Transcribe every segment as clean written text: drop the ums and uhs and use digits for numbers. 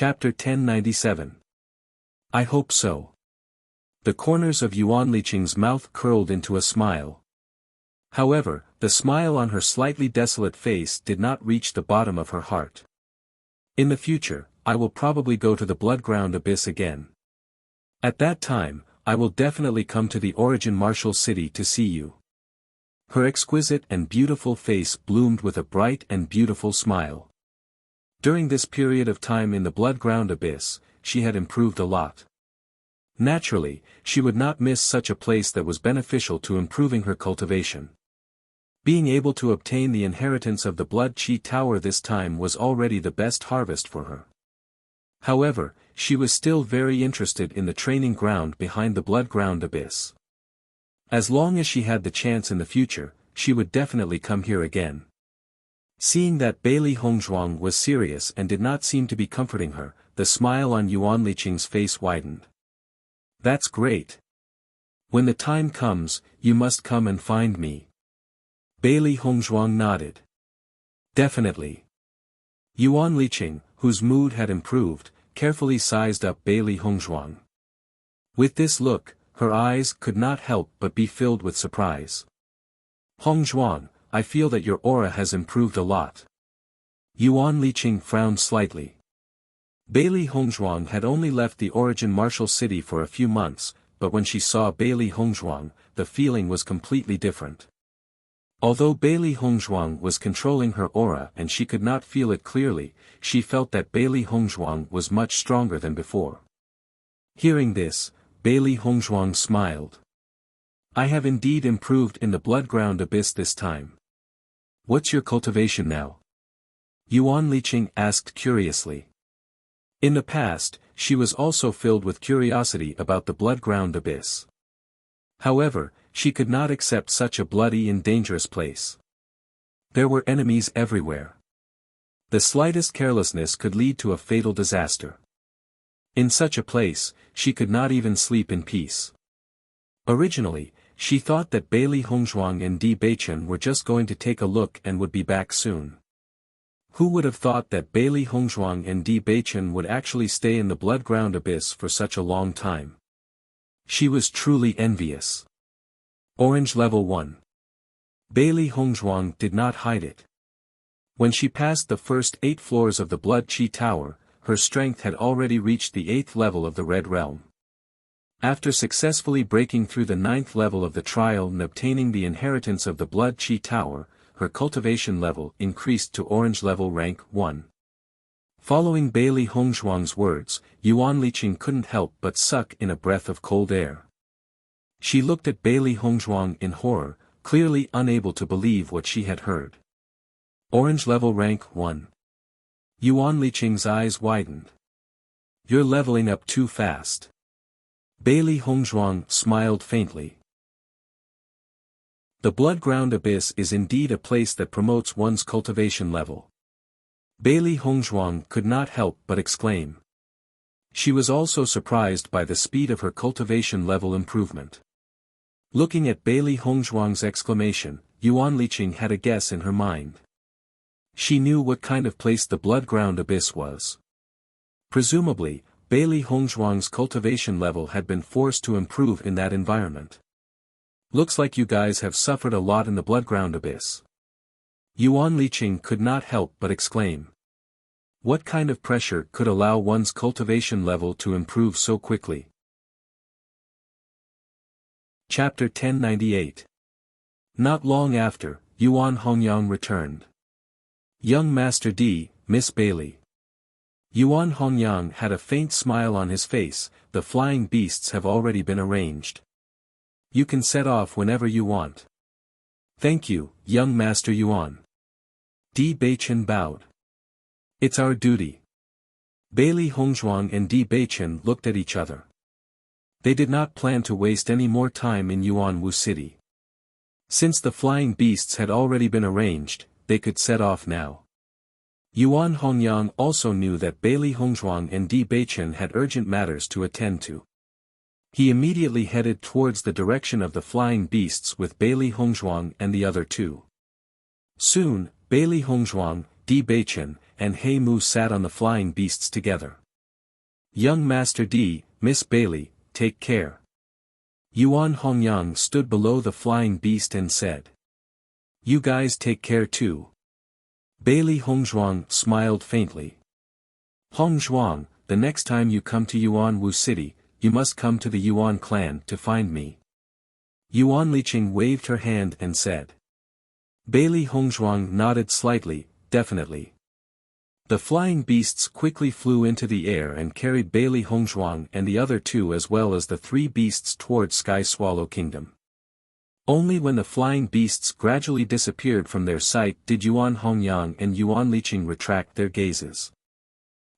Chapter 1097. I hope so. The corners of Yuan Liqing's mouth curled into a smile. However, the smile on her slightly desolate face did not reach the bottom of her heart. In the future, I will probably go to the Bloodground Abyss again. At that time, I will definitely come to the Origin Martial City to see you. Her exquisite and beautiful face bloomed with a bright and beautiful smile. During this period of time in the Bloodground Abyss, she had improved a lot. Naturally, she would not miss such a place that was beneficial to improving her cultivation. Being able to obtain the inheritance of the Blood Chi Tower this time was already the best harvest for her. However, she was still very interested in the training ground behind the Bloodground Abyss. As long as she had the chance in the future, she would definitely come here again. Seeing that Bailey Hongzhuang was serious and did not seem to be comforting her, the smile on Yuan Liqing's face widened. That's great. When the time comes, you must come and find me. Bailey Hongzhuang nodded. Definitely. Yuan Liqing, whose mood had improved, carefully sized up Bailey Hongzhuang. With this look, her eyes could not help but be filled with surprise. Hongzhuang, I feel that your aura has improved a lot. Yuan Liqing frowned slightly. Bailey Hongzhuang had only left the Origin Martial City for a few months, but when she saw Bailey Hongzhuang, the feeling was completely different. Although Bailey Hongzhuang was controlling her aura and she could not feel it clearly, she felt that Bailey Hongzhuang was much stronger than before. Hearing this, Bailey Hongzhuang smiled. I have indeed improved in the Bloodground Abyss this time. What's your cultivation now? Yuan Liqing asked curiously. In the past, she was also filled with curiosity about the Bloodground Abyss. However, she could not accept such a bloody and dangerous place. There were enemies everywhere. The slightest carelessness could lead to a fatal disaster. In such a place, she could not even sleep in peace. Originally, she thought that Bailey Hongzhuang and Di Beichen were just going to take a look and would be back soon. Who would have thought that Bailey Hongzhuang and Di Beichen would actually stay in the Bloodground Abyss for such a long time? She was truly envious. Orange Level 1. Bailey Hongzhuang did not hide it. When she passed the first 8 floors of the Blood Chi Tower, her strength had already reached the 8th level of the Red Realm. After successfully breaking through the 9th level of the trial and obtaining the inheritance of the Blood Chi Tower, her cultivation level increased to Orange Level Rank 1. Following Bailey Hongzhuang's words, Yuan Liqing couldn't help but suck in a breath of cold air. She looked at Bailey Hongzhuang in horror, clearly unable to believe what she had heard. Orange Level Rank 1. Yuan Liqing's eyes widened. You're leveling up too fast. Bailey Hongzhuang smiled faintly. The Bloodground Abyss is indeed a place that promotes one's cultivation level. Bailey Hongzhuang could not help but exclaim. She was also surprised by the speed of her cultivation level improvement. Looking at Bailey Hongzhuang's exclamation, Yuan Liqing had a guess in her mind. She knew what kind of place the Bloodground Abyss was. Presumably, Bailey Hongzhuang's cultivation level had been forced to improve in that environment. Looks like you guys have suffered a lot in the Bloodground Abyss. Yuan Liqing could not help but exclaim. What kind of pressure could allow one's cultivation level to improve so quickly? Chapter 1098. Not long after, Yuan Hongyang returned. Young Master D, Miss Bailey. Yuan Hongyang had a faint smile on his face. The flying beasts have already been arranged. You can set off whenever you want. Thank you, young Master Yuan. Di Beichen bowed. It's our duty. Bailey Hongzhuang and Di Beichen looked at each other. They did not plan to waste any more time in Yuanwu City. Since the flying beasts had already been arranged, they could set off now. Yuan Hongyang also knew that Bailey Hongzhuang and Di Beichen had urgent matters to attend to. He immediately headed towards the direction of the flying beasts with Bailey Hongzhuang and the other two. Soon, Bailey Hongzhuang, Di Beichen, and He Mu sat on the flying beasts together. Young Master D, Miss Bailey, take care. Yuan Hongyang stood below the flying beast and said. You guys take care too. Bailey Hongzhuang smiled faintly. Hongzhuang, the next time you come to Yuan Wu City, you must come to the Yuan clan to find me. Yuan Liqing waved her hand and said. Bailey Hongzhuang nodded slightly, definitely. The flying beasts quickly flew into the air and carried Bailey Hongzhuang and the other two as well as the three beasts toward Sky Swallow Kingdom. Only when the flying beasts gradually disappeared from their sight did Yuan Hongyang and Yuan Liqing retract their gazes.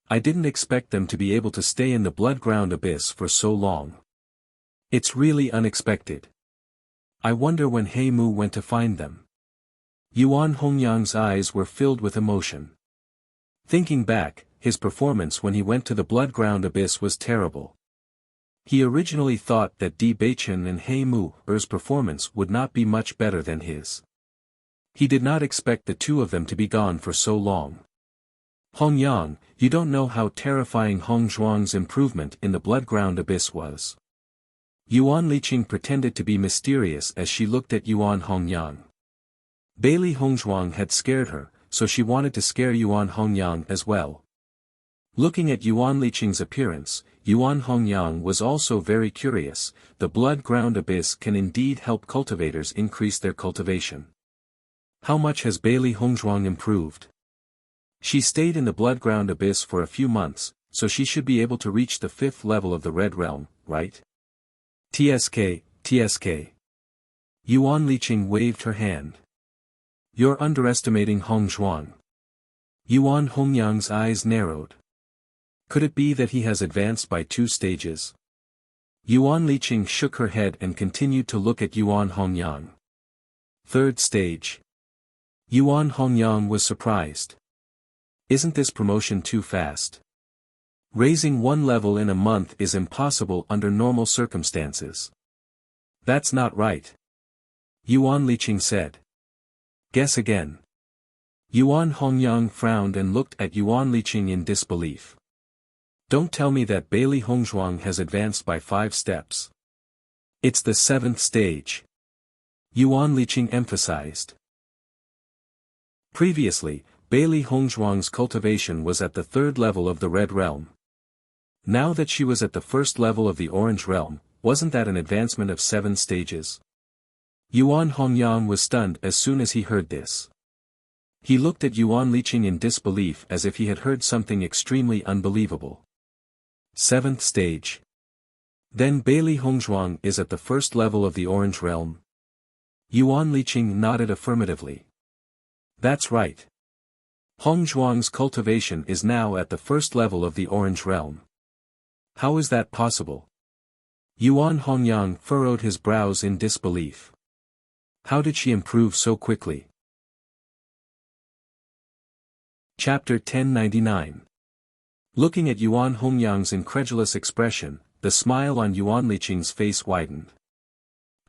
I didn't expect them to be able to stay in the blood-ground abyss for so long. It's really unexpected. I wonder when He Mu went to find them. Yuan Hongyang's eyes were filled with emotion. Thinking back, his performance when he went to the blood-ground abyss was terrible. He originally thought that Di Beichen and He Mu's performance would not be much better than his. He did not expect the two of them to be gone for so long. Hongyang, you don't know how terrifying Hongzhuang's improvement in the blood-ground abyss was. Yuan Liqing pretended to be mysterious as she looked at Yuan Hongyang. Bailey Hongzhuang had scared her, so she wanted to scare Yuan Hongyang as well. Looking at Yuan Liqing's appearance, Yuan Hongyang was also very curious. The blood-ground abyss can indeed help cultivators increase their cultivation. How much has Bailey Hongzhuang improved? She stayed in the blood-ground abyss for a few months, so she should be able to reach the 5th level of the Red Realm, right? TSK. Yuan Liqing waved her hand. You're underestimating Hongzhuang. Yuan Hongyang's eyes narrowed. Could it be that he has advanced by 2 stages? Yuan Liqing shook her head and continued to look at Yuan Hongyang. 3rd stage. Yuan Hongyang was surprised. Isn't this promotion too fast? Raising 1 level in a month is impossible under normal circumstances. That's not right. Yuan Liqing said. Guess again. Yuan Hongyang frowned and looked at Yuan Liqing in disbelief. Don't tell me that Bailey Hongzhuang has advanced by 5 steps. It's the 7th stage. Yuan Liqing emphasized. Previously, Bailey Hongzhuang's cultivation was at the 3rd level of the Red Realm. Now that she was at the 1st level of the Orange Realm, wasn't that an advancement of 7 stages? Yuan Hongyang was stunned as soon as he heard this. He looked at Yuan Liqing in disbelief as if he had heard something extremely unbelievable. 7th stage. Then Bailey Hongzhuang is at the 1st level of the Orange Realm? Yuan Liqing nodded affirmatively. That's right. Hongzhuang's cultivation is now at the 1st level of the Orange Realm. How is that possible? Yuan Hongyang furrowed his brows in disbelief. How did she improve so quickly? Chapter 1099. Looking at Yuan Hongyang's incredulous expression, the smile on Yuan Liqing's face widened.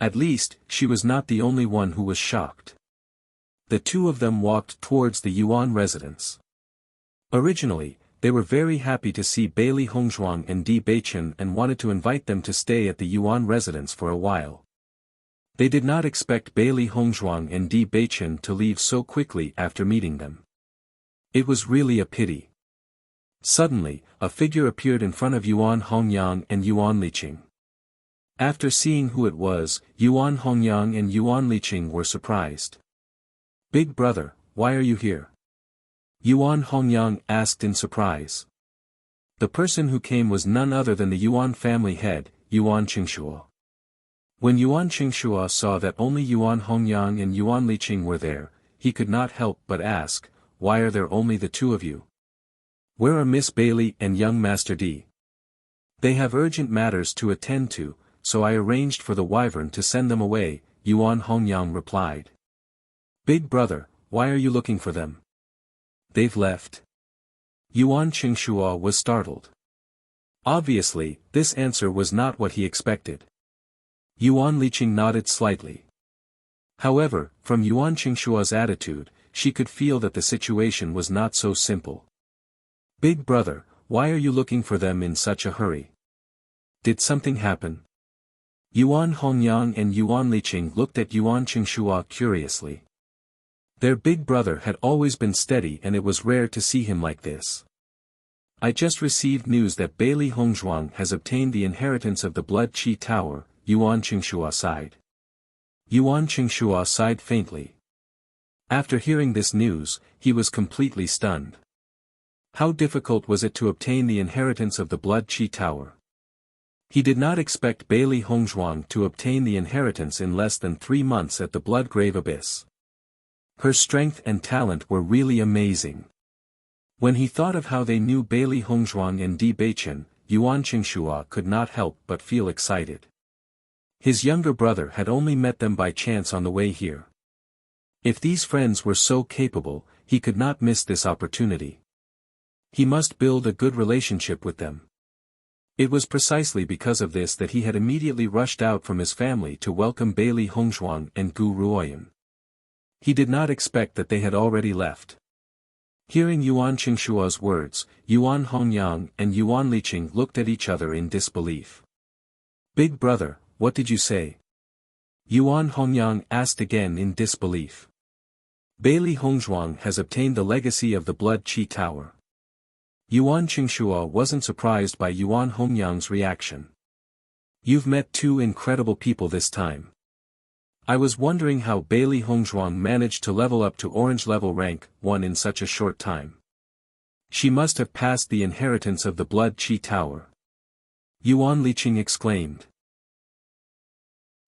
At least, she was not the only one who was shocked. The two of them walked towards the Yuan residence. Originally, they were very happy to see Bailey Hongzhuang and Di Beichen and wanted to invite them to stay at the Yuan residence for a while. They did not expect Bailey Hongzhuang and Di Beichen to leave so quickly after meeting them. It was really a pity. Suddenly, a figure appeared in front of Yuan Hongyang and Yuan Liqing. After seeing who it was, Yuan Hongyang and Yuan Liqing were surprised. Big brother, why are you here? Yuan Hongyang asked in surprise. The person who came was none other than the Yuan family head, Yuan Qingshua. When Yuan Qingshua saw that only Yuan Hongyang and Yuan Liqing were there, he could not help but ask, why are there only the two of you? Where are Miss Bailey and young Master D? They have urgent matters to attend to, so I arranged for the wyvern to send them away, Yuan Hongyang replied. Big brother, why are you looking for them? They've left. Yuan Qingshua was startled. Obviously, this answer was not what he expected. Yuan Liqing nodded slightly. However, from Yuan Qingshua's attitude, she could feel that the situation was not so simple. Big brother, why are you looking for them in such a hurry? Did something happen? Yuan Hongyang and Yuan Liqing looked at Yuan Qingshua curiously. Their big brother had always been steady and it was rare to see him like this. I just received news that Bailey Hongzhuang has obtained the inheritance of the Blood Qi Tower, Yuan Qingshua sighed. Yuan Qingshua sighed faintly. After hearing this news, he was completely stunned. How difficult was it to obtain the inheritance of the Blood Qi Tower? He did not expect Bailey Hongzhuang to obtain the inheritance in less than 3 months at the Bloodgrave Abyss. Her strength and talent were really amazing. When he thought of how they knew Bailey Hongzhuang and Di Beichen, Yuan Qingshua could not help but feel excited. His younger brother had only met them by chance on the way here. If these friends were so capable, he could not miss this opportunity. He must build a good relationship with them. It was precisely because of this that he had immediately rushed out from his family to welcome Bailey Hongzhuang and Gu Ruoyan. He did not expect that they had already left. Hearing Yuan Qingshua's words, Yuan Hongyang and Yuan Liqing looked at each other in disbelief. "Big brother, what did you say?" Yuan Hongyang asked again in disbelief. "Bailey Hongzhuang has obtained the legacy of the Blood Qi Tower." Yuan Qingshua wasn't surprised by Yuan Hongyang's reaction. "You've met 2 incredible people this time. I was wondering how Bailey Hongzhuang managed to level up to orange level rank 1 in such a short time. She must have passed the inheritance of the Blood Qi Tower." Yuan Liqing exclaimed.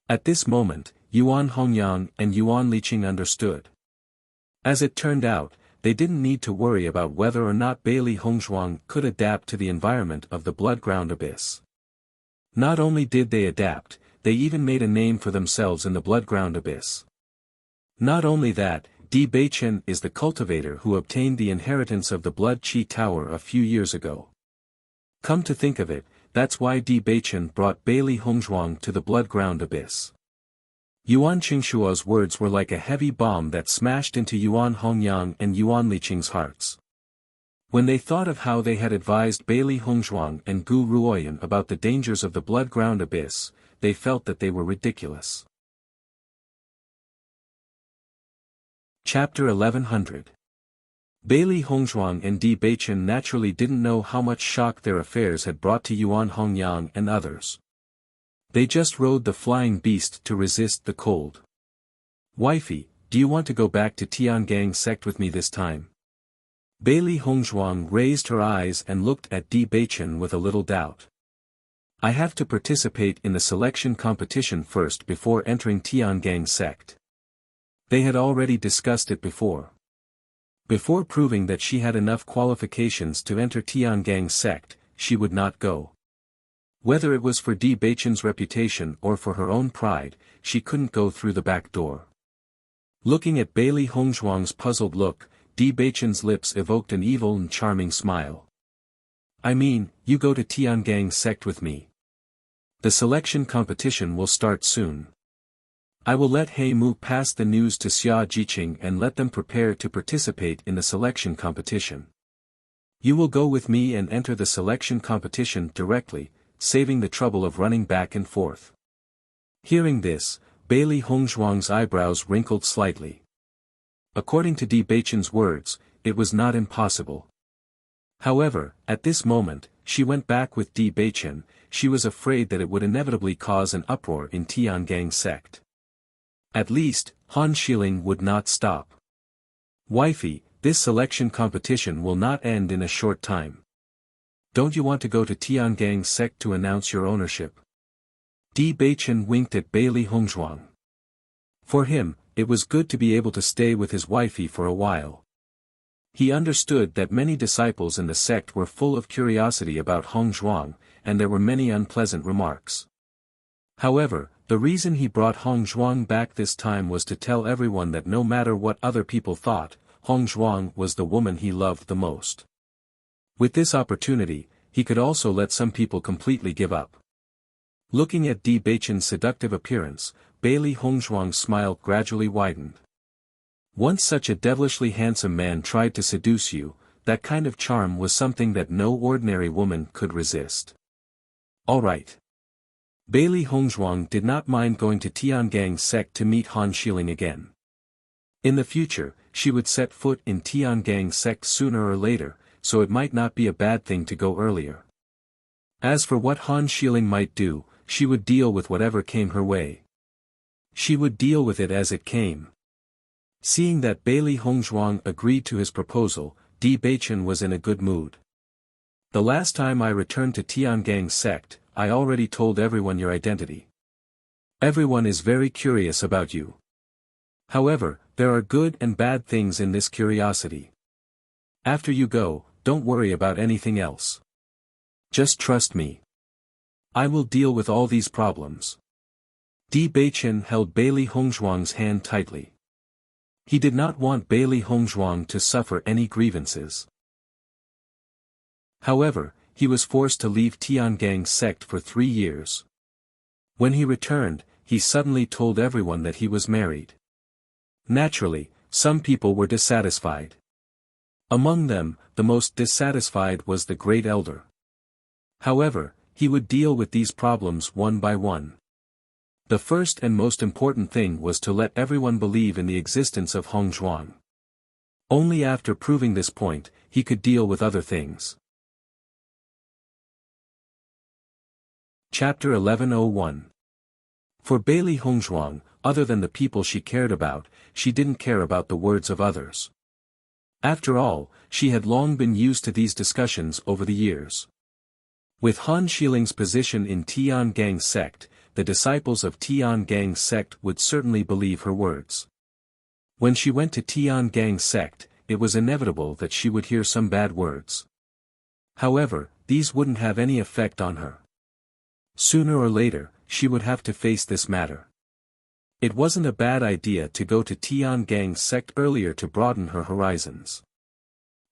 At this moment, Yuan Hongyang and Yuan Liqing understood. As it turned out, they didn't need to worry about whether or not Bailey Hongzhuang could adapt to the environment of the Bloodground Abyss. Not only did they adapt, they even made a name for themselves in the Bloodground Abyss. Not only that, Di Beichen is the cultivator who obtained the inheritance of the Blood Qi Tower a few years ago. Come to think of it, that's why Di Beichen brought Bailey Hongzhuang to the Bloodground Abyss. Yuan Qingshua's words were like a heavy bomb that smashed into Yuan Hongyang and Yuan Liqing's hearts. When they thought of how they had advised Bailey Hongzhuang and Gu Ruoyan about the dangers of the Bloodground Abyss, they felt that they were ridiculous. Chapter 1100. Bailey Hongzhuang and Di Beichen naturally didn't know how much shock their affairs had brought to Yuan Hongyang and others. They just rode the flying beast to resist the cold. "Wifey, do you want to go back to Tiangang sect with me this time?" Bailey Hongzhuang raised her eyes and looked at Di Beichen with a little doubt. "I have to participate in the selection competition first before entering Tiangang sect." They had already discussed it before. Before proving that she had enough qualifications to enter Tiangang sect, she would not go. Whether it was for Di Beichen's reputation or for her own pride, she couldn't go through the back door. Looking at Bailey Hongzhuang's puzzled look, Di Beichen's lips evoked an evil and charming smile. "I mean, you go to Tiangang sect with me. The selection competition will start soon. I will let He Mu pass the news to Xia Jiqing and let them prepare to participate in the selection competition. You will go with me and enter the selection competition directly, saving the trouble of running back and forth." Hearing this, Bailey Hongzhuang's eyebrows wrinkled slightly. According to Di Beichen's words, it was not impossible. However, at this moment, she went back with Di Beichen. She was afraid that it would inevitably cause an uproar in Tiangang sect. At least, Han Xiling would not stop. "Wifey, this selection competition will not end in a short time. Don't you want to go to Tiangang sect to announce your ownership?" Di Beichen winked at Bailey Hongzhuang. For him, it was good to be able to stay with his wifey for a while. He understood that many disciples in the sect were full of curiosity about Hongzhuang, and there were many unpleasant remarks. However, the reason he brought Hongzhuang back this time was to tell everyone that no matter what other people thought, Hongzhuang was the woman he loved the most. With this opportunity, he could also let some people completely give up. Looking at Di Beichen's seductive appearance, Bailey Hongzhuang's smile gradually widened. "Once such a devilishly handsome man tried to seduce you, that kind of charm was something that no ordinary woman could resist. All right. Bailey Hongzhuang did not mind going to Tiangang's sect to meet Han Xiling again. In the future, she would set foot in Tiangang's sect sooner or later, so it might not be a bad thing to go earlier. As for what Han Xiling might do, she would deal with whatever came her way. She would deal with it as it came. Seeing that Bailey Hongzhuang agreed to his proposal, Di Beichen was in a good mood. The last time I returned to Tiangang's sect, I already told everyone your identity. Everyone is very curious about you. However, there are good and bad things in this curiosity. After you go, don't worry about anything else. Just trust me. I will deal with all these problems. Di Beichen held Bailey Hongzhuang's hand tightly. He did not want Bailey Hongzhuang to suffer any grievances. However, he was forced to leave Tiangang's sect for 3 years. When he returned, he suddenly told everyone that he was married. Naturally, some people were dissatisfied. Among them, the most dissatisfied was the great elder. However, he would deal with these problems one by one. The first and most important thing was to let everyone believe in the existence of Hongzhuang. Only after proving this point, he could deal with other things. Chapter 1101. For Bailey Hongzhuang, other than the people she cared about, she didn't care about the words of others. After all, she had long been used to these discussions over the years. With Han Xiling's position in Tiangang's sect, the disciples of Tiangang's sect would certainly believe her words. When she went to Tiangang's sect, it was inevitable that she would hear some bad words. However, these wouldn't have any effect on her. Sooner or later, she would have to face this matter. It wasn't a bad idea to go to Tiangang's sect earlier to broaden her horizons.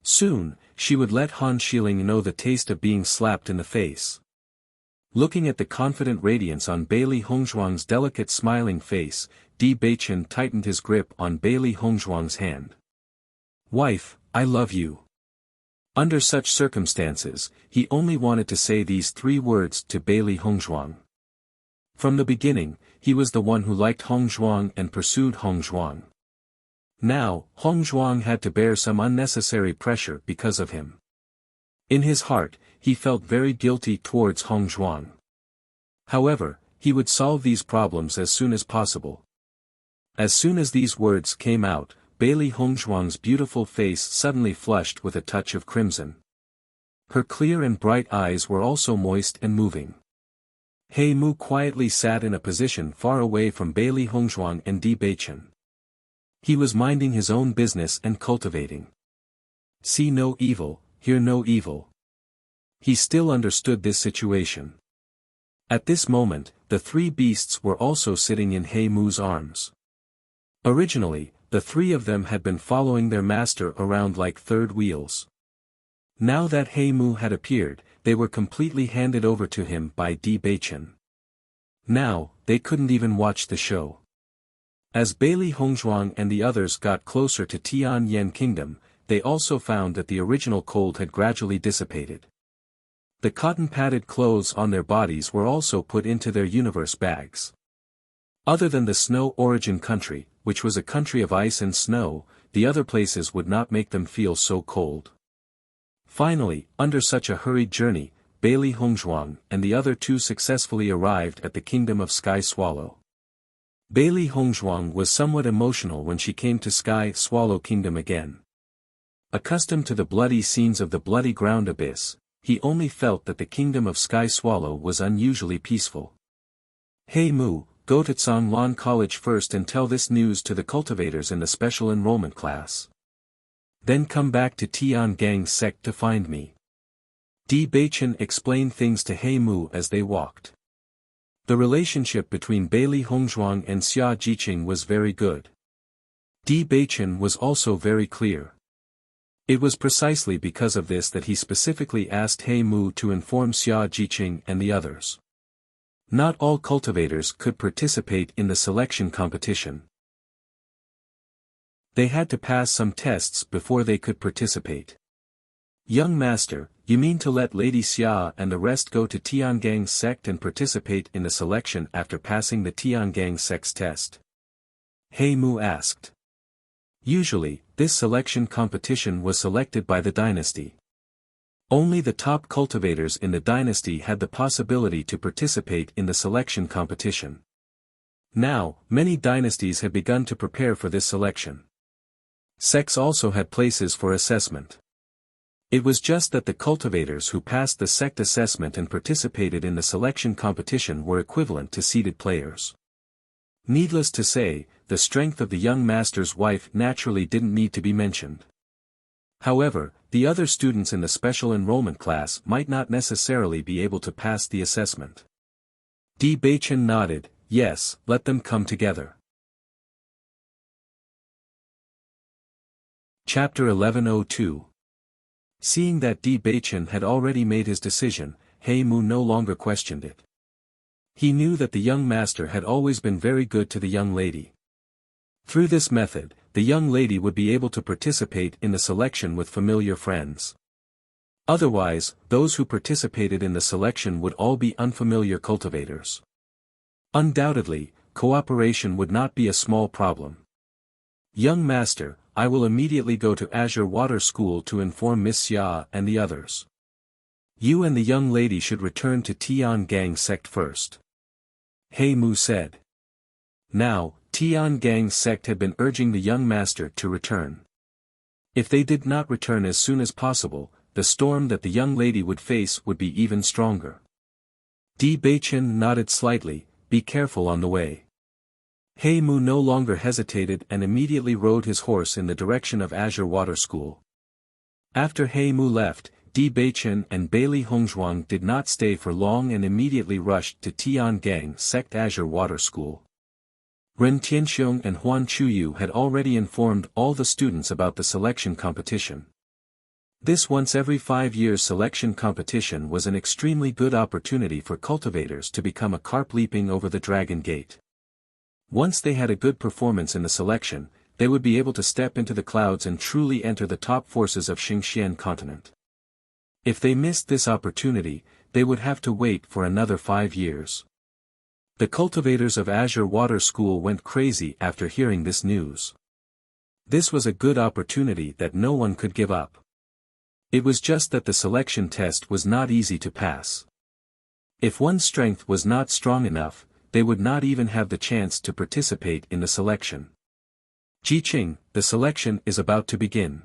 Soon, she would let Han Xiling know the taste of being slapped in the face. Looking at the confident radiance on Bailey Hongzhuang's delicate smiling face, Di Beichen tightened his grip on Bailey Hongzhuang's hand. "Wife, I love you." Under such circumstances, he only wanted to say these 3 words to Bailey Hongzhuang. From the beginning, he was the one who liked Hongzhuang and pursued Hongzhuang. Now, Hongzhuang had to bear some unnecessary pressure because of him. In his heart, he felt very guilty towards Hongzhuang. However, he would solve these problems as soon as possible. As soon as these words came out, Bailey Hongzhuang's beautiful face suddenly flushed with a touch of crimson. Her clear and bright eyes were also moist and moving. He Mu quietly sat in a position far away from Bailey Hongzhuang and Di Beichen. He was minding his own business and cultivating. See no evil, hear no evil. He still understood this situation. At this moment, the 3 beasts were also sitting in He Mu's arms. Originally, the 3 of them had been following their master around like third wheels. Now that He Mu had appeared, they were completely handed over to him by Di Beichen. Now, they couldn't even watch the show. As Bailey Hongzhuang and the others got closer to Tianyan Kingdom, they also found that the original cold had gradually dissipated. The cotton-padded clothes on their bodies were also put into their universe bags. Other than the snow origin country, which was a country of ice and snow, the other places would not make them feel so cold. Finally, under such a hurried journey, Bailey Hongzhuang and the other 2 successfully arrived at the kingdom of Sky Swallow. Bailey Hongzhuang was somewhat emotional when she came to Sky Swallow Kingdom again. Accustomed to the bloody scenes of the bloody ground abyss, he only felt that the kingdom of Sky Swallow was unusually peaceful. He Mu, go to Zhonglan College first and tell this news to the cultivators in the special enrollment class. Then come back to Tiangang's sect to find me. Di Beichen explained things to He Mu as they walked. The relationship between Bailey Hongzhuang and Xia Jiqing was very good. Di Beichen was also very clear. It was precisely because of this that he specifically asked He Mu to inform Xia Jiqing and the others. Not all cultivators could participate in the selection competition. They had to pass some tests before they could participate. Young master, you mean to let Lady Xia and the rest go to Tiangang sect and participate in the selection after passing the Tiangang sect's test? He Mu asked. Usually, this selection competition was selected by the dynasty. Only the top cultivators in the dynasty had the possibility to participate in the selection competition. Now, many dynasties had begun to prepare for this selection. Sects also had places for assessment. It was just that the cultivators who passed the sect assessment and participated in the selection competition were equivalent to seeded players. Needless to say, the strength of the young master's wife naturally didn't need to be mentioned. However, the other students in the special enrollment class might not necessarily be able to pass the assessment. Di Baichen nodded, yes, let them come together. Chapter 1102. Seeing that Di Baichen had already made his decision, He Mu no longer questioned it. He knew that the young master had always been very good to the young lady. Through this method, the young lady would be able to participate in the selection with familiar friends. Otherwise, those who participated in the selection would all be unfamiliar cultivators. Undoubtedly, cooperation would not be a small problem. Young master, I will immediately go to Azure Water School to inform Miss Xia and the others. You and the young lady should return to Tiangang sect first. He Mu said. Now, Tiangang sect had been urging the young master to return. If they did not return as soon as possible, the storm that the young lady would face would be even stronger. Di Baichen nodded slightly, be careful on the way. He Mu no longer hesitated and immediately rode his horse in the direction of Azure Water School. After He Mu left, Di Baichen and Bailey Hongzhuang did not stay for long and immediately rushed to Tiangang sect Azure Water School. Ren Tianxiong and Huan Chuyu had already informed all the students about the selection competition. This once every 5 years selection competition was an extremely good opportunity for cultivators to become a carp leaping over the Dragon Gate. Once they had a good performance in the selection, they would be able to step into the clouds and truly enter the top forces of Xingxian continent. If they missed this opportunity, they would have to wait for another 5 years. The cultivators of Azure Water School went crazy after hearing this news. This was a good opportunity that no one could give up. It was just that the selection test was not easy to pass. If one's strength was not strong enough, they would not even have the chance to participate in the selection. Jiqing, the selection is about to begin.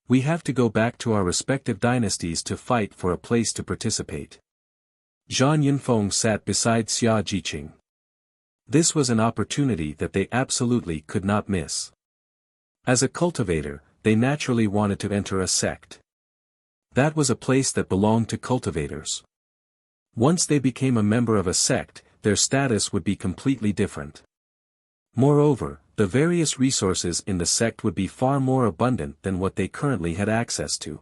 We have to go back to our respective dynasties to fight for a place to participate. Zhang Yunfeng sat beside Xia Jiqing. This was an opportunity that they absolutely could not miss. As a cultivator, they naturally wanted to enter a sect. That was a place that belonged to cultivators. Once they became a member of a sect, their status would be completely different. Moreover, the various resources in the sect would be far more abundant than what they currently had access to.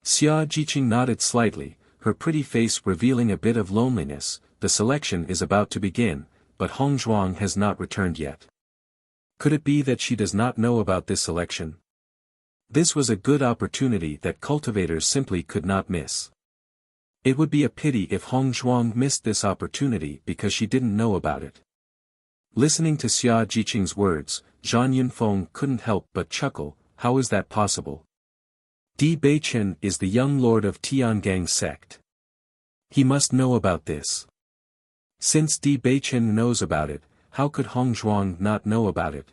Xia Jiqing nodded slightly, her pretty face revealing a bit of loneliness. The selection is about to begin, but Hongzhuang has not returned yet. Could it be that she does not know about this selection? This was a good opportunity that cultivators simply could not miss. It would be a pity if Hongzhuang missed this opportunity because she didn't know about it. Listening to Xia Jiqing's words, Zhang Yunfeng couldn't help but chuckle. How is that possible? Di Baichen is the young lord of Tiangang sect. He must know about this. Since Di Baichen knows about it, how could Hongzhuang not know about it?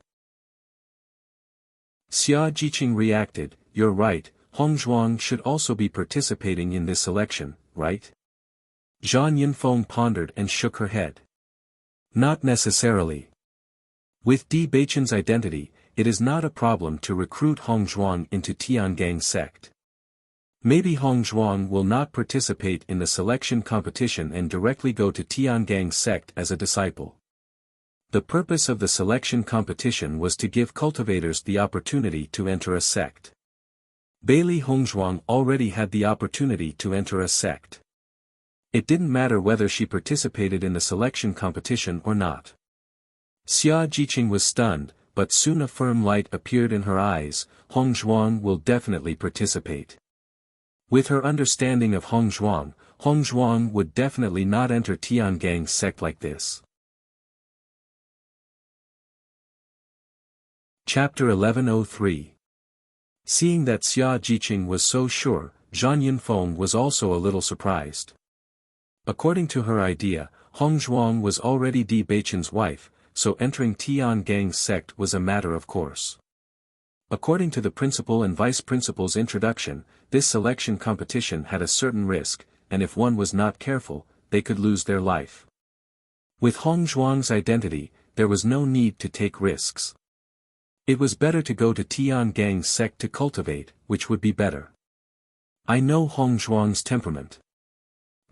Xia Jiqing reacted, you're right, Hongzhuang should also be participating in this selection, right? Zhang Yunfeng pondered and shook her head. Not necessarily. With Di Baichen's identity, it is not a problem to recruit Hongzhuang into Tiangang sect. Maybe Hongzhuang will not participate in the selection competition and directly go to Tiangang sect as a disciple. The purpose of the selection competition was to give cultivators the opportunity to enter a sect. Bailey Hongzhuang already had the opportunity to enter a sect. It didn't matter whether she participated in the selection competition or not. Xia Jiqing was stunned, but soon a firm light appeared in her eyes. Hongzhuang will definitely participate. With her understanding of Hong Zhuang would definitely not enter Tiangang's sect like this. Chapter 1103. Seeing that Xia Jiqing was so sure, Zhan Yunfeng was also a little surprised. According to her idea, Hong Zhuang was already Di Beichen's wife, so entering Tiangang's sect was a matter of course. According to the principal and vice principal's introduction, this selection competition had a certain risk, and if one was not careful, they could lose their life. With Hong Zhuang's identity, there was no need to take risks. It was better to go to Tiangang's sect to cultivate, which would be better. I know Hong Zhuang's temperament.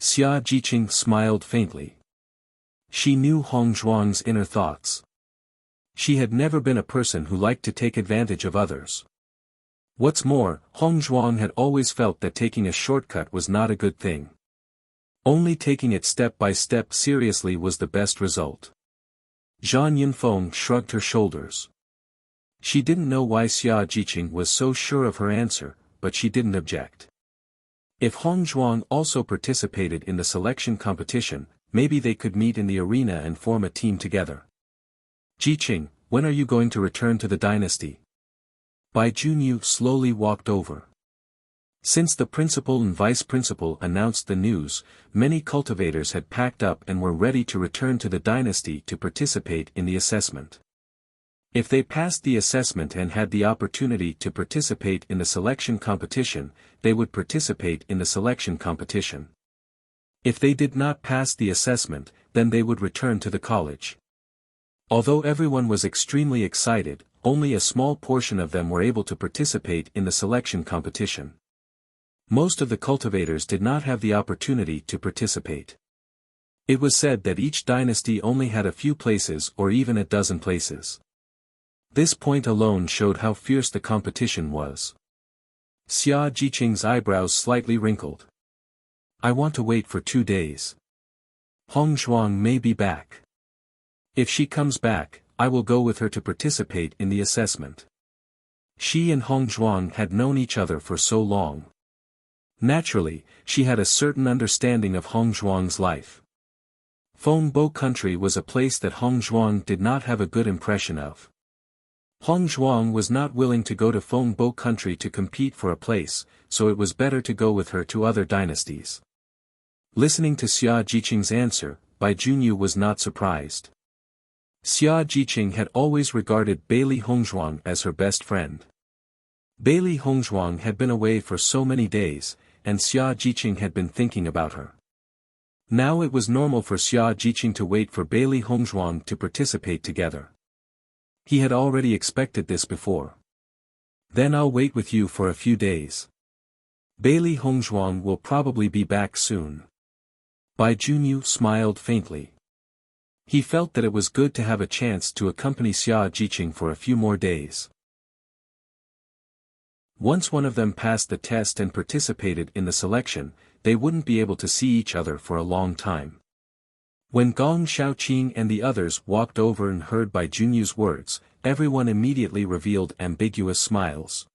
Xia Jiqing smiled faintly. She knew Hong Zhuang's inner thoughts. She had never been a person who liked to take advantage of others. What's more, Hong Zhuang had always felt that taking a shortcut was not a good thing. Only taking it step by step seriously was the best result. Zhan Yunfeng shrugged her shoulders. She didn't know why Xia Jiqing was so sure of her answer, but she didn't object. If Hong Zhuang also participated in the selection competition, maybe they could meet in the arena and form a team together. Jiqing, when are you going to return to the dynasty? Bai Junyu slowly walked over. Since the principal and vice principal announced the news, many cultivators had packed up and were ready to return to the dynasty to participate in the assessment. If they passed the assessment and had the opportunity to participate in the selection competition, they would participate in the selection competition. If they did not pass the assessment, then they would return to the college. Although everyone was extremely excited, only a small portion of them were able to participate in the selection competition. Most of the cultivators did not have the opportunity to participate. It was said that each dynasty only had a few places or even a dozen places. This point alone showed how fierce the competition was. Xia Jiqing's eyebrows slightly wrinkled. I want to wait for 2 days. Hong Zhuang may be back. If she comes back, I will go with her to participate in the assessment. She and Hong Zhuang had known each other for so long. Naturally, she had a certain understanding of Hong Zhuang's life. Fengbo country was a place that Hong Zhuang did not have a good impression of. Hong Zhuang was not willing to go to Fengbo country to compete for a place, so it was better to go with her to other dynasties. Listening to Xia Jiqing's answer, Bai Junyu was not surprised. Xia Jiqing had always regarded Bailey Hongzhuang as her best friend. Bailey Hongzhuang had been away for so many days, and Xia Jiqing had been thinking about her. Now it was normal for Xia Jiqing to wait for Bailey Hongzhuang to participate together. He had already expected this before. Then I'll wait with you for a few days. Bailey Hongzhuang will probably be back soon. Bai Junyu smiled faintly. He felt that it was good to have a chance to accompany Xia Jiqing for a few more days. Once one of them passed the test and participated in the selection, they wouldn't be able to see each other for a long time. When Gong Shaoqing and the others walked over and heard Bai Junyu's words, everyone immediately revealed ambiguous smiles.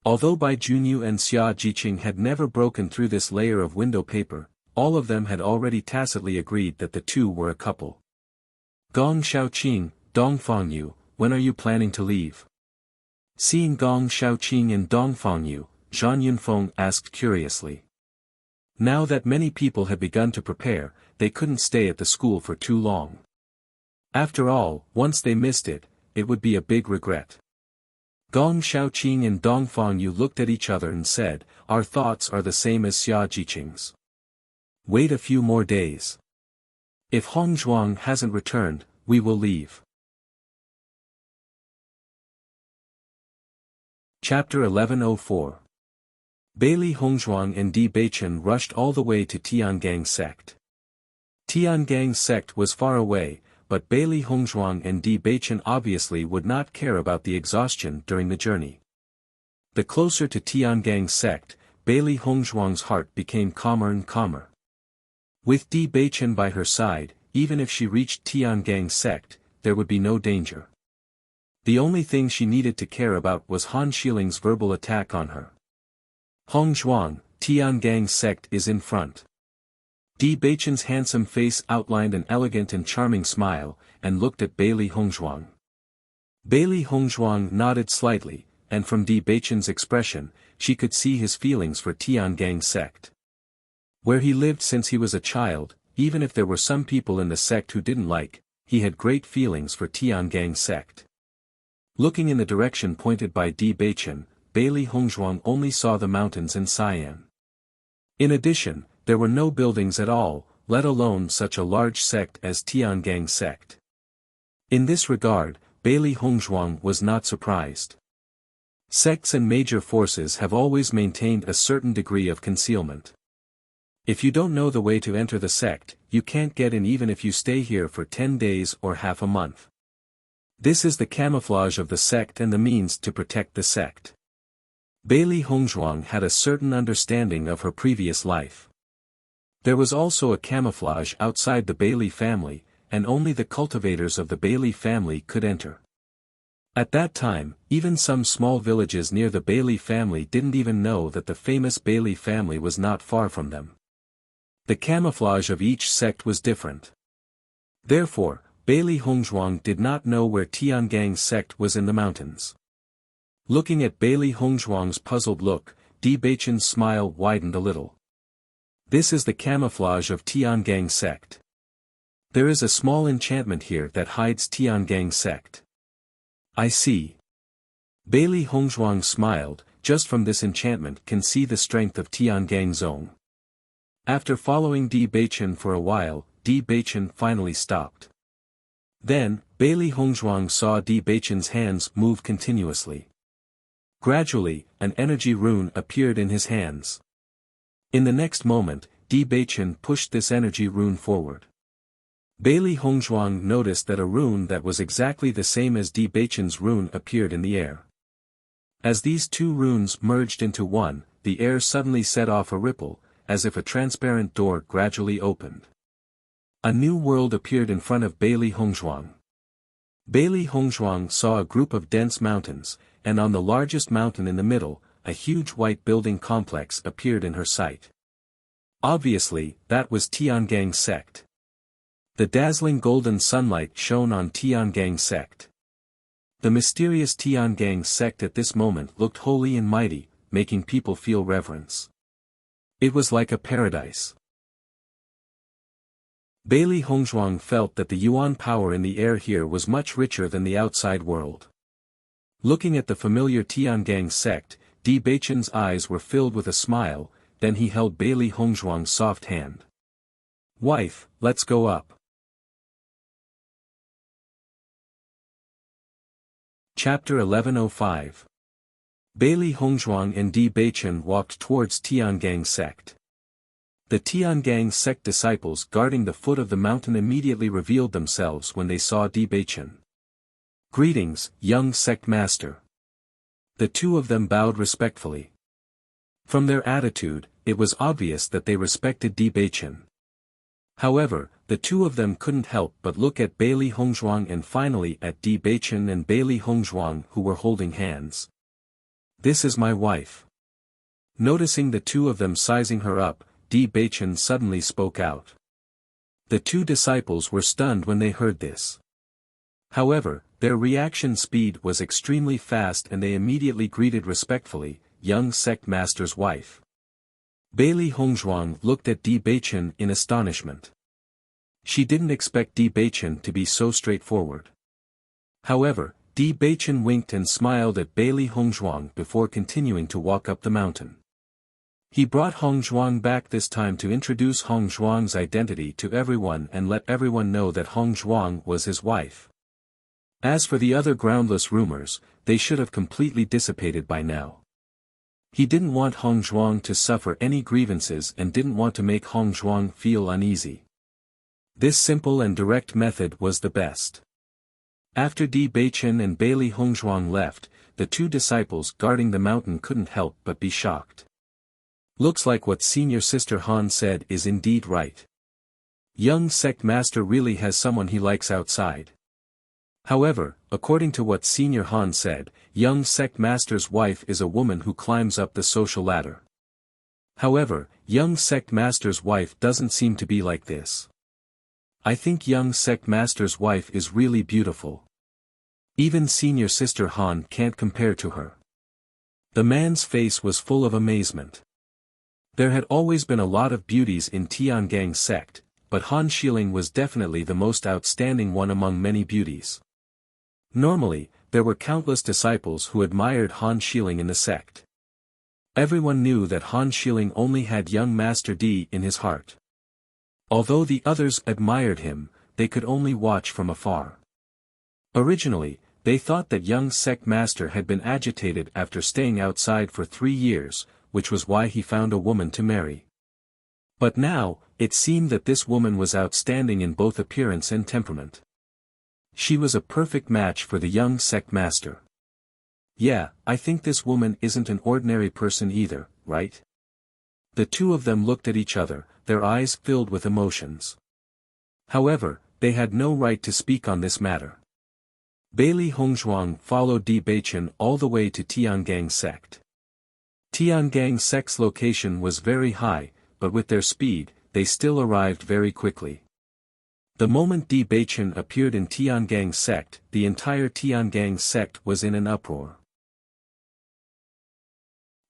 Although Bai Junyu and Xia Jiqing had never broken through this layer of window paper, all of them had already tacitly agreed that the two were a couple. Gong Shaoqing, Dongfangyu, when are you planning to leave? Seeing Gong Shaoqing and Dongfangyu, Zhan Yunfeng asked curiously. Now that many people had begun to prepare, they couldn't stay at the school for too long. After all, once they missed it, it would be a big regret. Gong Shaoqing and Dongfangyu looked at each other and said, our thoughts are the same as Xia Jiqing's. Wait a few more days. If Hong Zhuang hasn't returned, we will leave. Chapter 1104. Bailey Hongzhuang and Di Beichen rushed all the way to Tiangang sect. Tiangang sect was far away, but Bailey Hongzhuang and Di Beichen obviously would not care about the exhaustion during the journey. The closer to Tiangang sect, Bailey Hongzhuang's heart became calmer and calmer. With Di Beichen by her side, even if she reached Tiangang sect, there would be no danger. The only thing she needed to care about was Han Shiling's verbal attack on her. Hong Zhuang, Tiangang sect is in front. Di Beichen's handsome face outlined an elegant and charming smile, and looked at Bailey Hongzhuang. Bailey Hongzhuang nodded slightly, and from Di Beichen's expression, she could see his feelings for Tiangang sect. Where he lived since he was a child, even if there were some people in the sect who didn't like, he had great feelings for Tiangang sect. Looking in the direction pointed by Di Beichen, Bailey Hongzhuang only saw the mountains and Sian. In addition, there were no buildings at all, let alone such a large sect as Tiangang sect. In this regard, Bailey Hongzhuang was not surprised. Sects and major forces have always maintained a certain degree of concealment. If you don't know the way to enter the sect, you can't get in even if you stay here for 10 days or half a month. This is the camouflage of the sect and the means to protect the sect. Bailey Hongzhuang had a certain understanding of her previous life. There was also a camouflage outside the Bailey family, and only the cultivators of the Bailey family could enter. At that time, even some small villages near the Bailey family didn't even know that the famous Bailey family was not far from them. The camouflage of each sect was different. Therefore, Bailey Hongzhuang did not know where Tiangang sect was in the mountains. Looking at Bailey Hongzhuang's puzzled look, Di Beichen's smile widened a little. This is the camouflage of Tiangang sect. There is a small enchantment here that hides Tiangang sect. I see. Bailey Hongzhuang smiled, just from this enchantment can see the strength of Tiangang zone. After following Di Beichen for a while, Di Beichen finally stopped. Then, Bailey Hongzhuang saw Di Beichen's hands move continuously. Gradually, an energy rune appeared in his hands. In the next moment, Di Beichen pushed this energy rune forward. Bailey Hongzhuang noticed that a rune that was exactly the same as Di Beichen's rune appeared in the air. As these two runes merged into one, the air suddenly set off a ripple, as if a transparent door gradually opened. A new world appeared in front of Bailey Hongzhuang. Bailey Hongzhuang saw a group of dense mountains, and on the largest mountain in the middle, a huge white building complex appeared in her sight. Obviously, that was Tiangang sect. The dazzling golden sunlight shone on Tiangang sect. The mysterious Tiangang sect at this moment looked holy and mighty, making people feel reverence. It was like a paradise. Bailey Hongzhuang felt that the yuan power in the air here was much richer than the outside world. Looking at the familiar Tiangang sect, Di Beichen's eyes were filled with a smile, then he held Bailey Hongzhuang's soft hand. "Wife, let's go up." Chapter 1105. Bailey Hongzhuang and Di Beichen walked towards Tiangang sect. The Tiangang sect disciples guarding the foot of the mountain immediately revealed themselves when they saw Di Beichen. "Greetings, young sect master." The two of them bowed respectfully. From their attitude, it was obvious that they respected Di Beichen. However, the two of them couldn't help but look at Bailey Hongzhuang and finally at Di Beichen and Bailey Hongzhuang who were holding hands. "This is my wife." Noticing the two of them sizing her up, Di Beichen suddenly spoke out. The two disciples were stunned when they heard this. However, their reaction speed was extremely fast and they immediately greeted respectfully, "Young sect master's wife." Bailey Hongzhuang looked at Di Beichen in astonishment. She didn't expect Di Beichen to be so straightforward. However, Di Beichen winked and smiled at Bailey Hongzhuang before continuing to walk up the mountain. He brought Hongzhuang back this time to introduce Hongzhuang's identity to everyone and let everyone know that Hongzhuang was his wife. As for the other groundless rumors, they should have completely dissipated by now. He didn't want Hongzhuang to suffer any grievances and didn't want to make Hongzhuang feel uneasy. This simple and direct method was the best. After Di Beichen and Bailey Hongzhuang left, the two disciples guarding the mountain couldn't help but be shocked. Looks like what Senior Sister Han said is indeed right. Young sect master really has someone he likes outside. However, according to what Senior Han said, young sect master's wife is a woman who climbs up the social ladder. However, young sect master's wife doesn't seem to be like this. I think young sect master's wife is really beautiful. Even senior sister Han can't compare to her. The man's face was full of amazement. There had always been a lot of beauties in Tiangang's sect, but Han Xiling was definitely the most outstanding one among many beauties. Normally, there were countless disciples who admired Han Xiling in the sect. Everyone knew that Han Xiling only had young Master Di in his heart. Although the others admired him, they could only watch from afar. Originally, they thought that young sect master had been agitated after staying outside for 3 years, which was why he found a woman to marry. But now, it seemed that this woman was outstanding in both appearance and temperament. She was a perfect match for the young sect master. Yeah, I think this woman isn't an ordinary person either, right? The two of them looked at each other, their eyes filled with emotions. However, they had no right to speak on this matter. Bailey Hongzhuang followed Di Beichen all the way to Tiangang sect. Tiangang sect's location was very high, but with their speed, they still arrived very quickly. The moment Di Beichen appeared in Tiangang sect, the entire Tiangang sect was in an uproar.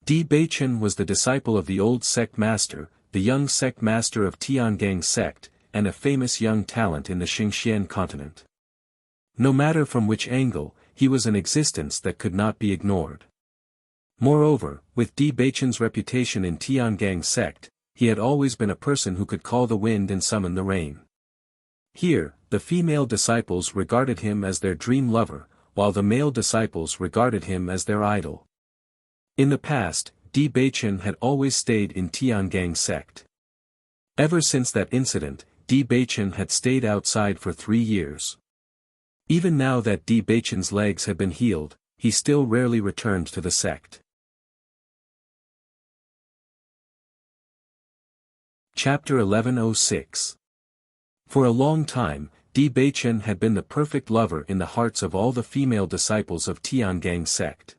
Di Beichen was the disciple of the old sect master, the young sect master of Tiangang sect, and a famous young talent in the Xingxian continent. No matter from which angle, he was an existence that could not be ignored. Moreover, with Di Beichen's reputation in Tiangang sect, he had always been a person who could call the wind and summon the rain. Here, the female disciples regarded him as their dream lover, while the male disciples regarded him as their idol. In the past, Di Beichen had always stayed in Tiangang sect. Ever since that incident, Di Beichen had stayed outside for 3 years. Even now that Di Beichen's legs had been healed, he still rarely returned to the sect. Chapter 1106. For a long time, Di Beichen had been the perfect lover in the hearts of all the female disciples of Tiangang sect.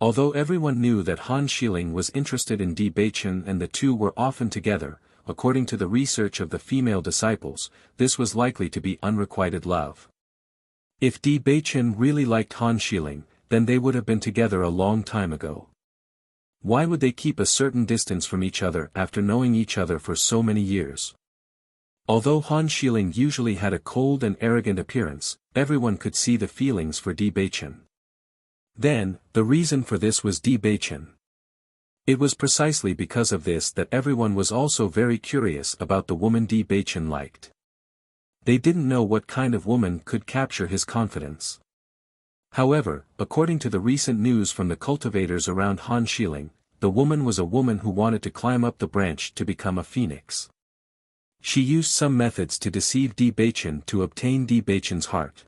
Although everyone knew that Han Xiling was interested in Di Beichen and the two were often together, according to the research of the female disciples, this was likely to be unrequited love. If Di Beichen really liked Han Xiling, then they would have been together a long time ago. Why would they keep a certain distance from each other after knowing each other for so many years? Although Han Xiling usually had a cold and arrogant appearance, everyone could see the feelings for Di Beichen. Then, the reason for this was Di Beichen. It was precisely because of this that everyone was also very curious about the woman Di Beichen liked. They didn't know what kind of woman could capture his confidence. However, according to the recent news from the cultivators around Han Xiling, the woman was a woman who wanted to climb up the branch to become a phoenix. She used some methods to deceive Di Beichen to obtain Di Beichen's heart.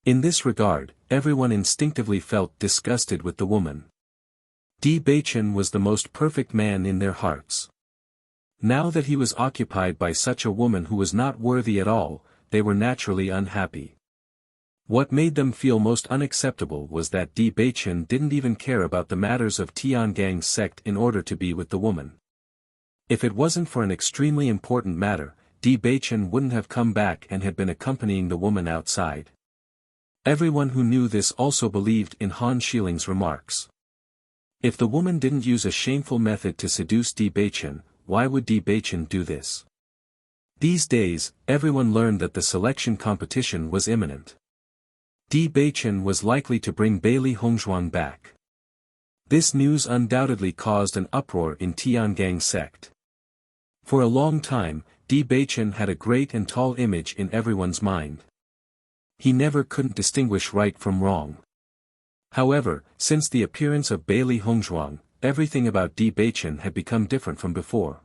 In this regard, everyone instinctively felt disgusted with the woman. Di Beichen was the most perfect man in their hearts. Now that he was occupied by such a woman who was not worthy at all, they were naturally unhappy. What made them feel most unacceptable was that Di Beichen didn't even care about the matters of Tiangang's sect in order to be with the woman. If it wasn't for an extremely important matter, Di Beichen wouldn't have come back and had been accompanying the woman outside. Everyone who knew this also believed in Han Xiling's remarks. If the woman didn't use a shameful method to seduce Di Beichen, why would Di Beichen do this? These days, everyone learned that the selection competition was imminent. Di Beichen was likely to bring Bailey Hongzhuang back. This news undoubtedly caused an uproar in Tiangang sect. For a long time, Di Beichen had a great and tall image in everyone's mind. He never couldn't distinguish right from wrong. However, since the appearance of Bailey Hongzhuang, everything about Di Beichen had become different from before.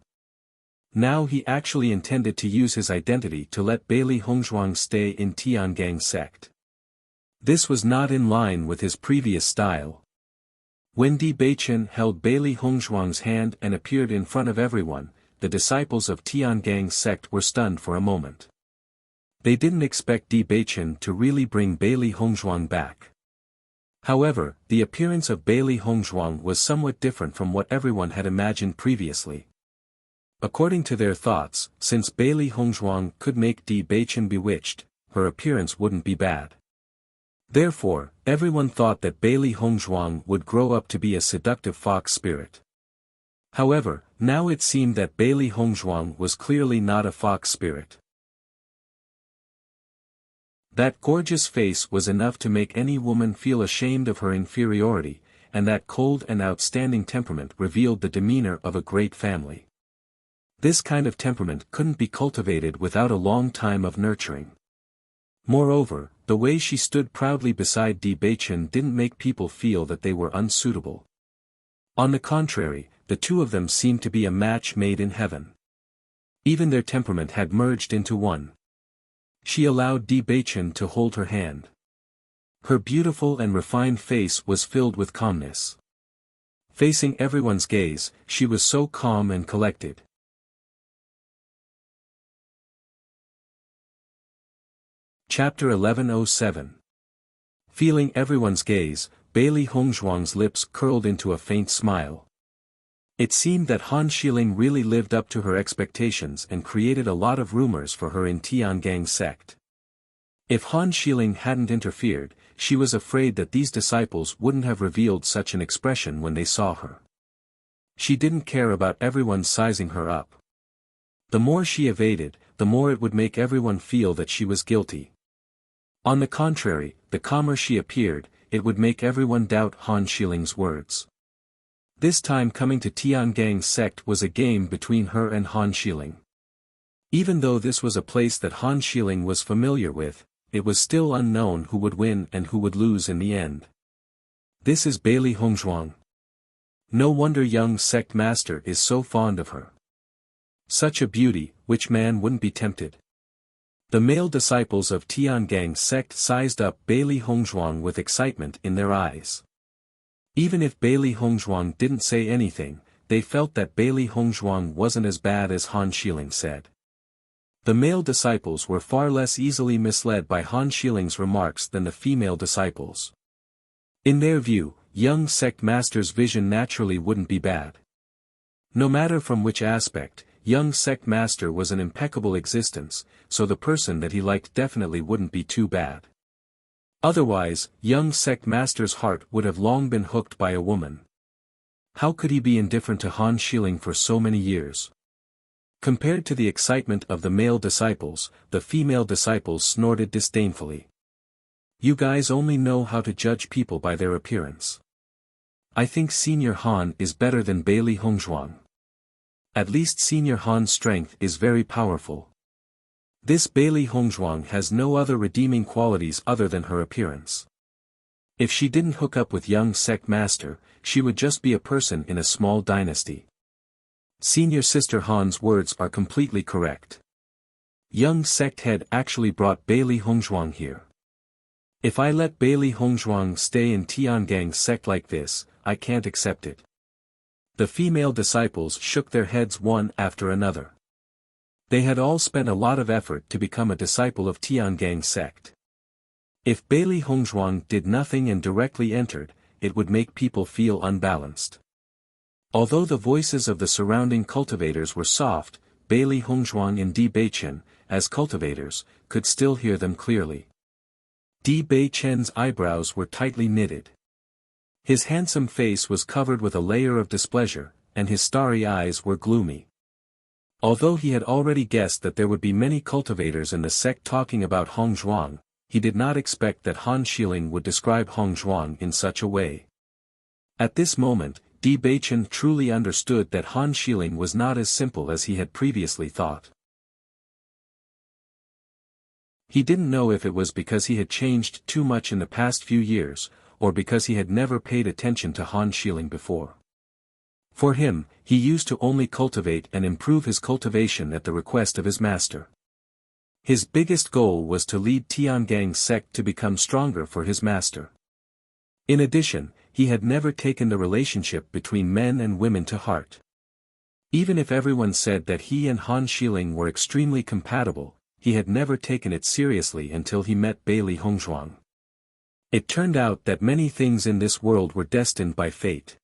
Now he actually intended to use his identity to let Bailey Hongzhuang stay in Tiangang sect. This was not in line with his previous style. When Di Beichen held Bailey Hongzhuang's hand and appeared in front of everyone, the disciples of Tiangang sect were stunned for a moment. They didn't expect Di Beichen to really bring Bailey Hongzhuang back. However, the appearance of Bailey Hongzhuang was somewhat different from what everyone had imagined previously. According to their thoughts, since Bailey Hongzhuang could make Di Beichen bewitched, her appearance wouldn't be bad. Therefore, everyone thought that Bailey Hongzhuang would grow up to be a seductive fox spirit. However, now it seemed that Bailey Hongzhuang was clearly not a fox spirit. That gorgeous face was enough to make any woman feel ashamed of her inferiority, and that cold and outstanding temperament revealed the demeanor of a great family. This kind of temperament couldn't be cultivated without a long time of nurturing. Moreover, the way she stood proudly beside Di Beichen didn't make people feel that they were unsuitable. On the contrary, the two of them seemed to be a match made in heaven. Even their temperament had merged into one. She allowed Di Beichen to hold her hand. Her beautiful and refined face was filled with calmness. Facing everyone's gaze, she was so calm and collected. Chapter 1107. Feeling everyone's gaze, Bailey Hongzhuang's lips curled into a faint smile. It seemed that Han Xiling really lived up to her expectations and created a lot of rumors for her in Tiangang's sect. If Han Xiling hadn't interfered, she was afraid that these disciples wouldn't have revealed such an expression when they saw her. She didn't care about everyone sizing her up. The more she evaded, the more it would make everyone feel that she was guilty. On the contrary, the calmer she appeared, it would make everyone doubt Han Xiling's words. This time coming to Tiangang's sect was a game between her and Han Xiling. Even though this was a place that Han Xiling was familiar with, it was still unknown who would win and who would lose in the end. This is Bailey Hongzhuang. No wonder young sect master is so fond of her. Such a beauty, which man wouldn't be tempted? The male disciples of Tiangang's sect sized up Bailey Hongzhuang with excitement in their eyes. Even if Bailey Hongzhuang didn't say anything, they felt that Bailey Hongzhuang wasn't as bad as Han Xiling said. The male disciples were far less easily misled by Han Xiling's remarks than the female disciples. In their view, young sect master's vision naturally wouldn't be bad. No matter from which aspect, young sect master was an impeccable existence, so the person that he liked definitely wouldn't be too bad. Otherwise, young sect master's heart would have long been hooked by a woman. How could he be indifferent to Han Xiling for so many years? Compared to the excitement of the male disciples, the female disciples snorted disdainfully. You guys only know how to judge people by their appearance. I think Senior Han is better than Bailey Hongzhuang. At least Senior Han's strength is very powerful. This Bailey Hongzhuang has no other redeeming qualities other than her appearance. If she didn't hook up with young sect master, she would just be a person in a small dynasty. Senior Sister Han's words are completely correct. Young sect head actually brought Bailey Hongzhuang here. If I let Bailey Hongzhuang stay in Tiangang's sect like this, I can't accept it. The female disciples shook their heads one after another. They had all spent a lot of effort to become a disciple of Tiangang's sect. If Bailey Hongzhuang did nothing and directly entered, it would make people feel unbalanced. Although the voices of the surrounding cultivators were soft, Bailey Hongzhuang and Di Beichen, as cultivators, could still hear them clearly. Di Beichen's eyebrows were tightly knitted. His handsome face was covered with a layer of displeasure, and his starry eyes were gloomy. Although he had already guessed that there would be many cultivators in the sect talking about Hongzhuang, he did not expect that Han Xiling would describe Hongzhuang in such a way. At this moment, Di Beichen truly understood that Han Xiling was not as simple as he had previously thought. He didn't know if it was because he had changed too much in the past few years, or because he had never paid attention to Han Xiling before. For him, he used to only cultivate and improve his cultivation at the request of his master. His biggest goal was to lead Tiangang's sect to become stronger for his master. In addition, he had never taken the relationship between men and women to heart. Even if everyone said that he and Han Xiling were extremely compatible, he had never taken it seriously until he met Bailey Hongzhuang. It turned out that many things in this world were destined by fate.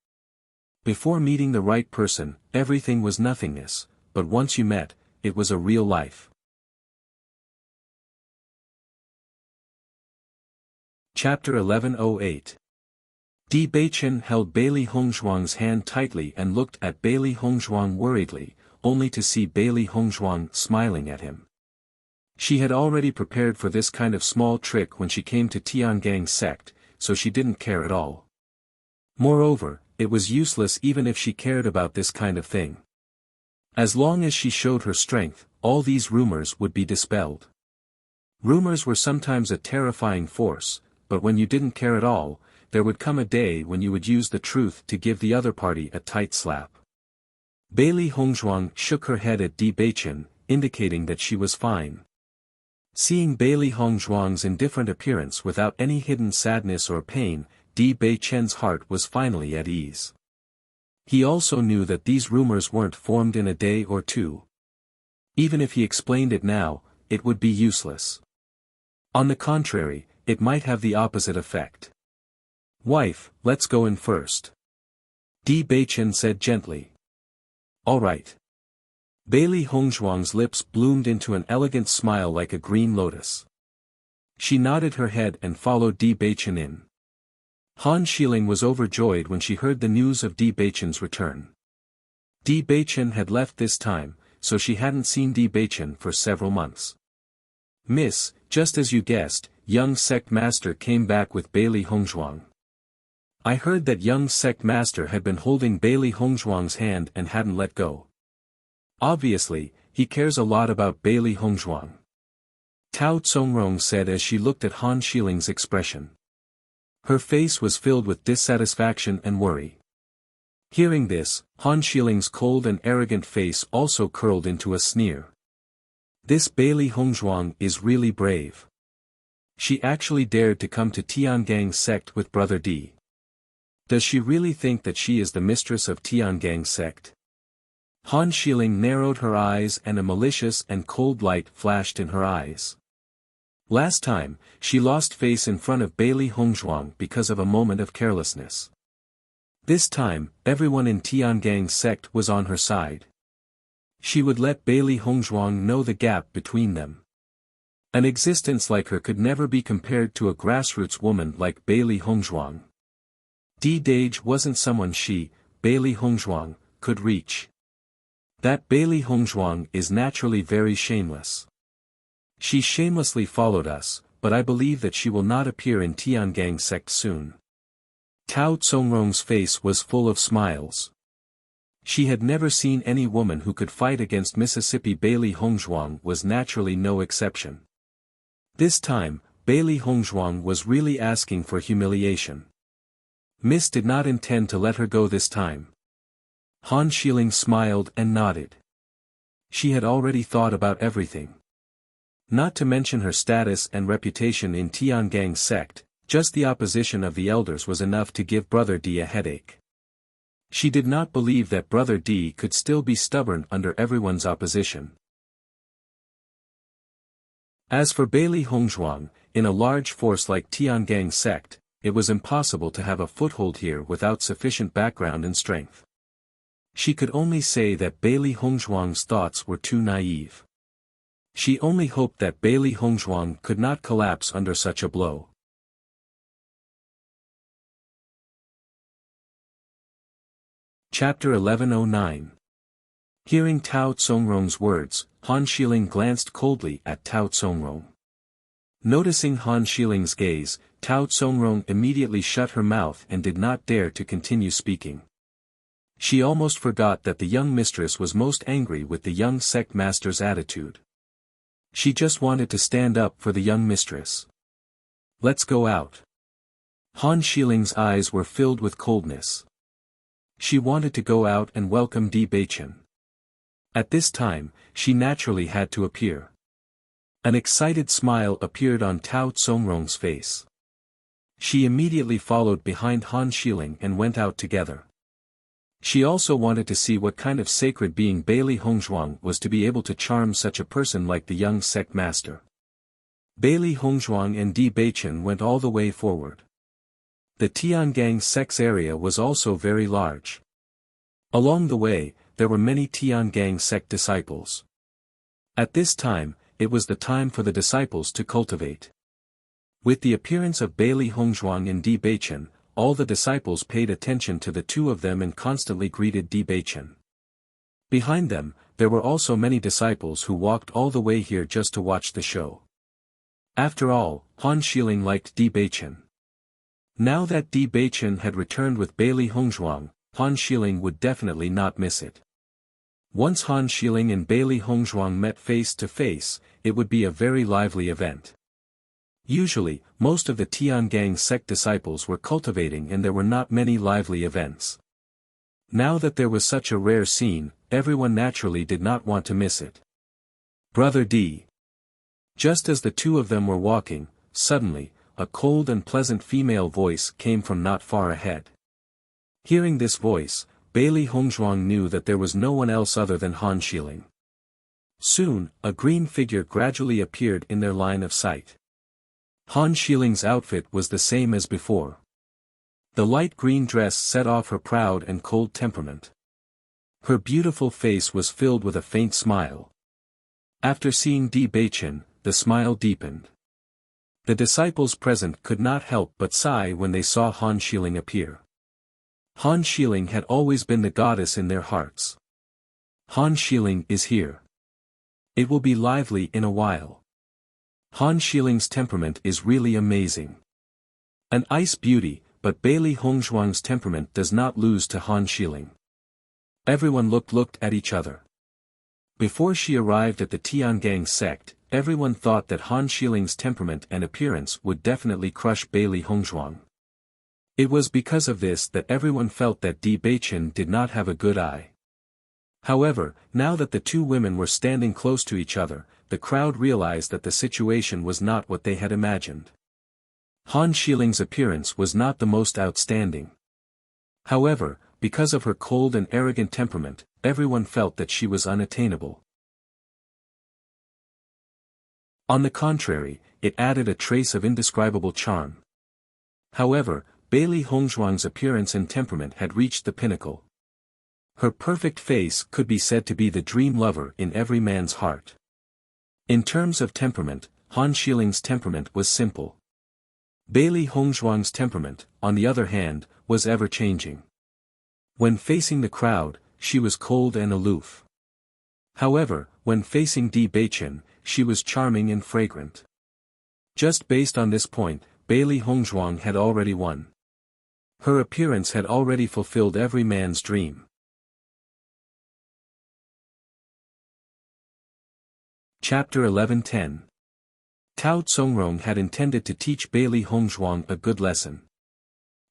Before meeting the right person, everything was nothingness, but once you met, it was a real life. Chapter 1108. Di Beichen held Bailey Hongzhuang's hand tightly and looked at Bailey Hongzhuang worriedly, only to see Bailey Hongzhuang smiling at him. She had already prepared for this kind of small trick when she came to Tiangang's sect, so she didn't care at all. Moreover, it was useless even if she cared about this kind of thing. As long as she showed her strength, all these rumors would be dispelled. Rumors were sometimes a terrifying force, but when you didn't care at all, there would come a day when you would use the truth to give the other party a tight slap. Bailey Hongzhuang shook her head at Di Beichen, indicating that she was fine. Seeing Bailey Hongzhuang's indifferent appearance without any hidden sadness or pain, Di Beichen's heart was finally at ease. He also knew that these rumors weren't formed in a day or two. Even if he explained it now, it would be useless. On the contrary, it might have the opposite effect. "Wife, let's go in first," Di Beichen said gently. "All right." Bailey Hongzhuang's lips bloomed into an elegant smile like a green lotus. She nodded her head and followed Di Beichen in. Han Xiling was overjoyed when she heard the news of Di Beichen's return. Di Beichen had left this time, so she hadn't seen Di Beichen for several months. "Miss, just as you guessed, young sect master came back with Bailey Hongzhuang. I heard that young sect master had been holding Bailey Hongzhuang's hand and hadn't let go. Obviously, he cares a lot about Bailey Hongzhuang," Tao Tsongrong said as she looked at Han Xiling's expression. Her face was filled with dissatisfaction and worry. Hearing this, Han Xiling's cold and arrogant face also curled into a sneer. This Bailey Hongzhuang is really brave. She actually dared to come to Tiangang's sect with Brother Di. Does she really think that she is the mistress of Tiangang's sect? Han Xiling narrowed her eyes and a malicious and cold light flashed in her eyes. Last time, she lost face in front of Bailey Hongzhuang because of a moment of carelessness. This time, everyone in Tiangang's sect was on her side. She would let Bailey Hongzhuang know the gap between them. An existence like her could never be compared to a grassroots woman like Bailey Hongzhuang. Di Dage wasn't someone she, Bailey Hongzhuang, could reach. That Bailey Hongzhuang is naturally very shameless. She shamelessly followed us, but I believe that she will not appear in Tiangang's sect soon. Tao Tsongrong's face was full of smiles. She had never seen any woman who could fight against Mississippi. Bailey Hongzhuang was naturally no exception. This time, Bailey Hongzhuang was really asking for humiliation. Miss did not intend to let her go this time. Han Xiling smiled and nodded. She had already thought about everything. Not to mention her status and reputation in Tiangang's sect, just the opposition of the elders was enough to give Brother Di a headache. She did not believe that Brother Di could still be stubborn under everyone's opposition. As for Bailey Hongzhuang, in a large force like Tiangang's sect, it was impossible to have a foothold here without sufficient background and strength. She could only say that Bailey Hongzhuang's thoughts were too naive. She only hoped that Bailey Hongzhuang could not collapse under such a blow. Chapter 1109. Hearing Tao Tsongrong's words, Han Xiling glanced coldly at Tao Tsongrong. Noticing Han Xiling's gaze, Tao Tsongrong immediately shut her mouth and did not dare to continue speaking. She almost forgot that the young mistress was most angry with the young sect master's attitude. She just wanted to stand up for the young mistress. "Let's go out." Han Xiling's eyes were filled with coldness. She wanted to go out and welcome Di Beichen. At this time, she naturally had to appear. An excited smile appeared on Tao Tsongrong's face. She immediately followed behind Han Xiling and went out together. She also wanted to see what kind of sacred being Bailey Hongzhuang was to be able to charm such a person like the young sect master. Bailey Hongzhuang and Di Beichen went all the way forward. The Tiangang sect's area was also very large. Along the way, there were many Tiangang sect disciples. At this time, it was the time for the disciples to cultivate. With the appearance of Bailey Hongzhuang and Di Beichen, all the disciples paid attention to the two of them and constantly greeted Di Beichen. Behind them, there were also many disciples who walked all the way here just to watch the show. After all, Han Xiling liked Di Beichen. Now that Di Beichen had returned with Bailey Hongzhuang, Han Xiling would definitely not miss it. Once Han Xiling and Bailey Hongzhuang met face to face, it would be a very lively event. Usually, most of the Tiangang sect disciples were cultivating and there were not many lively events. Now that there was such a rare scene, everyone naturally did not want to miss it. Brother D. Just as the two of them were walking, suddenly, a cold and pleasant female voice came from not far ahead. Hearing this voice, Bailey Hongzhuang knew that there was no one else other than Han Xiling. Soon, a green figure gradually appeared in their line of sight. Han Xiling's outfit was the same as before. The light green dress set off her proud and cold temperament. Her beautiful face was filled with a faint smile. After seeing Di Beichen, the smile deepened. The disciples present could not help but sigh when they saw Han Xiling appear. Han Xiling had always been the goddess in their hearts. Han Xiling is here. It will be lively in a while. Han Xiling's temperament is really amazing. An ice beauty, but Bailey Hongzhuang's temperament does not lose to Han Xiling. Everyone looked at each other. Before she arrived at the Tiangang sect, everyone thought that Han Xiling's temperament and appearance would definitely crush Bailey Hongzhuang. It was because of this that everyone felt that Di Beichen did not have a good eye. However, now that the two women were standing close to each other, the crowd realized that the situation was not what they had imagined. Han Xiling's appearance was not the most outstanding. However, because of her cold and arrogant temperament, everyone felt that she was unattainable. On the contrary, it added a trace of indescribable charm. However, Bailey Hongzhuang's appearance and temperament had reached the pinnacle. Her perfect face could be said to be the dream lover in every man's heart. In terms of temperament, Han Xiling's temperament was simple. Bailey Hongzhuang's temperament, on the other hand, was ever-changing. When facing the crowd, she was cold and aloof. However, when facing Di Beichen, she was charming and fragrant. Just based on this point, Bailey Hongzhuang had already won. Her appearance had already fulfilled every man's dream. Chapter 11:10. Tao Tsongrong had intended to teach Bailey Hongzhuang a good lesson.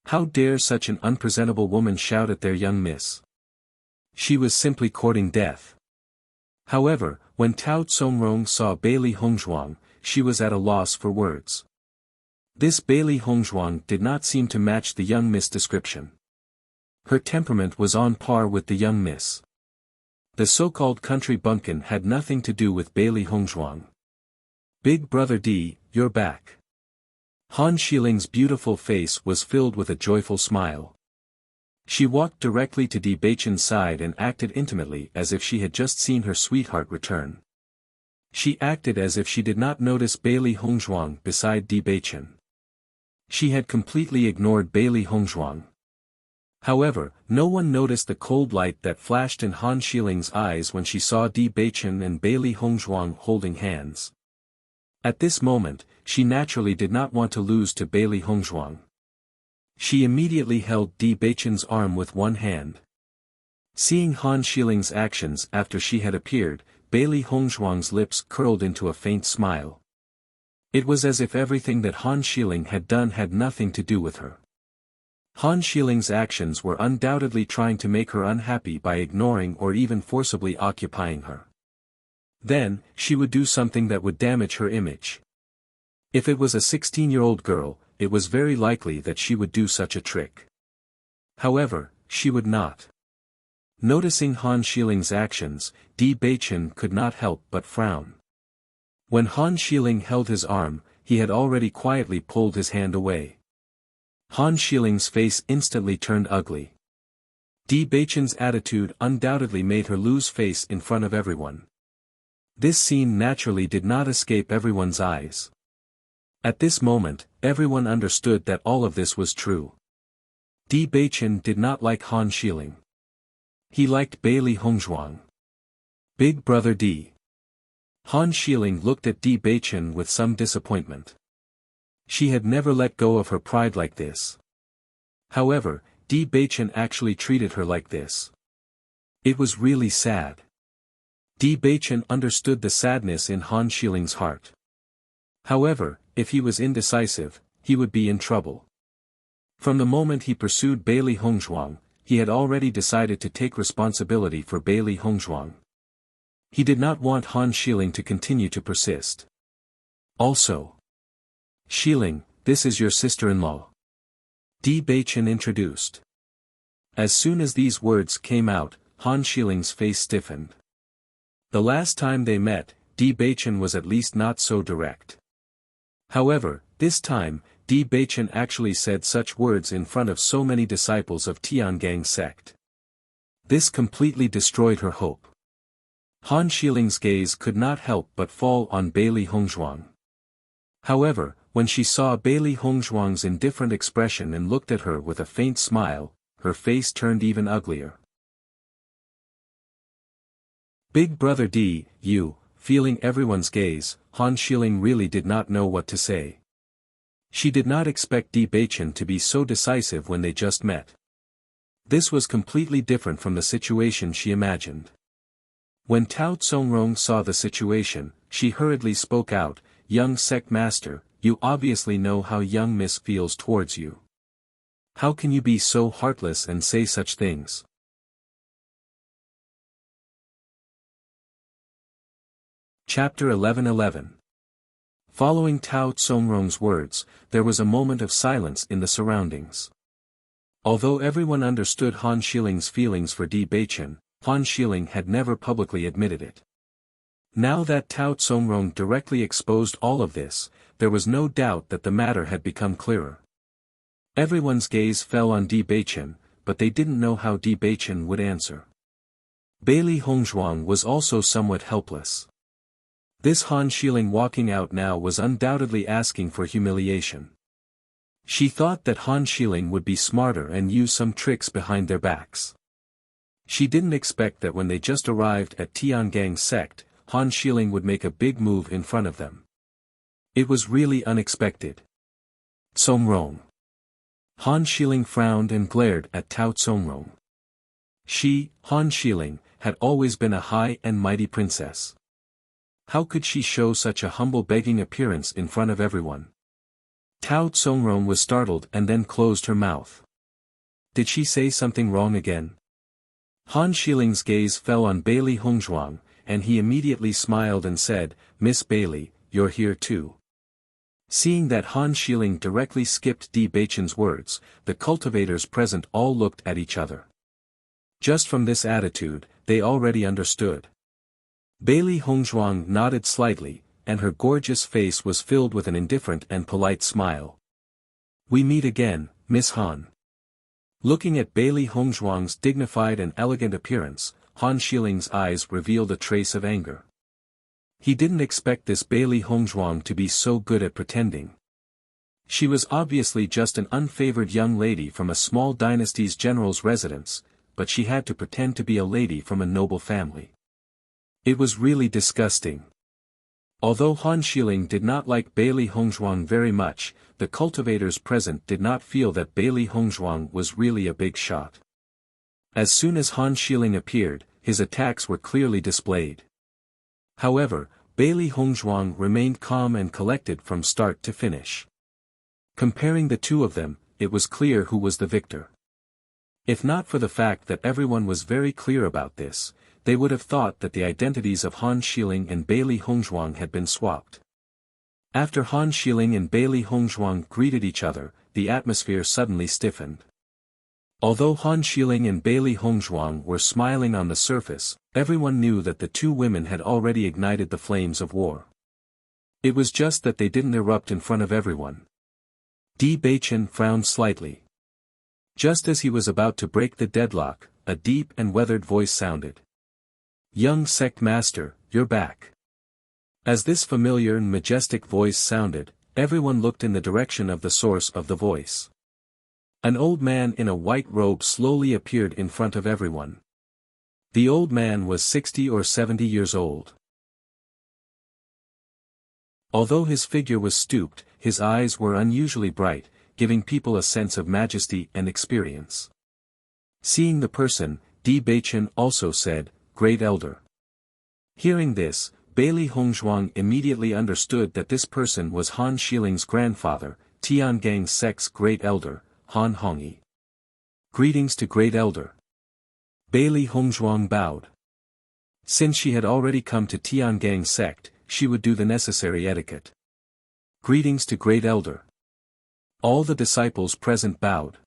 How dare such an unpresentable woman shout at their young miss? She was simply courting death. However, when Tao Tsongrong saw Bailey Hongzhuang, she was at a loss for words. This Bailey Hongzhuang did not seem to match the young miss description. Her temperament was on par with the young miss. The so-called country bumpkin had nothing to do with Bailey Hongzhuang. Big brother D, you're back. Han Xiling's beautiful face was filled with a joyful smile. She walked directly to Di Beichen's side and acted intimately as if she had just seen her sweetheart return. She acted as if she did not notice Bailey Hongzhuang beside Di Beichen. She had completely ignored Bailey Hongzhuang. However, no one noticed the cold light that flashed in Han Xiling's eyes when she saw Di Beichen and Bailey Hongzhuang holding hands. At this moment, she naturally did not want to lose to Bailey Hongzhuang. She immediately held Di Beichen's arm with one hand. Seeing Han Xiling's actions after she had appeared, Bailey Hongzhuang's lips curled into a faint smile. It was as if everything that Han Xiling had done had nothing to do with her. Han Xiling's actions were undoubtedly trying to make her unhappy by ignoring or even forcibly occupying her. Then, she would do something that would damage her image. If it was a 16-year-old girl, it was very likely that she would do such a trick. However, she would not. Noticing Han Xiling's actions, Di Beichen could not help but frown. When Han Xiling held his arm, he had already quietly pulled his hand away. Han Xiling's face instantly turned ugly. Di Beichen's attitude undoubtedly made her lose face in front of everyone. This scene naturally did not escape everyone's eyes. At this moment, everyone understood that all of this was true. Di Beichen did not like Han Xiling. He liked Bailey Hongzhuang. Big brother Di. Han Xiling looked at Di Beichen with some disappointment. She had never let go of her pride like this. However, Di Beichen actually treated her like this. It was really sad. Di Beichen understood the sadness in Han Xiling's heart. However, if he was indecisive, he would be in trouble. From the moment he pursued Bailey Hongzhuang, he had already decided to take responsibility for Bailey Hongzhuang. He did not want Han Xiling to continue to persist. Also, Xiling, this is your sister-in-law. Di Beichen introduced. As soon as these words came out, Han Xiling's face stiffened. The last time they met, Di Beichen was at least not so direct. However, this time, Di Beichen actually said such words in front of so many disciples of Tiangang sect. This completely destroyed her hope. Han Xiling's gaze could not help but fall on Bailey Hongzhuang. However, when she saw Bailey Hongzhuang's indifferent expression and looked at her with a faint smile, her face turned even uglier. Big brother Di, you, feeling everyone's gaze, Han Xiling really did not know what to say. She did not expect Di Beichen to be so decisive when they just met. This was completely different from the situation she imagined. When Tao Tsongrong saw the situation, she hurriedly spoke out, "Young sect master, you obviously know how young Miss feels towards you. How can you be so heartless and say such things?" Chapter 11:11. Following Tao Tsongrong's words, there was a moment of silence in the surroundings. Although everyone understood Han Xiling's feelings for Di Beichen, Han Xiling had never publicly admitted it. Now that Tao Tsongrong directly exposed all of this, there was no doubt that the matter had become clearer. Everyone's gaze fell on Di Beichen, but they didn't know how Di Beichen would answer. Bailey Hongzhuang was also somewhat helpless. This Han Xiling walking out now was undoubtedly asking for humiliation. She thought that Han Xiling would be smarter and use some tricks behind their backs. She didn't expect that when they just arrived at Tiangang sect, Han Xiling would make a big move in front of them. It was really unexpected. Tsongrong. Han Xiling frowned and glared at Tao Tsongrong. She, Han Xiling, had always been a high and mighty princess. How could she show such a humble begging appearance in front of everyone? Tao Tsongrong was startled and then closed her mouth. Did she say something wrong again? Han Xiling's gaze fell on Bailey Hongzhuang, and he immediately smiled and said, "Miss Bailey, you're here too." Seeing that Han Xiling directly skipped Di Beichen's words, the cultivators present all looked at each other. Just from this attitude, they already understood. Bailey Hongzhuang nodded slightly, and her gorgeous face was filled with an indifferent and polite smile. "We meet again, Miss Han." Looking at Bailey Hongzhuang's dignified and elegant appearance, Han Xiling's eyes revealed a trace of anger. He didn't expect this Bailey Hongzhuang to be so good at pretending. She was obviously just an unfavored young lady from a small dynasty's general's residence, but she had to pretend to be a lady from a noble family. It was really disgusting. Although Han Xiling did not like Bailey Hongzhuang very much, the cultivators present did not feel that Bailey Hongzhuang was really a big shot. As soon as Han Xiling appeared, his attacks were clearly displayed. However, Bailey Hongzhuang remained calm and collected from start to finish. Comparing the two of them, it was clear who was the victor. If not for the fact that everyone was very clear about this, they would have thought that the identities of Han Xiling and Bailey Hongzhuang had been swapped. After Han Xiling and Bailey Hongzhuang greeted each other, the atmosphere suddenly stiffened. Although Han Xiling and Bailey Hongzhuang were smiling on the surface, everyone knew that the two women had already ignited the flames of war. It was just that they didn't erupt in front of everyone. Di Beichen frowned slightly. Just as he was about to break the deadlock, a deep and weathered voice sounded. "Young sect master, you're back." As this familiar and majestic voice sounded, everyone looked in the direction of the source of the voice. An old man in a white robe slowly appeared in front of everyone. The old man was 60 or 70 years old. Although his figure was stooped, his eyes were unusually bright, giving people a sense of majesty and experience. Seeing the person, Di Beichen also said, "Great Elder." Hearing this, Bailey Hongzhuang immediately understood that this person was Han Shiling's grandfather, Tiangang sect's Great Elder, Han Hongyi. "Greetings to Great Elder." Bailey Hongzhuang bowed. Since she had already come to Tiangang sect, she would do the necessary etiquette. "Greetings to Great Elder." All the disciples present bowed.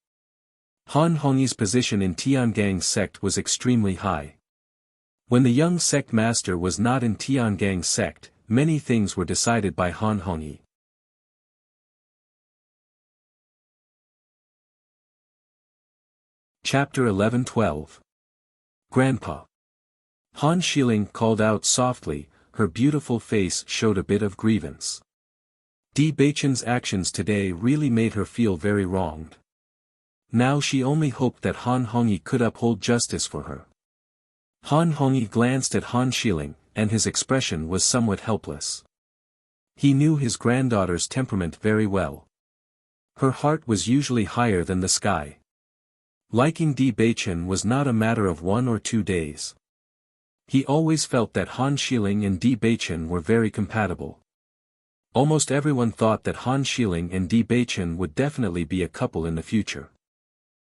Han Hongyi's position in Tiangang sect was extremely high. When the young sect master was not in Tiangang sect, many things were decided by Han Hongyi. Chapter 11-12. Grandpa. Han Shiling called out softly, her beautiful face showed a bit of grievance. Di Beichen's actions today really made her feel very wronged. Now she only hoped that Han Hongyi could uphold justice for her. Han Hongyi glanced at Han Shiling, and his expression was somewhat helpless. He knew his granddaughter's temperament very well. Her heart was usually higher than the sky. Liking Di Beichen was not a matter of 1 or 2 days. He always felt that Han Shiling and Di Beichen were very compatible. Almost everyone thought that Han Shiling and Di Beichen would definitely be a couple in the future.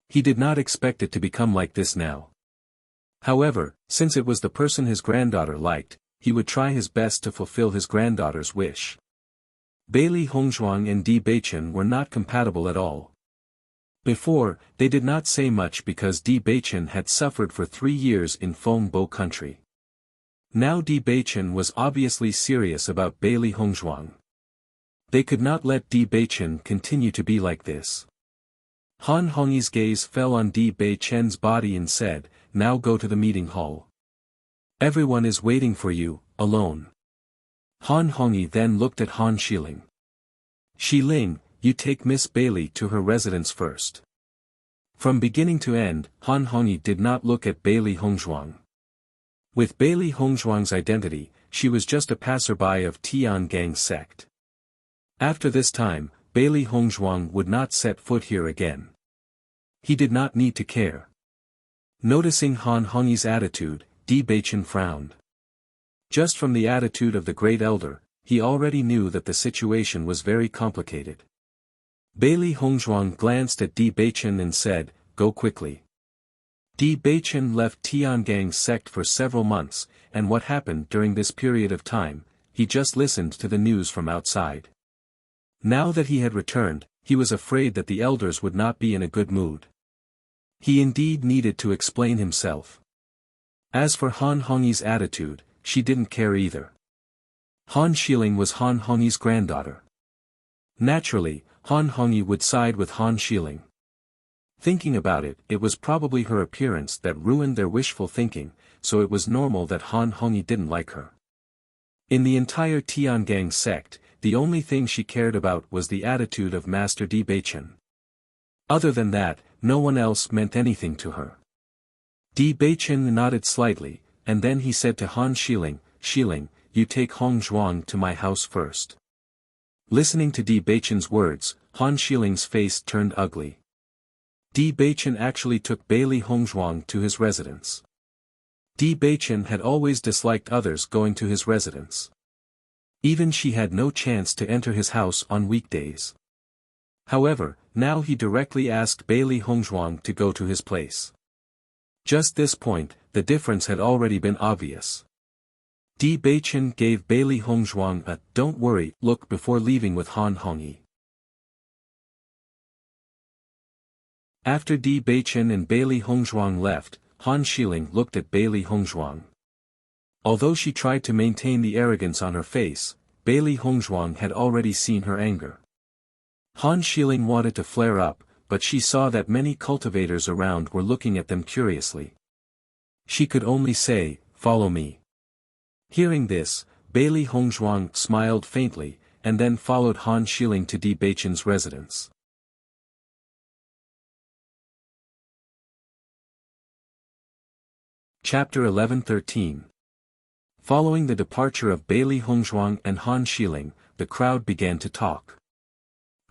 He did not expect it to become like this now. However, since it was the person his granddaughter liked, he would try his best to fulfill his granddaughter's wish. Bailey Hongzhuang and Di Beichen were not compatible at all. Before, they did not say much because Di Beichen had suffered for 3 years in Fengbo country. Now Di Beichen was obviously serious about Bailey Hongzhuang. They could not let Di Beichen continue to be like this. Han Hongyi's gaze fell on Di Beichen's body and said, "Now go to the meeting hall. Everyone is waiting for you, alone." Han Hongyi then looked at Han Shiling. "Shiling, you take Miss Bailey to her residence first." From beginning to end, Han Hongyi did not look at Bailey Hongzhuang. With Bailey Hongzhuang's identity, she was just a passerby of Tiangang sect. After this time, Bailey Hongzhuang would not set foot here again. He did not need to care. Noticing Han Hongyi's attitude, Di Beichen frowned. Just from the attitude of the Great Elder, he already knew that the situation was very complicated. Bailey Hongzhuang glanced at Di Beichen and said, "Go quickly." Di Beichen left Tiangang sect for several months, and what happened during this period of time, he just listened to the news from outside. Now that he had returned, he was afraid that the elders would not be in a good mood. He indeed needed to explain himself. As for Han Hongyi's attitude, she didn't care either. Han Shiling was Han Hongyi's granddaughter. Naturally, Han Hongyi would side with Han Shiling. Thinking about it, it was probably her appearance that ruined their wishful thinking, so it was normal that Han Hongyi didn't like her. In the entire Tiangang sect, the only thing she cared about was the attitude of Master Di Beichen. Other than that, no one else meant anything to her. Di Beichen nodded slightly, and then he said to Han Shiling, "Shiling, you take Hongzhuang to my house first." Listening to Di Beichen's words, Han Shiling's face turned ugly. Di Beichen actually took Bailey Hongzhuang to his residence. Di Beichen had always disliked others going to his residence. Even she had no chance to enter his house on weekdays. However, now he directly asked Bailey Hongzhuang to go to his place. Just this point, the difference had already been obvious. Di Beichen gave Bailey Hongzhuang a "don't worry" look before leaving with Han Hongyi. After Di Beichen and Bailey Hongzhuang left, Han Shiling looked at Bailey Hongzhuang. Although she tried to maintain the arrogance on her face, Bailey Hongzhuang had already seen her anger. Han Xiling wanted to flare up, but she saw that many cultivators around were looking at them curiously. She could only say, "Follow me." Hearing this, Bailey Hongzhuang smiled faintly, and then followed Han Xiling to Di Beichen's residence. Chapter 11-13. Following the departure of Bailey Hongzhuang and Han Xiling, the crowd began to talk.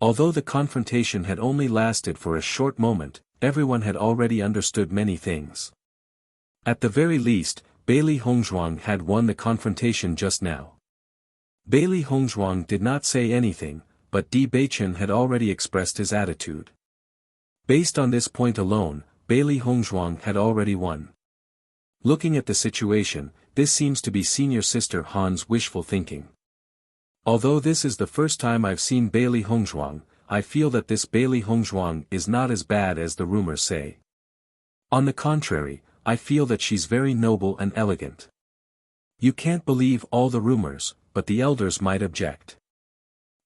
Although the confrontation had only lasted for a short moment, everyone had already understood many things. At the very least, Bailey Hongzhuang had won the confrontation just now. Bailey Hongzhuang did not say anything, but Di Beichen had already expressed his attitude. Based on this point alone, Bailey Hongzhuang had already won. Looking at the situation, this seems to be senior sister Han's wishful thinking. Although this is the first time I've seen Bailey Hongzhuang, I feel that this Bailey Hongzhuang is not as bad as the rumors say. On the contrary, I feel that she's very noble and elegant. You can't believe all the rumors, but the elders might object.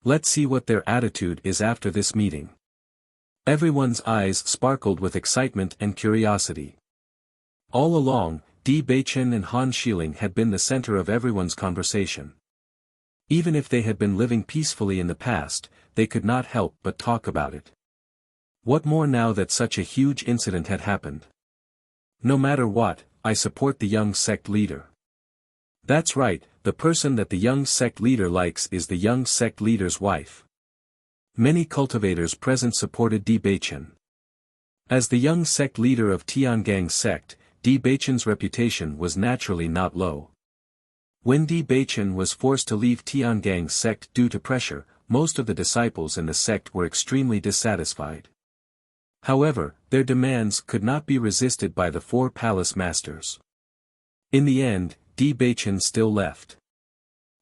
Let's see what their attitude is after this meeting. Everyone's eyes sparkled with excitement and curiosity. All along, Di Beichen and Han Xiling had been the center of everyone's conversation. Even if they had been living peacefully in the past, they could not help but talk about it. What more now that such a huge incident had happened? No matter what, I support the young sect leader. That's right, the person that the young sect leader likes is the young sect leader's wife. Many cultivators present supported Di Beichen. As the young sect leader of Tiangang sect, Di Beichen's reputation was naturally not low. When Di Beichen was forced to leave Tiangang sect due to pressure, most of the disciples in the sect were extremely dissatisfied. However, their demands could not be resisted by the four palace masters. In the end, Di Beichen still left.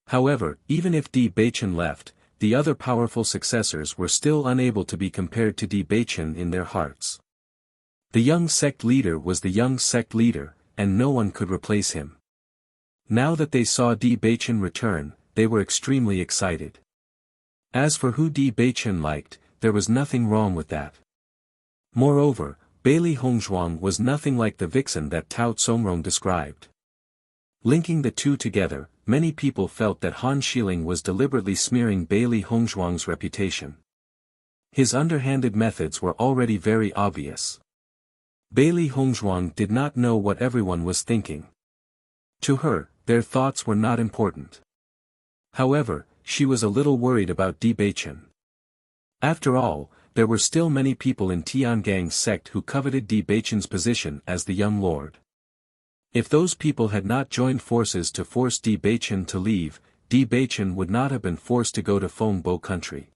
However, even if Di Beichen left, the other powerful successors were still unable to be compared to Di Beichen in their hearts. The young sect leader was the young sect leader, and no one could replace him. Now that they saw Di Beichen return, they were extremely excited. As for who Di Beichen liked, there was nothing wrong with that. Moreover, Bailey Hongzhuang was nothing like the vixen that Tao Tsongrong described. Linking the two together, many people felt that Han Xiling was deliberately smearing Bailey Hongzhuang's reputation. His underhanded methods were already very obvious. Bailey Hongzhuang did not know what everyone was thinking. To her, their thoughts were not important. However, she was a little worried about Di Beichen. After all, there were still many people in Tiangang's sect who coveted Di Beichen's position as the young lord. If those people had not joined forces to force Di Beichen to leave, Di Beichen would not have been forced to go to Fengbo country.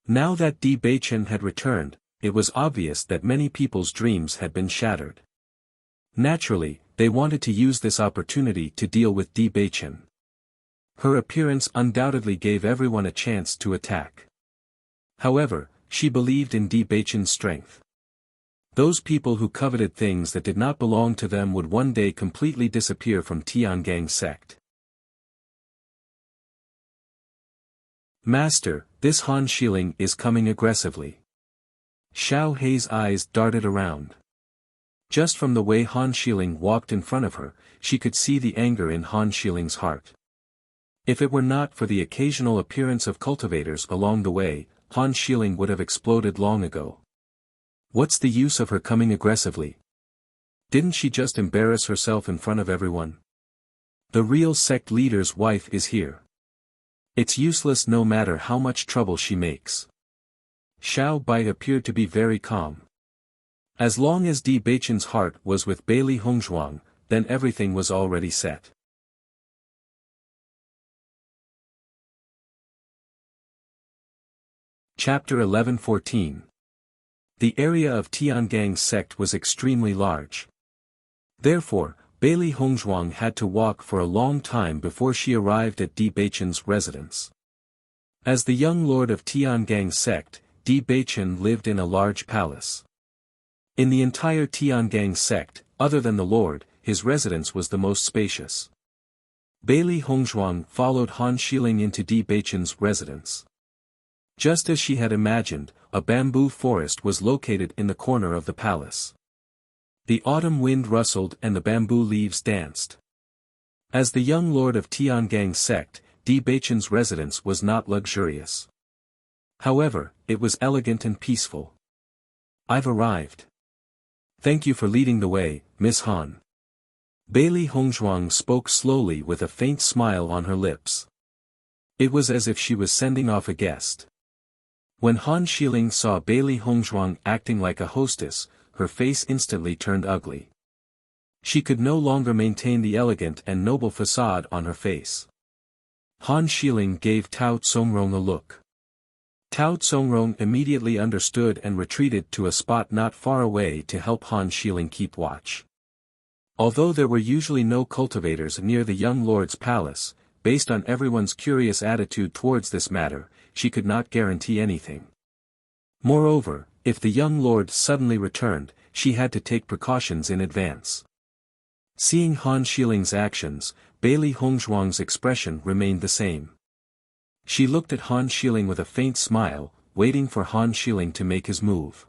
Now that Di Beichen had returned, it was obvious that many people's dreams had been shattered. Naturally, they wanted to use this opportunity to deal with Di Beichen. Her appearance undoubtedly gave everyone a chance to attack. However, she believed in Di Beichen's strength. Those people who coveted things that did not belong to them would one day completely disappear from Tiangang sect. Master, this Han Xiling is coming aggressively. Xiao Hei's eyes darted around. Just from the way Han Xiling walked in front of her, she could see the anger in Han Xiling's heart. If it were not for the occasional appearance of cultivators along the way, Han Xiling would have exploded long ago. What's the use of her coming aggressively? Didn't she just embarrass herself in front of everyone? The real sect leader's wife is here. It's useless no matter how much trouble she makes. Xiao Bai appeared to be very calm. As long as Di Beichen's heart was with Bailey Hongzhuang, then everything was already set. Chapter 11-14. The area of Tiangang's sect was extremely large. Therefore, Bailey Hongzhuang had to walk for a long time before she arrived at Di Beichen's residence. As the young lord of Tiangang sect, Di Beichen lived in a large palace. In the entire Tiangang sect, other than the lord, his residence was the most spacious. Bailey Hongzhuang followed Han Xiling into Di Beichen's residence. Just as she had imagined, a bamboo forest was located in the corner of the palace. The autumn wind rustled and the bamboo leaves danced. As the young lord of Tiangang sect, Di Beichen's residence was not luxurious. However, it was elegant and peaceful. "I've arrived. Thank you for leading the way, Miss Han." Bailey Hongzhuang spoke slowly with a faint smile on her lips. It was as if she was sending off a guest. When Han Xiling saw Bailey Hongzhuang acting like a hostess, her face instantly turned ugly. She could no longer maintain the elegant and noble facade on her face. Han Xiling gave Tao Tsongrong a look. Tao Tsongrong immediately understood and retreated to a spot not far away to help Han Xiling keep watch. Although there were usually no cultivators near the young lord's palace, based on everyone's curious attitude towards this matter, she could not guarantee anything. Moreover, if the young lord suddenly returned, she had to take precautions in advance. Seeing Han Xiling's actions, Bailey Hongzhuang's expression remained the same. She looked at Han Xiling with a faint smile, waiting for Han Xiling to make his move.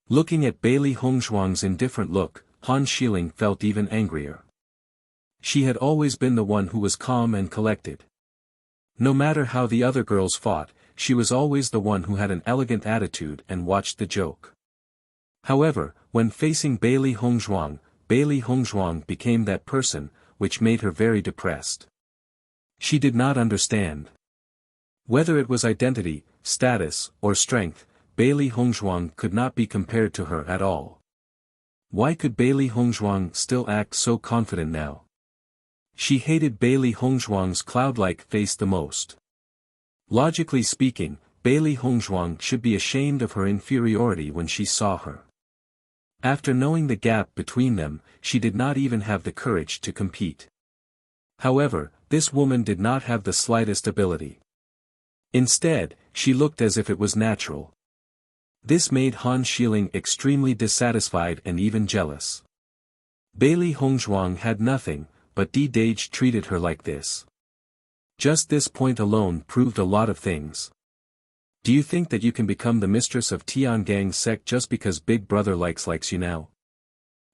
Looking at Bailey Hongzhuang's indifferent look, Han Xiling felt even angrier. She had always been the one who was calm and collected. No matter how the other girls fought, she was always the one who had an elegant attitude and watched the joke. However, when facing Bailey Hongzhuang became that person, which made her very depressed. She did not understand. Whether it was identity, status, or strength, Bailey Hongzhuang could not be compared to her at all. Why could Bailey Hongzhuang still act so confident now? She hated Bailey Hongzhuang's cloud-like face the most. Logically speaking, Bailey Hongzhuang should be ashamed of her inferiority when she saw her. After knowing the gap between them, she did not even have the courage to compete. However, this woman did not have the slightest ability. Instead, she looked as if it was natural. This made Han Xiling extremely dissatisfied and even jealous. Bailey Hongzhuang had nothing, but Di Dage treated her like this. Just this point alone proved a lot of things. Do you think that you can become the mistress of Tiangang sect just because Big Brother likes you now?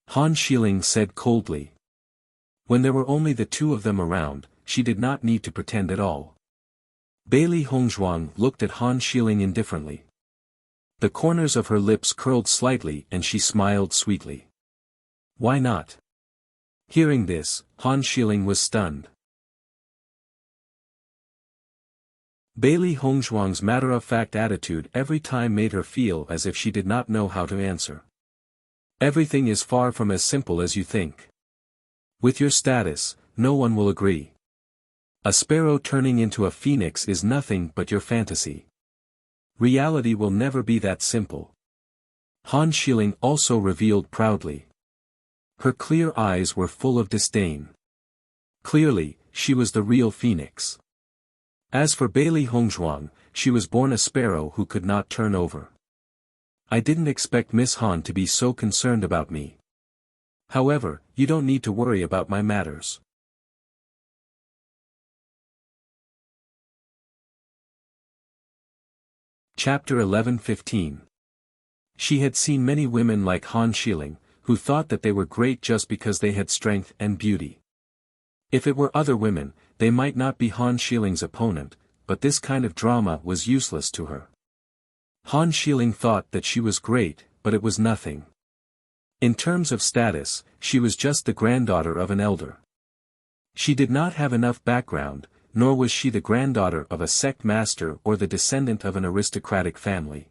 Han Xiling said coldly. When there were only the two of them around, she did not need to pretend at all. Bailey Hongzhuang looked at Han Xiling indifferently. The corners of her lips curled slightly and she smiled sweetly. Why not? Hearing this, Han Xiling was stunned. Bailey Hongzhuang's matter-of-fact attitude every time made her feel as if she did not know how to answer. Everything is far from as simple as you think. With your status, no one will agree. A sparrow turning into a phoenix is nothing but your fantasy. Reality will never be that simple. Han Xiling also revealed proudly. Her clear eyes were full of disdain. Clearly, she was the real phoenix. As for Bailey Hongzhuang, she was born a sparrow who could not turn over. I didn't expect Miss Han to be so concerned about me. However, you don't need to worry about my matters. Chapter 11-15. She had seen many women like Han Xiling, who thought that they were great just because they had strength and beauty. If it were other women, they might not be Han Xiling's opponent, but this kind of drama was useless to her. Han Xiling thought that she was great, but it was nothing. In terms of status, she was just the granddaughter of an elder. She did not have enough background, nor was she the granddaughter of a sect master or the descendant of an aristocratic family.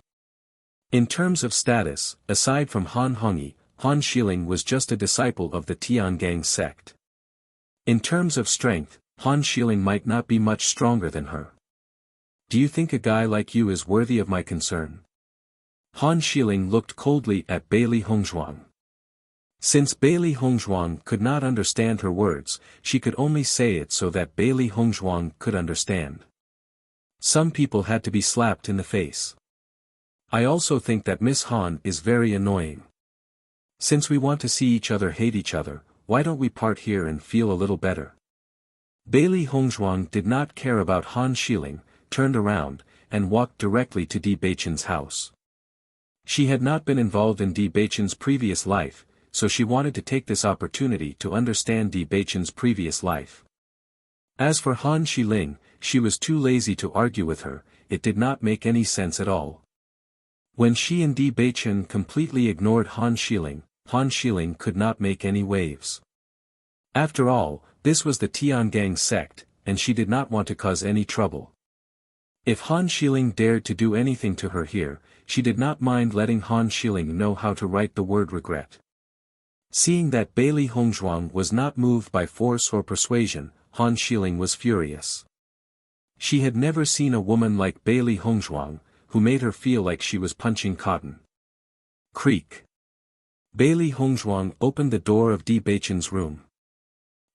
In terms of status, aside from Han Hongyi, Han Xiling was just a disciple of the Tiangang sect. In terms of strength, Han Xiling might not be much stronger than her. Do you think a guy like you is worthy of my concern? Han Xiling looked coldly at Bailey Hongzhuang. Since Bailey Hongzhuang could not understand her words, she could only say it so that Bailey Hongzhuang could understand. Some people had to be slapped in the face. I also think that Miss Han is very annoying. Since we want to see each other hate each other, why don't we part here and feel a little better? Bailey Hongzhuang did not care about Han Xiling, turned around, and walked directly to Di Beichen's house. She had not been involved in Di Beichen's previous life, so she wanted to take this opportunity to understand Di Beichen's previous life. As for Han Xiling, she was too lazy to argue with her, it did not make any sense at all. When she and Di Beichen completely ignored Han Xiling could not make any waves. After all, this was the Tiangang sect, and she did not want to cause any trouble. If Han Xiling dared to do anything to her here, she did not mind letting Han Xiling know how to write the word regret. Seeing that Bailey Hongzhuang was not moved by force or persuasion, Han Xiling was furious. She had never seen a woman like Bailey Hongzhuang, who made her feel like she was punching cotton. Creak. Bailey Hongzhuang opened the door of Di Beichen's room.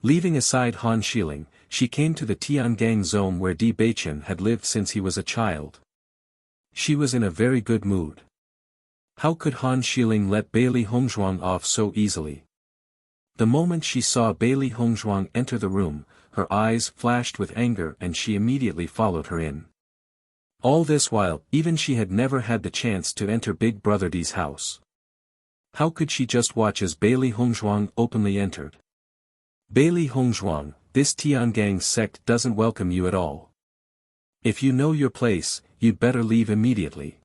Leaving aside Han Xiling, she came to the Tiangang zone where Di Beichen had lived since he was a child. She was in a very good mood. How could Han Xiling let Bailey Hongzhuang off so easily? The moment she saw Bailey Hongzhuang enter the room, her eyes flashed with anger and she immediately followed her in. All this while, even she had never had the chance to enter Big Brother D's house. How could she just watch as Bailey Hongzhuang openly entered? Bailey Hongzhuang, this Tiangang sect doesn't welcome you at all. If you know your place, you'd better leave immediately.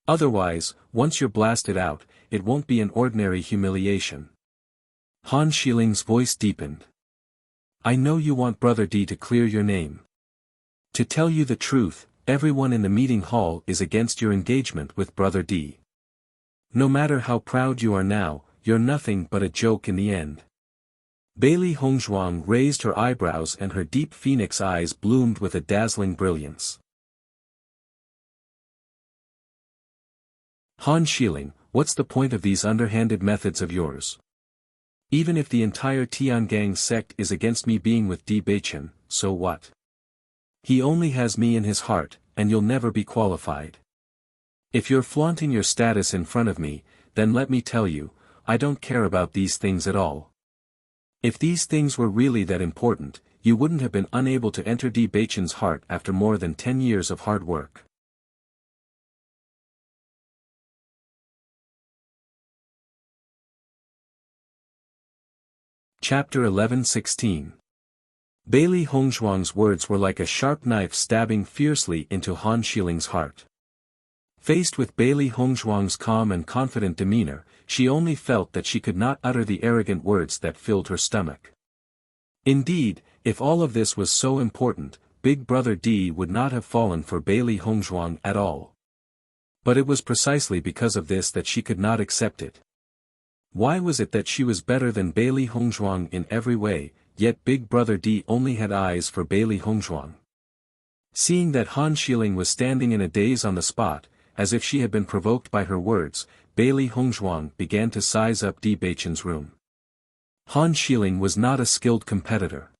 Otherwise, once you're blasted out, it won't be an ordinary humiliation. Han Xiling's voice deepened. I know you want Brother D to clear your name. To tell you the truth, everyone in the meeting hall is against your engagement with Brother D. No matter how proud you are now, you're nothing but a joke in the end. Bailey Hongzhuang raised her eyebrows and her deep phoenix eyes bloomed with a dazzling brilliance. Han Xiling, what's the point of these underhanded methods of yours? Even if the entire Tiangang sect is against me being with Di Beichen, so what? He only has me in his heart, and you'll never be qualified. If you're flaunting your status in front of me, then let me tell you, I don't care about these things at all. If these things were really that important, you wouldn't have been unable to enter Di Beichen's heart after more than 10 years of hard work. Chapter 11:16. Bailey Hongzhuang's words were like a sharp knife stabbing fiercely into Han Xiling's heart. Faced with Bailey Hongzhuang's calm and confident demeanor, she only felt that she could not utter the arrogant words that filled her stomach. Indeed, if all of this was so important, Big Brother D would not have fallen for Bailey Hongzhuang at all. But it was precisely because of this that she could not accept it. Why was it that she was better than Bailey Hongzhuang in every way, yet Big Brother D only had eyes for Bailey Hongzhuang? Seeing that Han Xiling was standing in a daze on the spot, as if she had been provoked by her words, Bailey Hongzhuang began to size up Di Beichen's room. Han Xiling was not a skilled competitor.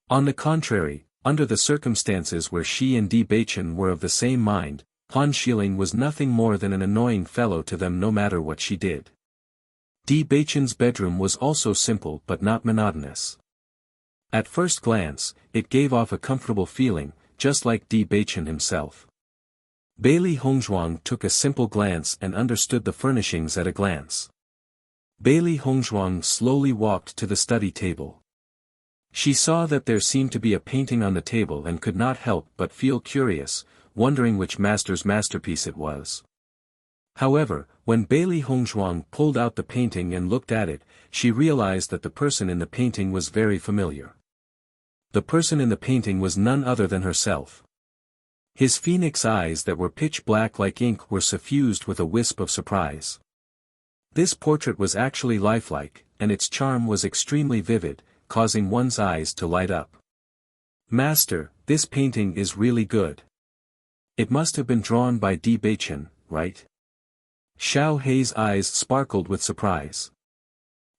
On the contrary, under the circumstances where she and Di Beichen were of the same mind, Han Xiling was nothing more than an annoying fellow to them no matter what she did. Di Beichen's bedroom was also simple but not monotonous. At first glance, it gave off a comfortable feeling, just like Di Beichen himself. Bailey Hongzhuang took a simple glance and understood the furnishings at a glance. Bailey Hongzhuang slowly walked to the study table. She saw that there seemed to be a painting on the table and could not help but feel curious, wondering which master's masterpiece it was. However, when Bailey Hongzhuang pulled out the painting and looked at it, she realized that the person in the painting was very familiar. The person in the painting was none other than herself. His phoenix eyes that were pitch black like ink were suffused with a wisp of surprise. This portrait was actually lifelike, and its charm was extremely vivid, causing one's eyes to light up. Master, this painting is really good. It must have been drawn by Di Beichen, right? Xiao Hei's eyes sparkled with surprise.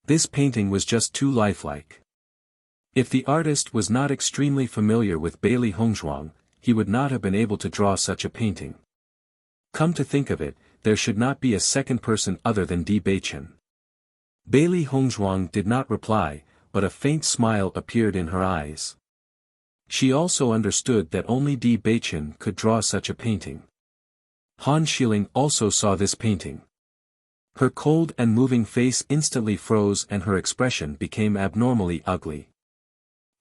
This painting was just too lifelike. If the artist was not extremely familiar with Bailey Hongzhuang, he would not have been able to draw such a painting. Come to think of it, there should not be a second person other than Di Beichen. Bailey Hongzhuang did not reply, but a faint smile appeared in her eyes. She also understood that only Di Beichen could draw such a painting. Han Xiling also saw this painting. Her cold and moving face instantly froze and her expression became abnormally ugly.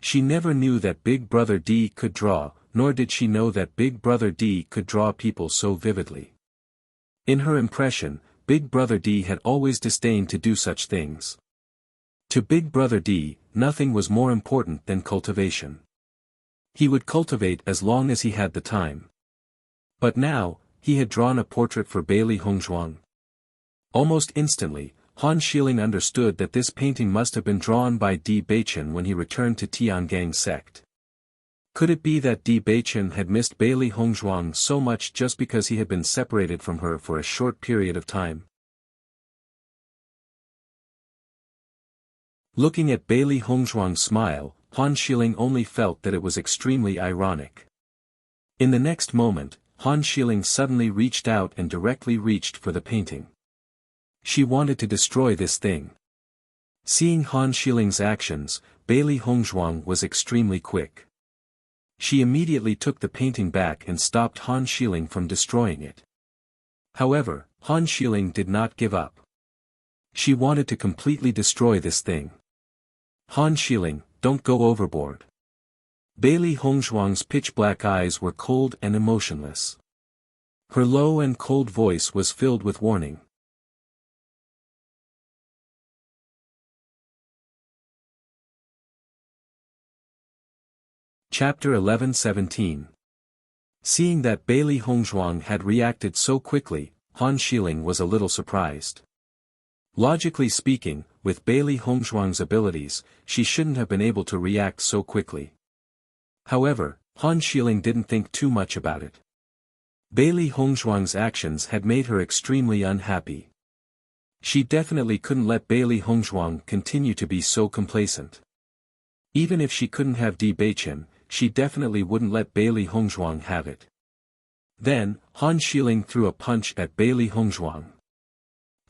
She never knew that Big Brother Di could draw, nor did she know that Big Brother Di could draw people so vividly. In her impression, Big Brother Di had always disdained to do such things. To Big Brother Di, nothing was more important than cultivation. He would cultivate as long as he had the time. But now, he had drawn a portrait for Bailey Hongzhuang. Almost instantly, Han Xiling understood that this painting must have been drawn by Di Beichen when he returned to Tiangang sect. Could it be that Di Beichen had missed Bailey Hongzhuang so much just because he had been separated from her for a short period of time? Looking at Bailey Hongzhuang's smile, Han Xiling only felt that it was extremely ironic. In the next moment, Han Xiling suddenly reached out and directly reached for the painting. She wanted to destroy this thing. Seeing Han Xiling's actions, Bailey Hongzhuang was extremely quick. She immediately took the painting back and stopped Han Xiling from destroying it. However, Han Xiling did not give up. She wanted to completely destroy this thing. Han Xiling, don't go overboard. Bailey Hongzhuang's pitch-black eyes were cold and emotionless. Her low and cold voice was filled with warning. Chapter 11-17. Seeing that Bailey Hongzhuang had reacted so quickly, Han Xiling was a little surprised. Logically speaking, with Bailey Hongzhuang's abilities, she shouldn't have been able to react so quickly. However, Han Xiling didn't think too much about it. Bailey Hongzhuang's actions had made her extremely unhappy. She definitely couldn't let Bailey Hongzhuang continue to be so complacent. Even if she couldn't have Di Beichen, she definitely wouldn't let Bailey Hongzhuang have it. Then, Han Xiling threw a punch at Bailey Hongzhuang.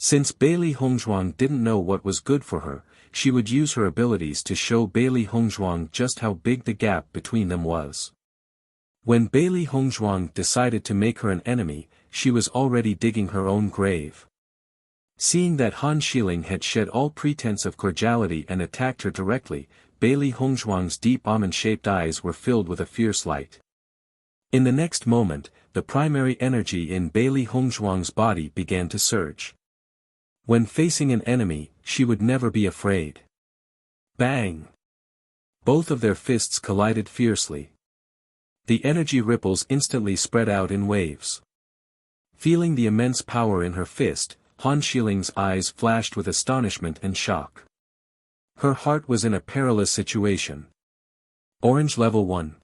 Since Bailey Hongzhuang didn't know what was good for her, she would use her abilities to show Bailey Hongzhuang just how big the gap between them was. When Bailey Hongzhuang decided to make her an enemy, she was already digging her own grave. Seeing that Han Xiling had shed all pretense of cordiality and attacked her directly, Bailey Hongzhuang's deep almond-shaped eyes were filled with a fierce light. In the next moment, the primary energy in Bailey Hongzhuang's body began to surge. When facing an enemy, she would never be afraid. Bang! Both of their fists collided fiercely. The energy ripples instantly spread out in waves. Feeling the immense power in her fist, Han Xiling's eyes flashed with astonishment and shock. Her heart was in a perilous situation. Orange level 1.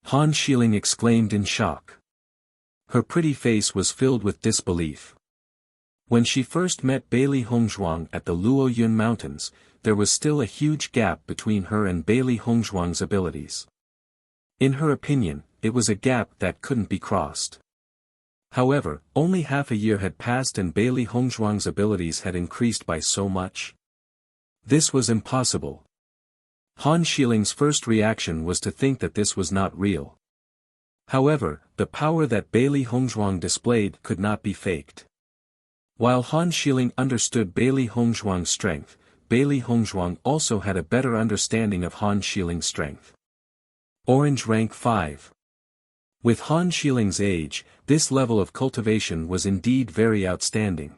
Han Xiling exclaimed in shock. Her pretty face was filled with disbelief. When she first met Bailey Hongzhuang at the Luoyun Mountains, there was still a huge gap between her and Bailey Hongzhuang's abilities. In her opinion, it was a gap that couldn't be crossed. However, only half a year had passed and Bailey Hongzhuang's abilities had increased by so much. This was impossible. Han Xiling's first reaction was to think that this was not real. However, the power that Bailey Hongzhuang displayed could not be faked. While Han Xiling understood Bailey Hongzhuang's strength, Bailey Hongzhuang also had a better understanding of Han Xiling's strength. Orange rank 5. With Han Xiling's age, this level of cultivation was indeed very outstanding.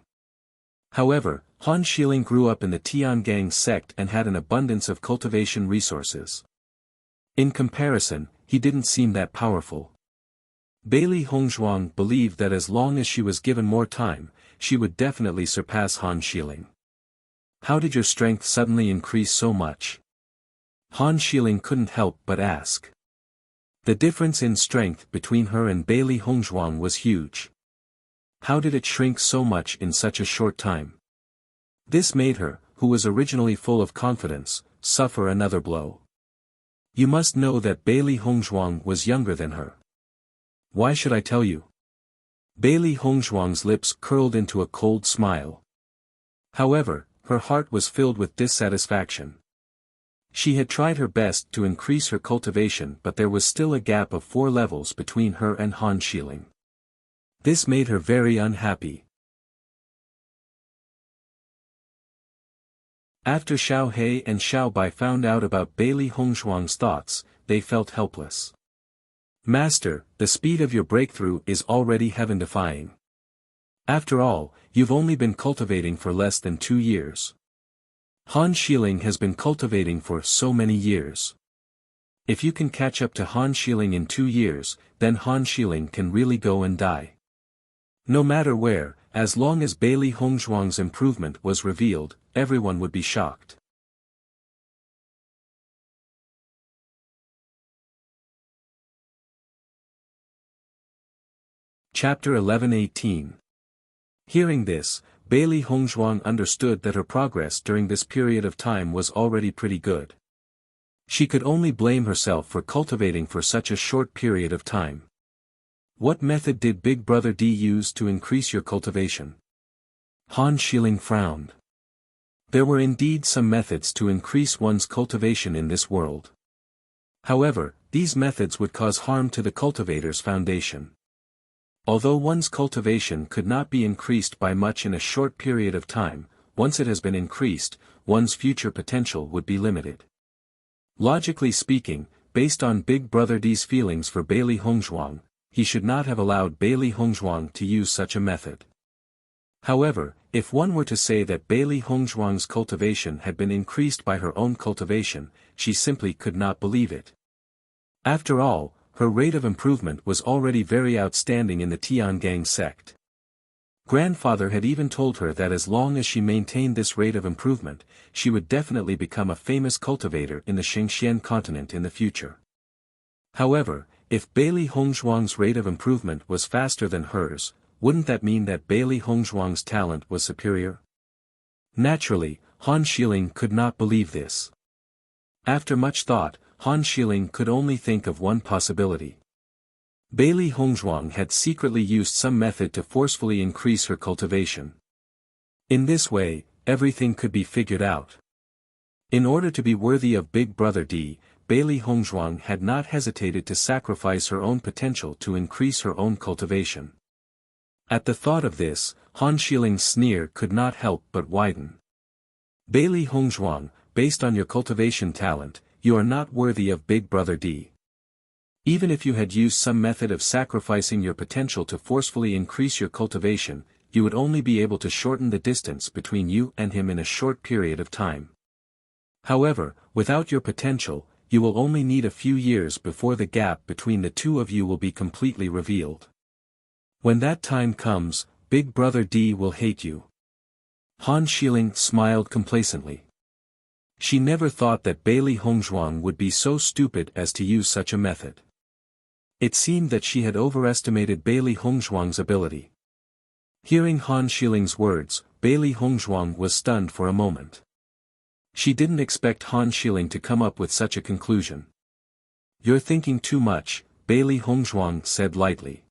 However, Han Xiling grew up in the Tiangang sect and had an abundance of cultivation resources. In comparison, he didn't seem that powerful. Bailey Hongzhuang believed that as long as she was given more time, she would definitely surpass Han Xiling. How did your strength suddenly increase so much? Han Xiling couldn't help but ask. The difference in strength between her and Bailey Hongzhuang was huge. How did it shrink so much in such a short time? This made her, who was originally full of confidence, suffer another blow. You must know that Bailey Hongzhuang was younger than her. Why should I tell you? Bailey Hongzhuang's lips curled into a cold smile. However, her heart was filled with dissatisfaction. She had tried her best to increase her cultivation, but there was still a gap of 4 levels between her and Han Xiling. This made her very unhappy. After Xiao He and Xiao Bai found out about Bailey Hongzhuang's thoughts, they felt helpless. Master, the speed of your breakthrough is already heaven-defying. After all, you've only been cultivating for less than 2 years. Han Xiling has been cultivating for so many years. If you can catch up to Han Xiling in 2 years, then Han Xiling can really go and die. No matter where, as long as Bailey Hongzhuang's improvement was revealed, everyone would be shocked. Chapter 11:18. Hearing this, Bailey Hongzhuang understood that her progress during this period of time was already pretty good. She could only blame herself for cultivating for such a short period of time. What method did Big Brother D use to increase your cultivation? Han Xiling frowned. There were indeed some methods to increase one's cultivation in this world. However, these methods would cause harm to the cultivator's foundation. Although one's cultivation could not be increased by much in a short period of time, once it has been increased, one's future potential would be limited. Logically speaking, based on Big Brother D's feelings for Bailey Hongzhuang, he should not have allowed Bailey Hongzhuang to use such a method. However, if one were to say that Bailey Hongzhuang's cultivation had been increased by her own cultivation, she simply could not believe it. After all, her rate of improvement was already very outstanding in the Tiangang sect. Grandfather had even told her that as long as she maintained this rate of improvement, she would definitely become a famous cultivator in the Xingxian continent in the future. However, if Bailey Hongzhuang's rate of improvement was faster than hers, wouldn't that mean that Bailey Hongzhuang's talent was superior? Naturally, Han Xiling could not believe this. After much thought, Han Xiling could only think of one possibility. Bailey Hongzhuang had secretly used some method to forcefully increase her cultivation. In this way, everything could be figured out. In order to be worthy of Big Brother D, Bailey Hongzhuang had not hesitated to sacrifice her own potential to increase her own cultivation. At the thought of this, Han Xiling's sneer could not help but widen. Bailey Hongzhuang, based on your cultivation talent, you are not worthy of Big Brother D. Even if you had used some method of sacrificing your potential to forcefully increase your cultivation, you would only be able to shorten the distance between you and him in a short period of time. However, without your potential, you will only need a few years before the gap between the two of you will be completely revealed. When that time comes, Big Brother D will hate you. Han Xiling smiled complacently. She never thought that Bailey Hongzhuang would be so stupid as to use such a method. It seemed that she had overestimated Bailey Hongzhuang's ability. Hearing Han Xiling's words, Bailey Hongzhuang was stunned for a moment. She didn't expect Han Xiling to come up with such a conclusion. You're thinking too much, Bailey Hongzhuang said lightly.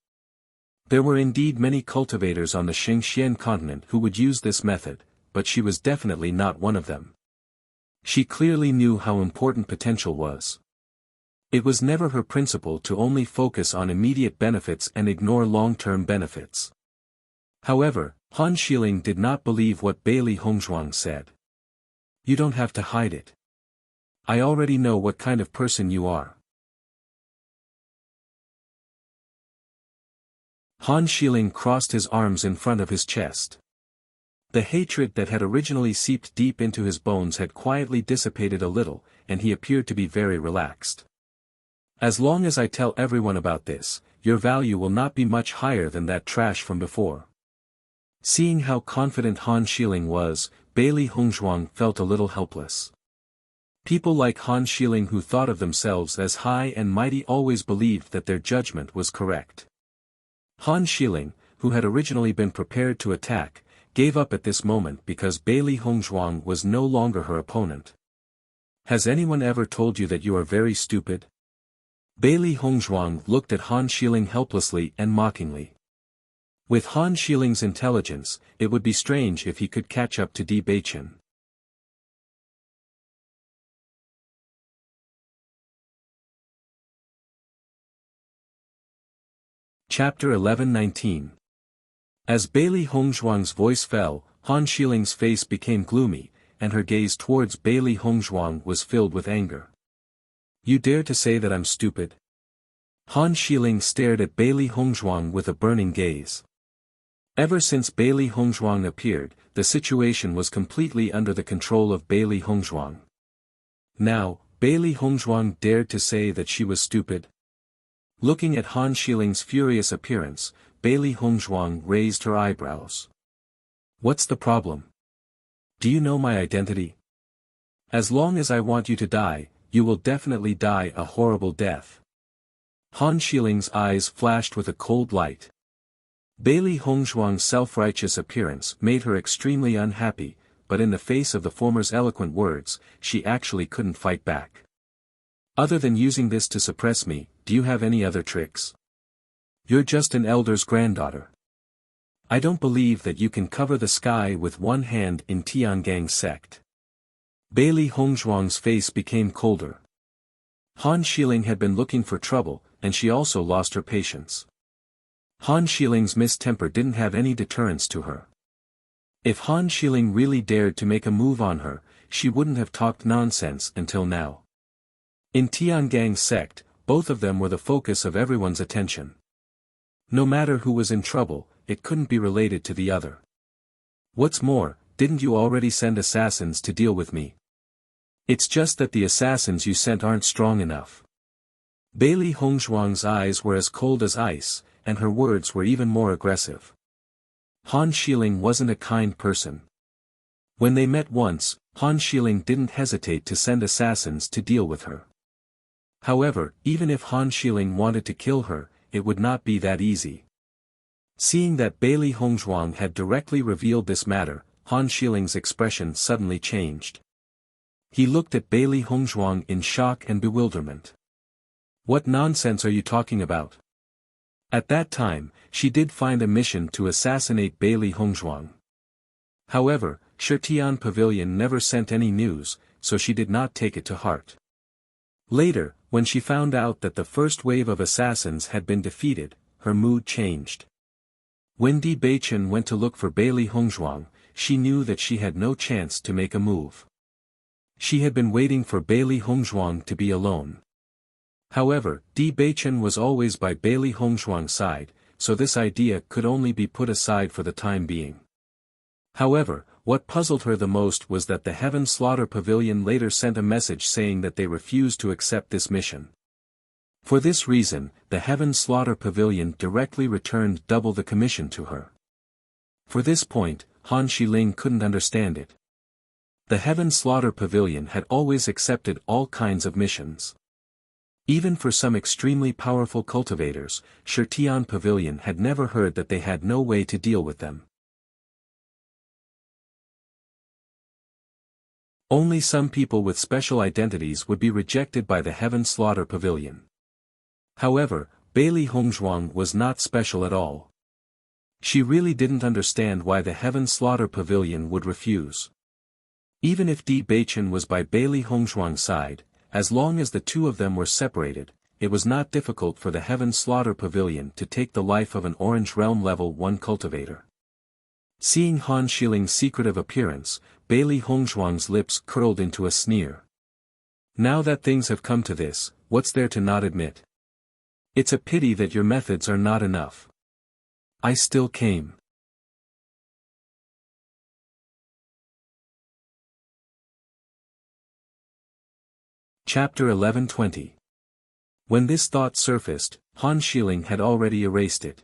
There were indeed many cultivators on the Xingxian continent who would use this method, but she was definitely not one of them. She clearly knew how important potential was. It was never her principle to only focus on immediate benefits and ignore long-term benefits. However, Han Xiling did not believe what Bailey Hongzhuang said. You don't have to hide it. I already know what kind of person you are. Han Xiling crossed his arms in front of his chest. The hatred that had originally seeped deep into his bones had quietly dissipated a little, and he appeared to be very relaxed. As long as I tell everyone about this, your value will not be much higher than that trash from before. Seeing how confident Han Xiling was, Bailey Hongzhuang felt a little helpless. People like Han Xiling who thought of themselves as high and mighty always believed that their judgment was correct. Han Xiling, who had originally been prepared to attack, gave up at this moment because Bailey Hongzhuang was no longer her opponent. Has anyone ever told you that you are very stupid? Bailey Hongzhuang looked at Han Xiling helplessly and mockingly. With Han Xiling's intelligence, it would be strange if he could catch up to Di Beichen. Chapter 11:19. As Bailey Hongzhuang's voice fell, Han Shiling's face became gloomy, and her gaze towards Bailey Hongzhuang was filled with anger. You dare to say that I'm stupid? Han Shiling stared at Bailey Hongzhuang with a burning gaze. Ever since Bailey Hongzhuang appeared, the situation was completely under the control of Bailey Hongzhuang. Now, Bailey Hongzhuang dared to say that she was stupid? Looking at Han Shiling's furious appearance, Bailey Hongzhuang raised her eyebrows. What's the problem? Do you know my identity? As long as I want you to die, you will definitely die a horrible death. Han Shiling's eyes flashed with a cold light. Bailey Hongzhuang's self-righteous appearance made her extremely unhappy, but in the face of the former's eloquent words, she actually couldn't fight back. Other than using this to suppress me, do you have any other tricks? You're just an elder's granddaughter. I don't believe that you can cover the sky with one hand in Tiangang's sect. Bailey Hongzhuang's face became colder. Han Shiling had been looking for trouble, and she also lost her patience. Han Shiling's mistemper didn't have any deterrence to her. If Han Shiling really dared to make a move on her, she wouldn't have talked nonsense until now. In Tiangang's sect, both of them were the focus of everyone's attention. No matter who was in trouble, it couldn't be related to the other. What's more, didn't you already send assassins to deal with me? It's just that the assassins you sent aren't strong enough. Bailey Hongzhuang's eyes were as cold as ice, and her words were even more aggressive. Han Shiling wasn't a kind person. When they met once, Han Shiling didn't hesitate to send assassins to deal with her. However, even if Han Shiling wanted to kill her, it would not be that easy. Seeing that Bailey Hongzhuang had directly revealed this matter, Han Shiling's expression suddenly changed. He looked at Bailey Hongzhuang in shock and bewilderment. What nonsense are you talking about? At that time, she did find a mission to assassinate Bailey Hongzhuang. However, Shirtian Pavilion never sent any news, so she did not take it to heart. Later, when she found out that the first wave of assassins had been defeated, her mood changed. When Di Beichen went to look for Bailey Hongzhuang, she knew that she had no chance to make a move. She had been waiting for Bailey Hongzhuang to be alone. However, Di Beichen was always by Bailey Hongzhuang's side, so this idea could only be put aside for the time being. However, what puzzled her the most was that the Heaven Slaughter Pavilion later sent a message saying that they refused to accept this mission. For this reason, the Heaven Slaughter Pavilion directly returned double the commission to her. For this point, Han Shiling couldn't understand it. The Heaven Slaughter Pavilion had always accepted all kinds of missions. Even for some extremely powerful cultivators, Shirtian Pavilion had never heard that they had no way to deal with them. Only some people with special identities would be rejected by the Heaven Slaughter Pavilion. However, Bailey Hongzhuang was not special at all. She really didn't understand why the Heaven Slaughter Pavilion would refuse. Even if Di Beichen was by Bailey Hongzhuang's side, as long as the two of them were separated, it was not difficult for the Heaven Slaughter Pavilion to take the life of an Orange Realm Level 1 cultivator. Seeing Han Shiling's secretive appearance, Bailey Hongzhuang's lips curled into a sneer. Now that things have come to this, what's there to not admit? It's a pity that your methods are not enough. I still came. Chapter 11:20. When this thought surfaced, Han Shiling had already erased it.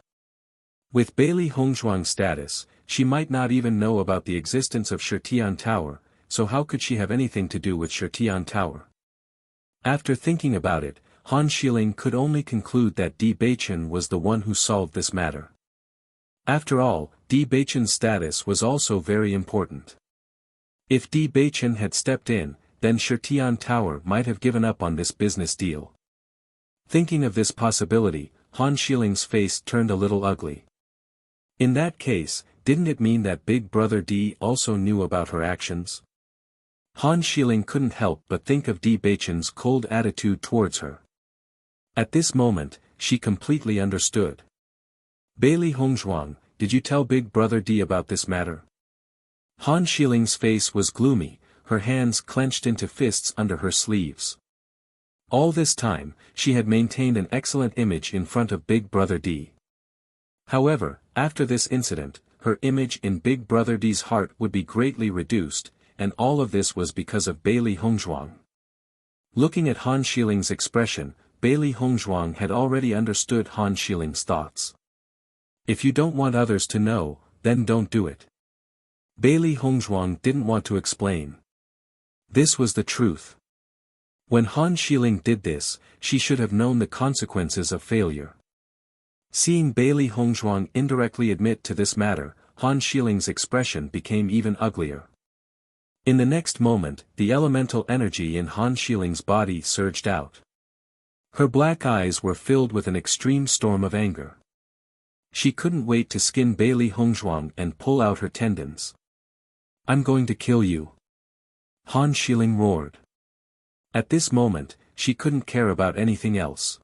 With Bailey Hongzhuang's status, she might not even know about the existence of Shirtian Tower, so how could she have anything to do with Shirtian Tower? After thinking about it, Han Shiling could only conclude that Di Beichen was the one who solved this matter. After all, Di Beichen's status was also very important. If Di Beichen had stepped in, then Shirtian Tower might have given up on this business deal. Thinking of this possibility, Han Shiling's face turned a little ugly. In that case, didn't it mean that Big Brother Di also knew about her actions? Han Shiling couldn't help but think of Di Beichen's cold attitude towards her. At this moment, she completely understood. Bailey Hongzhuang, did you tell Big Brother D about this matter? Han Shiling's face was gloomy, her hands clenched into fists under her sleeves. All this time, she had maintained an excellent image in front of Big Brother D. However, after this incident, her image in Big Brother D's heart would be greatly reduced, and all of this was because of Bailey Hongzhuang. Looking at Han Shiling's expression, Bailey Hongzhuang had already understood Han Shiling's thoughts. If you don't want others to know, then don't do it. Bailey Hongzhuang didn't want to explain. This was the truth. When Han Shiling did this, she should have known the consequences of failure. Seeing Bailey Hongzhuang indirectly admit to this matter, Han Shiling's expression became even uglier. In the next moment, the elemental energy in Han Shiling's body surged out. Her black eyes were filled with an extreme storm of anger. She couldn't wait to skin Bailey Hongzhuang and pull out her tendons. I'm going to kill you. Han Shiling roared. At this moment, she couldn't care about anything else.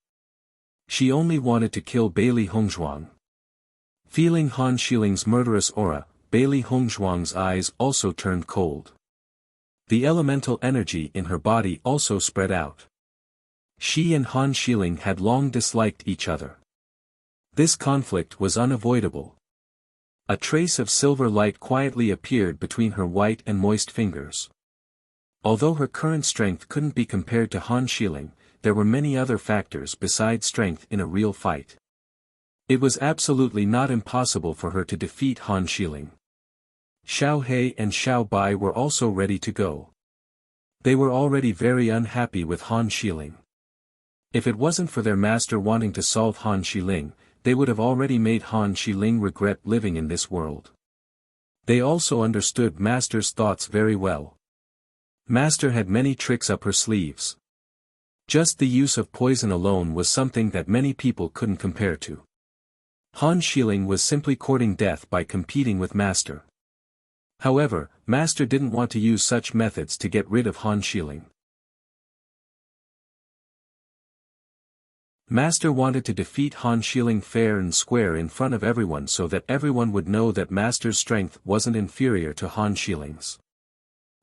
She only wanted to kill Bailey Hongzhuang. Feeling Han Shiling's murderous aura, Bailey Hongzhuang's eyes also turned cold. The elemental energy in her body also spread out. She and Han Shiling had long disliked each other. This conflict was unavoidable. A trace of silver light quietly appeared between her white and moist fingers. Although her current strength couldn't be compared to Han Shiling, there were many other factors besides strength in a real fight. It was absolutely not impossible for her to defeat Han Shiling. Xiao He and Xiao Bai were also ready to go. They were already very unhappy with Han Shiling. If it wasn't for their master wanting to solve Han Shiling, they would have already made Han Shiling regret living in this world. They also understood Master's thoughts very well. Master had many tricks up her sleeves. Just the use of poison alone was something that many people couldn't compare to. Han Shiling was simply courting death by competing with Master. However, Master didn't want to use such methods to get rid of Han Shiling. Master wanted to defeat Han Shiling fair and square in front of everyone so that everyone would know that Master's strength wasn't inferior to Han Shiling's.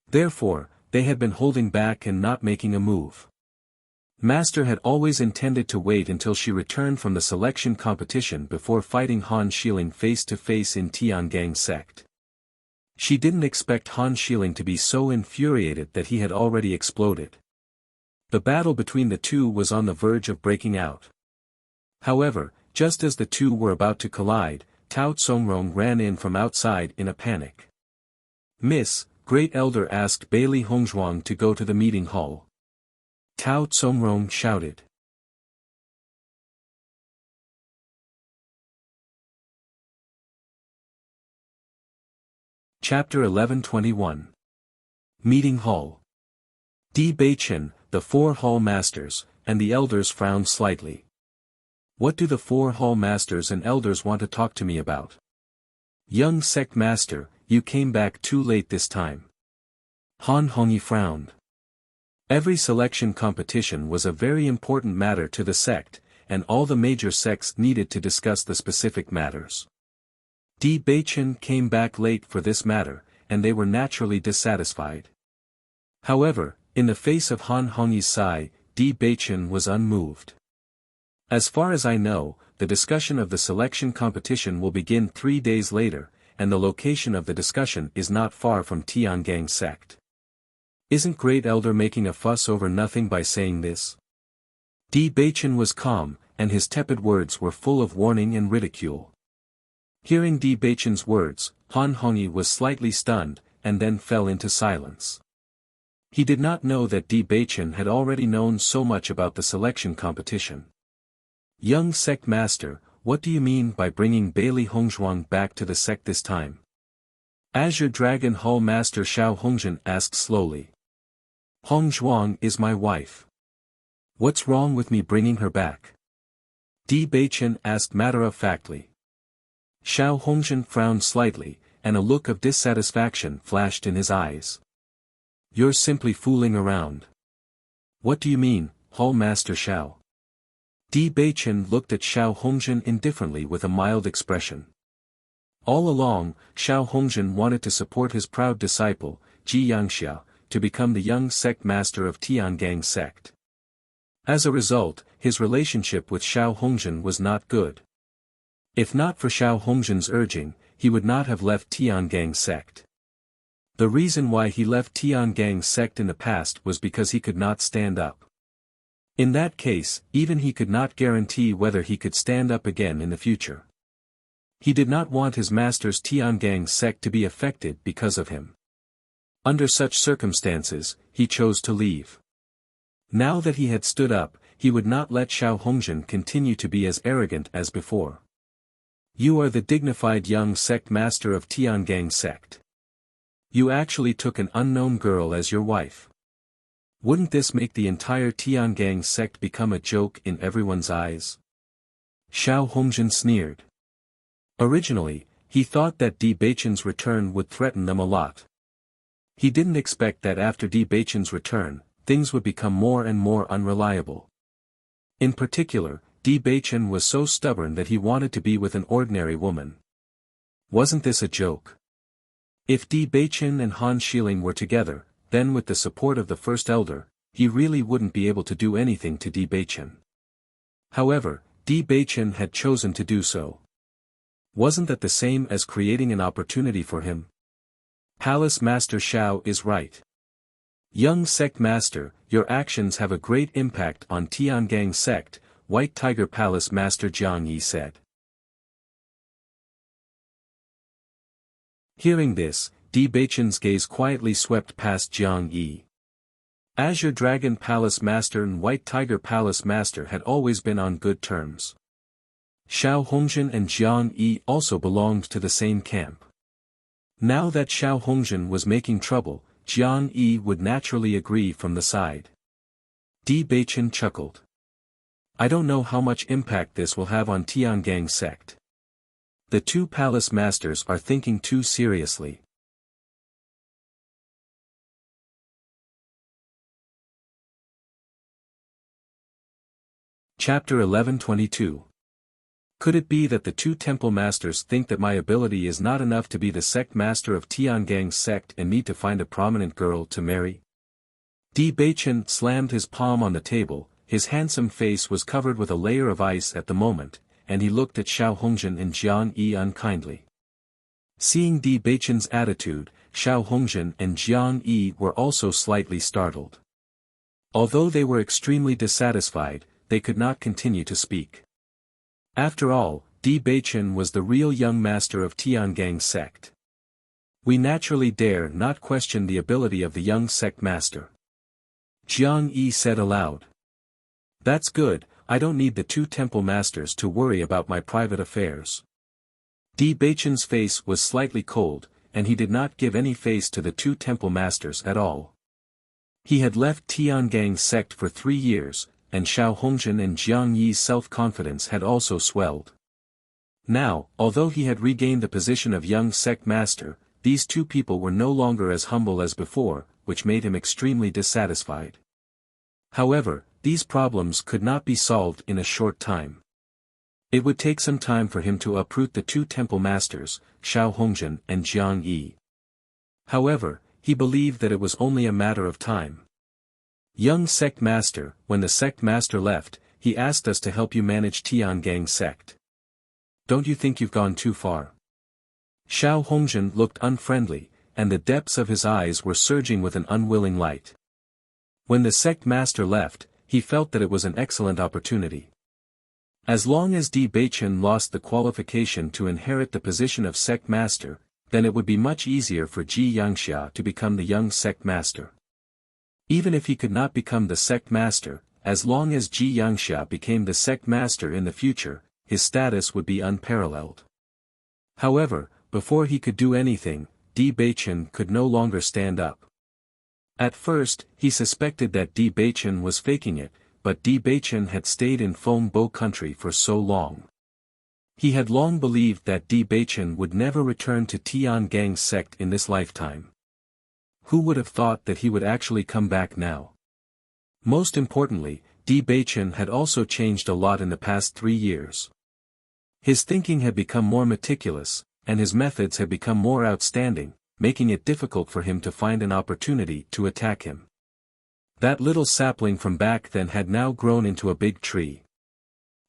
Therefore, they had been holding back and not making a move. Master had always intended to wait until she returned from the selection competition before fighting Han Shiling face to face in Tiangang sect. She didn't expect Han Shiling to be so infuriated that he had already exploded. The battle between the two was on the verge of breaking out. However, just as the two were about to collide, Tao Tsongrong ran in from outside in a panic. "Miss, Great Elder asked Bailey Hongzhuang to go to the meeting hall." Tao Tsongrong shouted. Chapter 11:21. Meeting Hall. Di Beichen, the 4 hall masters, and the elders frowned slightly. What do the 4 hall masters and elders want to talk to me about? Young sect master, you came back too late this time. Han Hongyi frowned. Every selection competition was a very important matter to the sect, and all the major sects needed to discuss the specific matters. Di Beichen came back late for this matter, and they were naturally dissatisfied. However, in the face of Han Hongyi's sigh, Di Beichen was unmoved. As far as I know, the discussion of the selection competition will begin 3 days later, and the location of the discussion is not far from Tiangang sect. Isn't Great Elder making a fuss over nothing by saying this? Di Beichen was calm, and his tepid words were full of warning and ridicule. Hearing Di Beichen's words, Han Hongyi was slightly stunned, and then fell into silence. He did not know that Di Beichen had already known so much about the selection competition. Young sect master, what do you mean by bringing Bailey Hongzhuang back to the sect this time? Azure Dragon Hall Master Xiao Hongzhen asked slowly. Hongzhuang is my wife. What's wrong with me bringing her back? Di Beichen asked matter-of-factly. Xiao Hongzhen frowned slightly, and a look of dissatisfaction flashed in his eyes. You're simply fooling around. What do you mean, Hall Master Xiao? Di Beichen looked at Xiao Hongjin indifferently with a mild expression. All along, Xiao Hongjin wanted to support his proud disciple, Ji Yangxia, to become the young sect master of Tiangang sect. As a result, his relationship with Xiao Hongjin was not good. If not for Xiao Hongjin's urging, he would not have left Tiangang sect. The reason why he left Tiangang sect in the past was because he could not stand up. In that case, even he could not guarantee whether he could stand up again in the future. He did not want his master's Tiangang sect to be affected because of him. Under such circumstances, he chose to leave. Now that he had stood up, he would not let Xiao Hongjin continue to be as arrogant as before. You are the dignified young sect master of Tiangang sect. You actually took an unknown girl as your wife. Wouldn't this make the entire Tiangang sect become a joke in everyone's eyes? Xiao Hongjin sneered. Originally, he thought that Di Beichen's return would threaten them a lot. He didn't expect that after Di Beichen's return, things would become more and more unreliable. In particular, Di Beichen was so stubborn that he wanted to be with an ordinary woman. Wasn't this a joke? If Di Beichen and Han Xiling were together, then with the support of the first elder, he really wouldn't be able to do anything to Di Beichen. However, Di Beichen had chosen to do so. Wasn't that the same as creating an opportunity for him? Palace Master Xiao is right. Young sect master, your actions have a great impact on Tiangang sect, White Tiger Palace Master Jiang Yi said. Hearing this, Di Beichen's gaze quietly swept past Jiang Yi. Azure Dragon Palace Master and White Tiger Palace Master had always been on good terms. Xiao Hongjin and Jiang Yi also belonged to the same camp. Now that Xiao Hongjin was making trouble, Jiang Yi would naturally agree from the side. Di Beichen chuckled. I don't know how much impact this will have on Tiangang sect. The two palace masters are thinking too seriously. Chapter 11:22. Could it be that the two temple masters think that my ability is not enough to be the sect master of Tiangang sect and need to find a prominent girl to marry? Di Beichen slammed his palm on the table, his handsome face was covered with a layer of ice at the moment, and he looked at Xiao Hongjin and Jiang Yi unkindly. Seeing Di Beichen's attitude, Xiao Hongjin and Jiang Yi were also slightly startled. Although they were extremely dissatisfied, they could not continue to speak. After all, Di Beichen was the real young master of Tiangang sect. We naturally dare not question the ability of the young sect master. Jiang Yi said aloud. That's good, I don't need the two temple masters to worry about my private affairs. Di Beichen's face was slightly cold, and he did not give any face to the two temple masters at all. He had left Tiangang sect for 3 years, and Xiao Hongjin and Jiang Yi's self-confidence had also swelled. Now, although he had regained the position of young sect master, these two people were no longer as humble as before, which made him extremely dissatisfied. However, these problems could not be solved in a short time. It would take some time for him to uproot the two temple masters, Xiao Hongjin and Jiang Yi. However, he believed that it was only a matter of time. Young sect master, when the sect master left, he asked us to help you manage Tiangang sect. Don't you think you've gone too far? Xiao Hongjin looked unfriendly, and the depths of his eyes were surging with an unwilling light. When the sect master left, he felt that it was an excellent opportunity. As long as Di Beichen lost the qualification to inherit the position of sect master, then it would be much easier for Ji Yangxia to become the young sect master. Even if he could not become the sect master, as long as Ji Yangxia became the sect master in the future, his status would be unparalleled. However, before he could do anything, Di Beichen could no longer stand up. At first, he suspected that Di Beichen was faking it, but Di Beichen had stayed in Feng Bo country for so long. He had long believed that Di Beichen would never return to Tiangang sect in this lifetime. Who would have thought that he would actually come back now? Most importantly, Di Baichen had also changed a lot in the past 3 years. His thinking had become more meticulous, and his methods had become more outstanding, making it difficult for him to find an opportunity to attack him. That little sapling from back then had now grown into a big tree.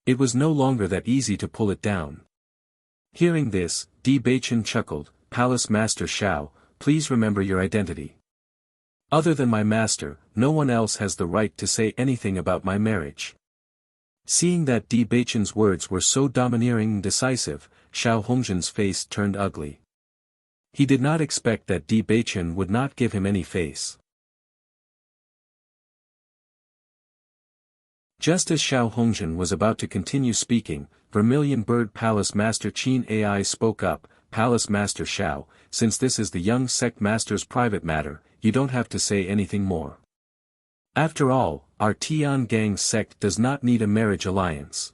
It was no longer that easy to pull it down. Hearing this, Di Baichen chuckled, "Palace Master Shao, please remember your identity. Other than my master, no one else has the right to say anything about my marriage." Seeing that Di Baichen's words were so domineering and decisive, Xiao Hongzhen's face turned ugly. He did not expect that Di Baichen would not give him any face. Just as Xiao Hongzhen was about to continue speaking, Vermilion Bird Palace Master Qin Ai spoke up, "Palace Master Xiao, since this is the young sect master's private matter, you don't have to say anything more. After all, our Tian Gang sect does not need a marriage alliance.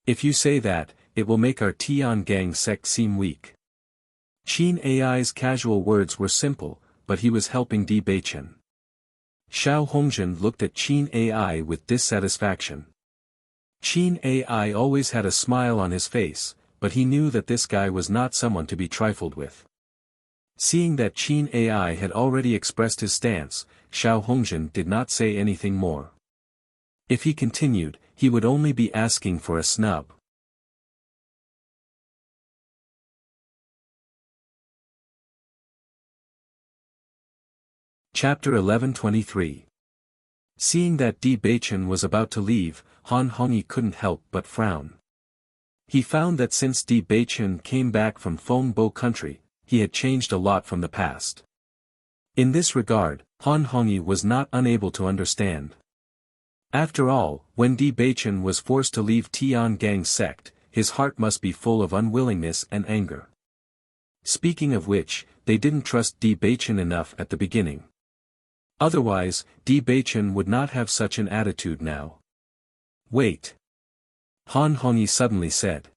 If you say that, it will make our Tian Gang sect seem weak." Qin Ai's casual words were simple, but he was helping Di Baichen. Xiao Hongzhen looked at Qin Ai with dissatisfaction. Qin Ai always had a smile on his face, but he knew that this guy was not someone to be trifled with. Seeing that Qin Ai had already expressed his stance, Xiao Hongzhen did not say anything more. If he continued, he would only be asking for a snub. Chapter 11:23. Seeing that Di Baichen was about to leave, Han Hongyi couldn't help but frown. He found that since Di Baichen came back from Fengbo country, he had changed a lot from the past. In this regard, Han Hongyi was not unable to understand. After all, when Di Baichen was forced to leave Tian Gang sect, his heart must be full of unwillingness and anger. Speaking of which, they didn't trust Di Baichen enough at the beginning. Otherwise, Di Baichen would not have such an attitude now. "Wait." Han Hongyi suddenly said.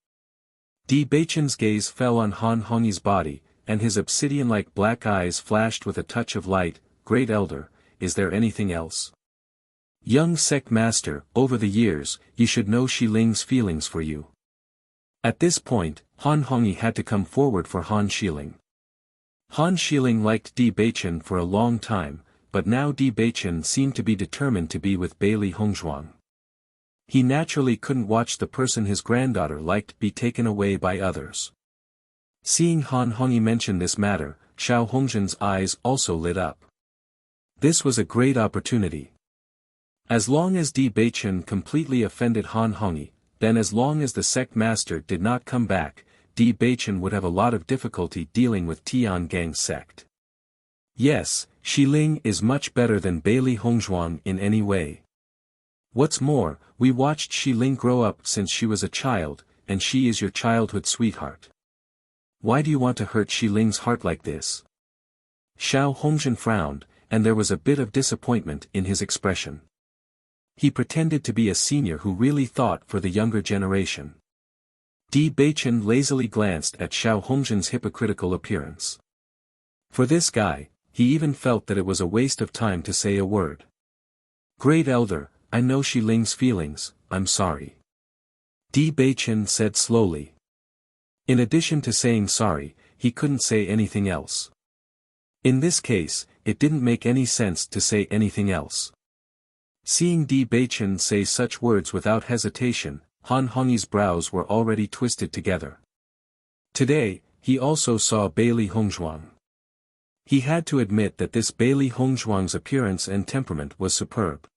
Di Baichen's gaze fell on Han Hongyi's body, and his obsidian-like black eyes flashed with a touch of light. "Great Elder, is there anything else? Young sect master, over the years, you should know Shi Ling's feelings for you." At this point, Han Hongyi had to come forward for Han Shiling. Han Shiling liked Di Baichen for a long time, but now Di Baichen seemed to be determined to be with Bailey Hongzhuang. He naturally couldn't watch the person his granddaughter liked be taken away by others. Seeing Han Hongyi mention this matter, Xiao Hongzhen's eyes also lit up. This was a great opportunity. As long as Di Baichen completely offended Han Hongyi, then as long as the sect master did not come back, Di Baichen would have a lot of difficulty dealing with Tian Gang sect. Yes, Shi Ling is much better than Bailey Hongzhuang in any way. What's more, we watched Shi Ling grow up since she was a child, and she is your childhood sweetheart. Why do you want to hurt Shi Ling's heart like this? Xiao Hongzhen frowned, and there was a bit of disappointment in his expression. He pretended to be a senior who really thought for the younger generation. Di Baichen lazily glanced at Xiao Hongzhen's hypocritical appearance. For this guy, he even felt that it was a waste of time to say a word. "Great Elder, I know Shi Ling's feelings, I'm sorry." Di Baichen said slowly. In addition to saying sorry, he couldn't say anything else. In this case, it didn't make any sense to say anything else. Seeing Di Baichen say such words without hesitation, Han Hongyi's brows were already twisted together. Today, he also saw Bailey Hongzhuang. He had to admit that this Bailey Hongzhuang's appearance and temperament was superb.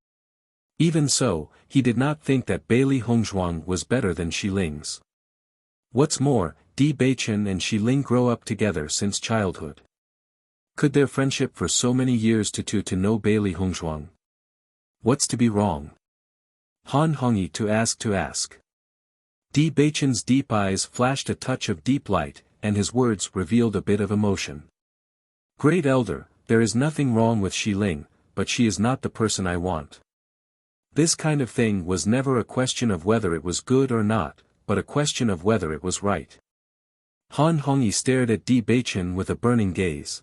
Even so, he did not think that Bailey Hongzhuang was better than Shi Ling's. What's more, Di Baichen and Shi Ling grow up together since childhood. Could their friendship for so many years to know Bailey Hongzhuang? What's to be wrong? Han Hongyi to ask. Di Baichen's deep eyes flashed a touch of deep light, and his words revealed a bit of emotion. "Great Elder, there is nothing wrong with Shi Ling, but she is not the person I want." This kind of thing was never a question of whether it was good or not, but a question of whether it was right. Han Hongyi stared at Di Baichen with a burning gaze.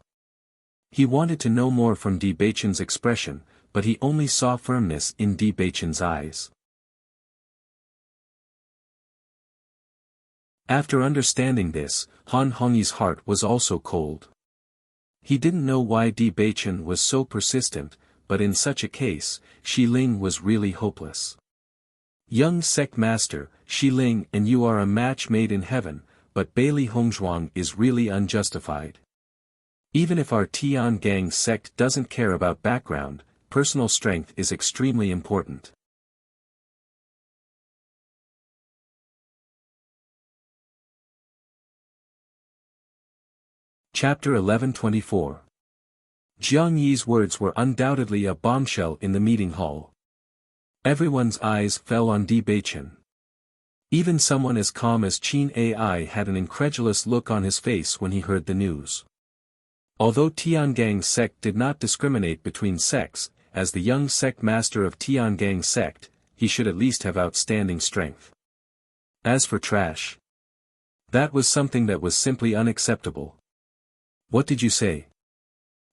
He wanted to know more from Di Baichen's expression, but he only saw firmness in Di Beichen's eyes. After understanding this, Han Hongyi's heart was also cold. He didn't know why Di Beichen was so persistent, but in such a case, Shi Ling was really hopeless. Young sect master, Shi Ling, and you are a match made in heaven, but Bailey Hongzhuang is really unjustified. Even if our Tian Gang sect doesn't care about background, personal strength is extremely important. Chapter 1124. Jiang Yi's words were undoubtedly a bombshell in the meeting hall. Everyone's eyes fell on Di Beichen. Even someone as calm as Qin Ai had an incredulous look on his face when he heard the news. Although Tiangang sect did not discriminate between sects, as the young sect master of Tiangang sect, he should at least have outstanding strength. As for trash, that was something that was simply unacceptable. What did you say?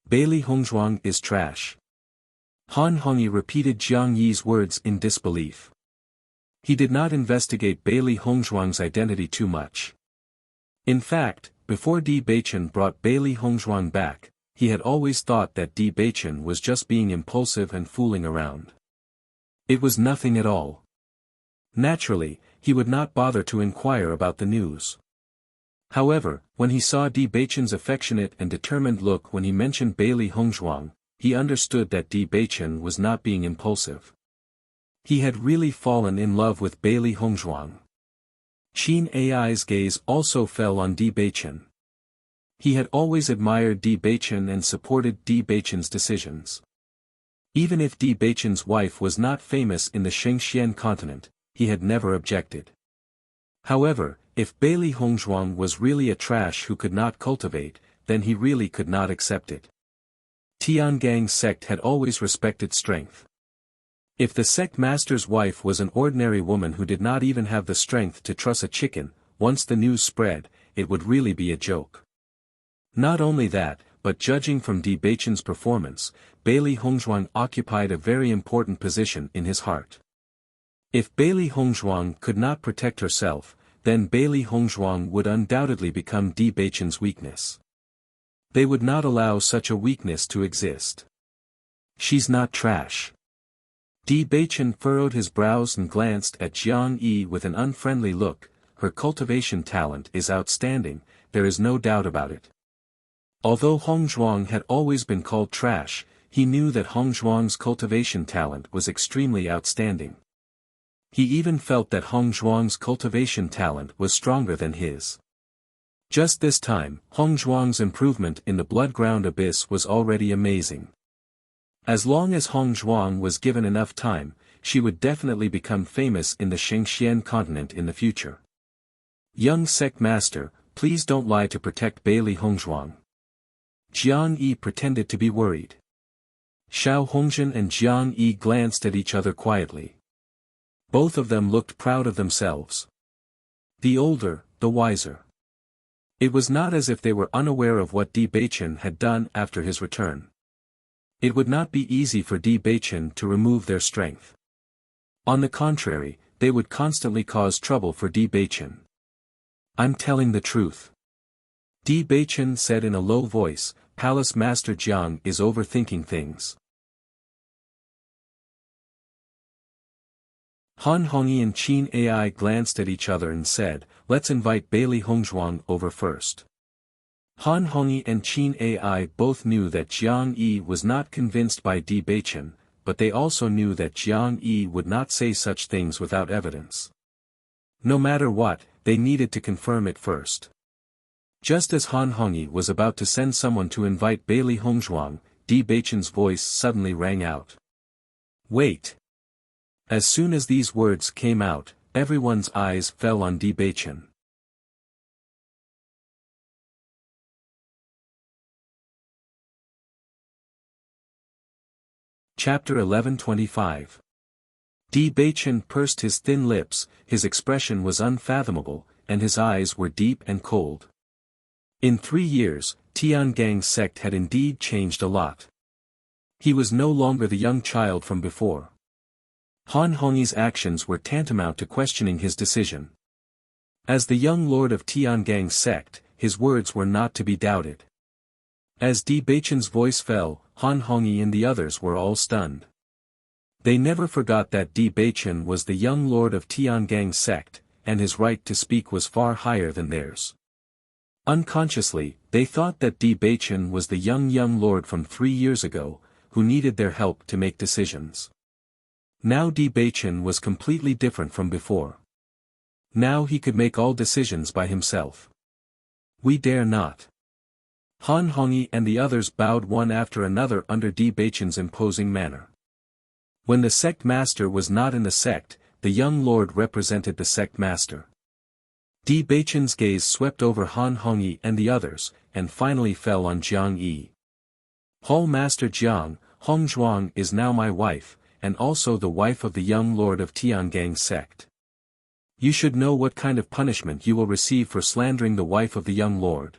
Bailey Hongzhuang is trash. Han Hongyi repeated Jiang Yi's words in disbelief. He did not investigate Bailey Hongzhuang's identity too much. In fact, before Di Beichen brought Bailey Hongzhuang back, he had always thought that Di Beichen was just being impulsive and fooling around. It was nothing at all. Naturally, he would not bother to inquire about the news. However, when he saw Di Beichen's affectionate and determined look when he mentioned Bailey Hongzhuang, he understood that Di Beichen was not being impulsive. He had really fallen in love with Bailey Hongzhuang. Qin Ai's gaze also fell on Di Beichen. He had always admired Di Beichen and supported Di Beichen's decisions. Even if Di Beichen's wife was not famous in the Shengxian continent, he had never objected. However, if Bailey Hongzhuang was really a trash who could not cultivate, then he really could not accept it. Tiangang sect had always respected strength. If the sect master's wife was an ordinary woman who did not even have the strength to truss a chicken, once the news spread, it would really be a joke. Not only that, but judging from Di Beichen's performance, Bailey Hongzhuang occupied a very important position in his heart. If Bailey Hongzhuang could not protect herself, then Bailey Hongzhuang would undoubtedly become Di Beichen's weakness. They would not allow such a weakness to exist. She's not trash. Di Beichen furrowed his brows and glanced at Jiang Yi with an unfriendly look. Her cultivation talent is outstanding, there is no doubt about it. Although Hongzhuang had always been called trash, he knew that Hongzhuang's cultivation talent was extremely outstanding. He even felt that Hongzhuang's cultivation talent was stronger than his. Just this time, Hongzhuang's improvement in the blood-ground abyss was already amazing. As long as Hongzhuang was given enough time, she would definitely become famous in the Shengxian continent in the future. Young sect master, please don't lie to protect Bailey Hongzhuang. Jiang Yi pretended to be worried. Xiao Hongzhen and Jiang Yi glanced at each other quietly. Both of them looked proud of themselves. The older, the wiser. It was not as if they were unaware of what Di Beichen had done after his return. It would not be easy for Di Beichen to remove their strength. On the contrary, they would constantly cause trouble for Di Beichen. I'm telling the truth. Di Beichen said in a low voice, Palace Master Jiang is overthinking things. Han Hongyi and Qin Ai glanced at each other and said, let's invite Bailey Hongzhuang over first. Han Hongyi and Qin Ai both knew that Jiang Yi was not convinced by Di Beichen, but they also knew that Jiang Yi would not say such things without evidence. No matter what, they needed to confirm it first. Just as Han Hongyi was about to send someone to invite Bailey Hongzhuang, Di Beichen's voice suddenly rang out. Wait! As soon as these words came out, everyone's eyes fell on Di Beichen. Chapter 1125. Di Beichen pursed his thin lips, his expression was unfathomable, and his eyes were deep and cold. In 3 years, Tiangang sect had indeed changed a lot. He was no longer the young child from before. Han Hongyi's actions were tantamount to questioning his decision. As the young lord of Tiangang's sect, his words were not to be doubted. As Di Beichen's voice fell, Han Hongyi and the others were all stunned. They never forgot that Di Beichen was the young lord of Tiangang's sect, and his right to speak was far higher than theirs. Unconsciously, they thought that Di Beichen was the young lord from 3 years ago, who needed their help to make decisions. Now Di Beichen was completely different from before. Now he could make all decisions by himself. We dare not. Han Hongyi and the others bowed one after another under Di Beichen's imposing manner. When the sect master was not in the sect, the young lord represented the sect master. Di Beichen's gaze swept over Han Hongyi and the others, and finally fell on Jiang Yi. Hall Master Jiang, Hong Zhuang is now my wife, and also the wife of the young lord of Tiangang's sect. You should know what kind of punishment you will receive for slandering the wife of the young lord.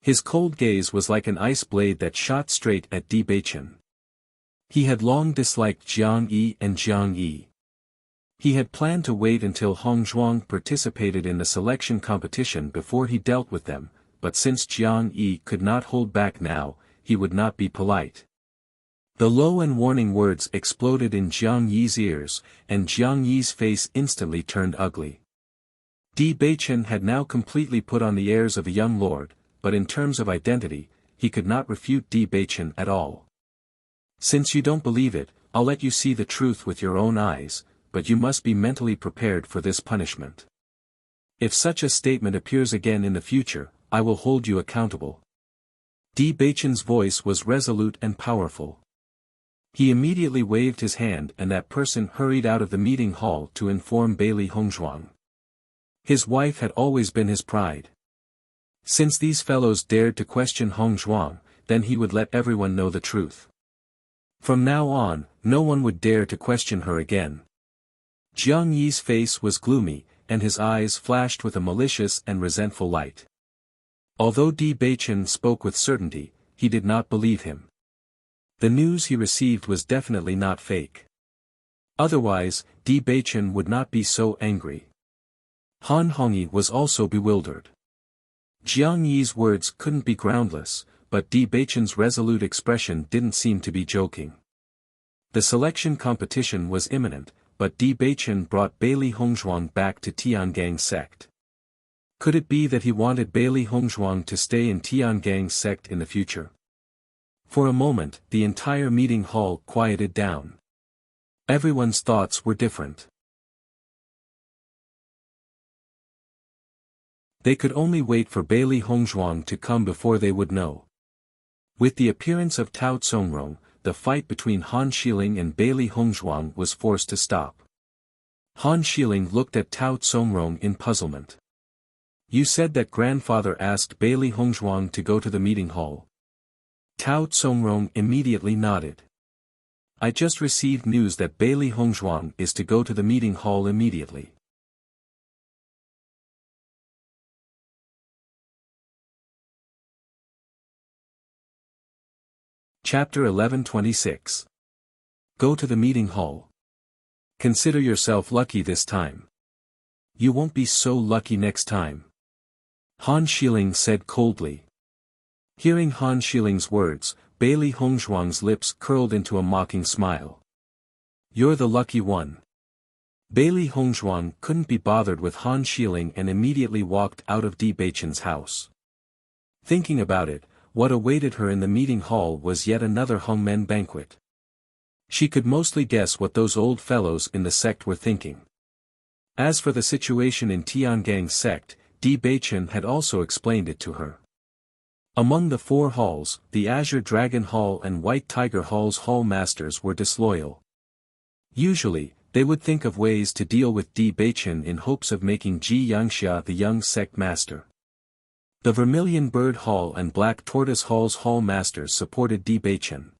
His cold gaze was like an ice blade that shot straight at Di Beichen. He had long disliked Jiang Yi and Jiang Yi. He had planned to wait until Hong Zhuang participated in the selection competition before he dealt with them, but since Jiang Yi could not hold back now, he would not be polite. The low and warning words exploded in Jiang Yi's ears, and Jiang Yi's face instantly turned ugly. Di Beichen had now completely put on the airs of a young lord, but in terms of identity, he could not refute Di Beichen at all. Since you don't believe it, I'll let you see the truth with your own eyes, but you must be mentally prepared for this punishment. If such a statement appears again in the future, I will hold you accountable. Di Beichen's voice was resolute and powerful. He immediately waved his hand and that person hurried out of the meeting hall to inform Bailey Hongzhuang. His wife had always been his pride. Since these fellows dared to question Hongzhuang, then he would let everyone know the truth. From now on, no one would dare to question her again. Jiang Yi's face was gloomy, and his eyes flashed with a malicious and resentful light. Although Di Beichen spoke with certainty, he did not believe him. The news he received was definitely not fake. Otherwise, Di Beichen would not be so angry. Han Hongyi was also bewildered. Jiang Yi's words couldn't be groundless, but Di Beichen's resolute expression didn't seem to be joking. The selection competition was imminent, but Di Beichen brought Bailey Hongzhuang back to Tiangang's sect. Could it be that he wanted Bailey Hongzhuang to stay in Tiangang's sect in the future? For a moment, the entire meeting hall quieted down. Everyone's thoughts were different. They could only wait for Bailey Hongzhuang to come before they would know. With the appearance of Tao Tsongrong, the fight between Han Xiling and Bailey Hongzhuang was forced to stop. Han Xiling looked at Tao Tsongrong in puzzlement. You said that grandfather asked Bailey Hongzhuang to go to the meeting hall. Tao Tsongrong immediately nodded. I just received news that Bailey Hongzhuang is to go to the meeting hall immediately. Chapter 11:26. Go to the meeting hall. Consider yourself lucky this time. You won't be so lucky next time. Han Xiling said coldly. Hearing Han Xiling's words, Bailey Hongzhuang's lips curled into a mocking smile. You're the lucky one. Bailey Hongzhuang couldn't be bothered with Han Xiling and immediately walked out of Di Beichen's house. Thinking about it, what awaited her in the meeting hall was yet another Hongmen banquet. She could mostly guess what those old fellows in the sect were thinking. As for the situation in Tiangang's sect, Di Beichen had also explained it to her. Among the 4 halls, the Azure Dragon Hall and White Tiger Hall's hall masters were disloyal. Usually, they would think of ways to deal with Di Beichen in hopes of making Ji Yangxia the young sect master. The Vermilion Bird Hall and Black Tortoise Hall's hall masters supported Di Beichen.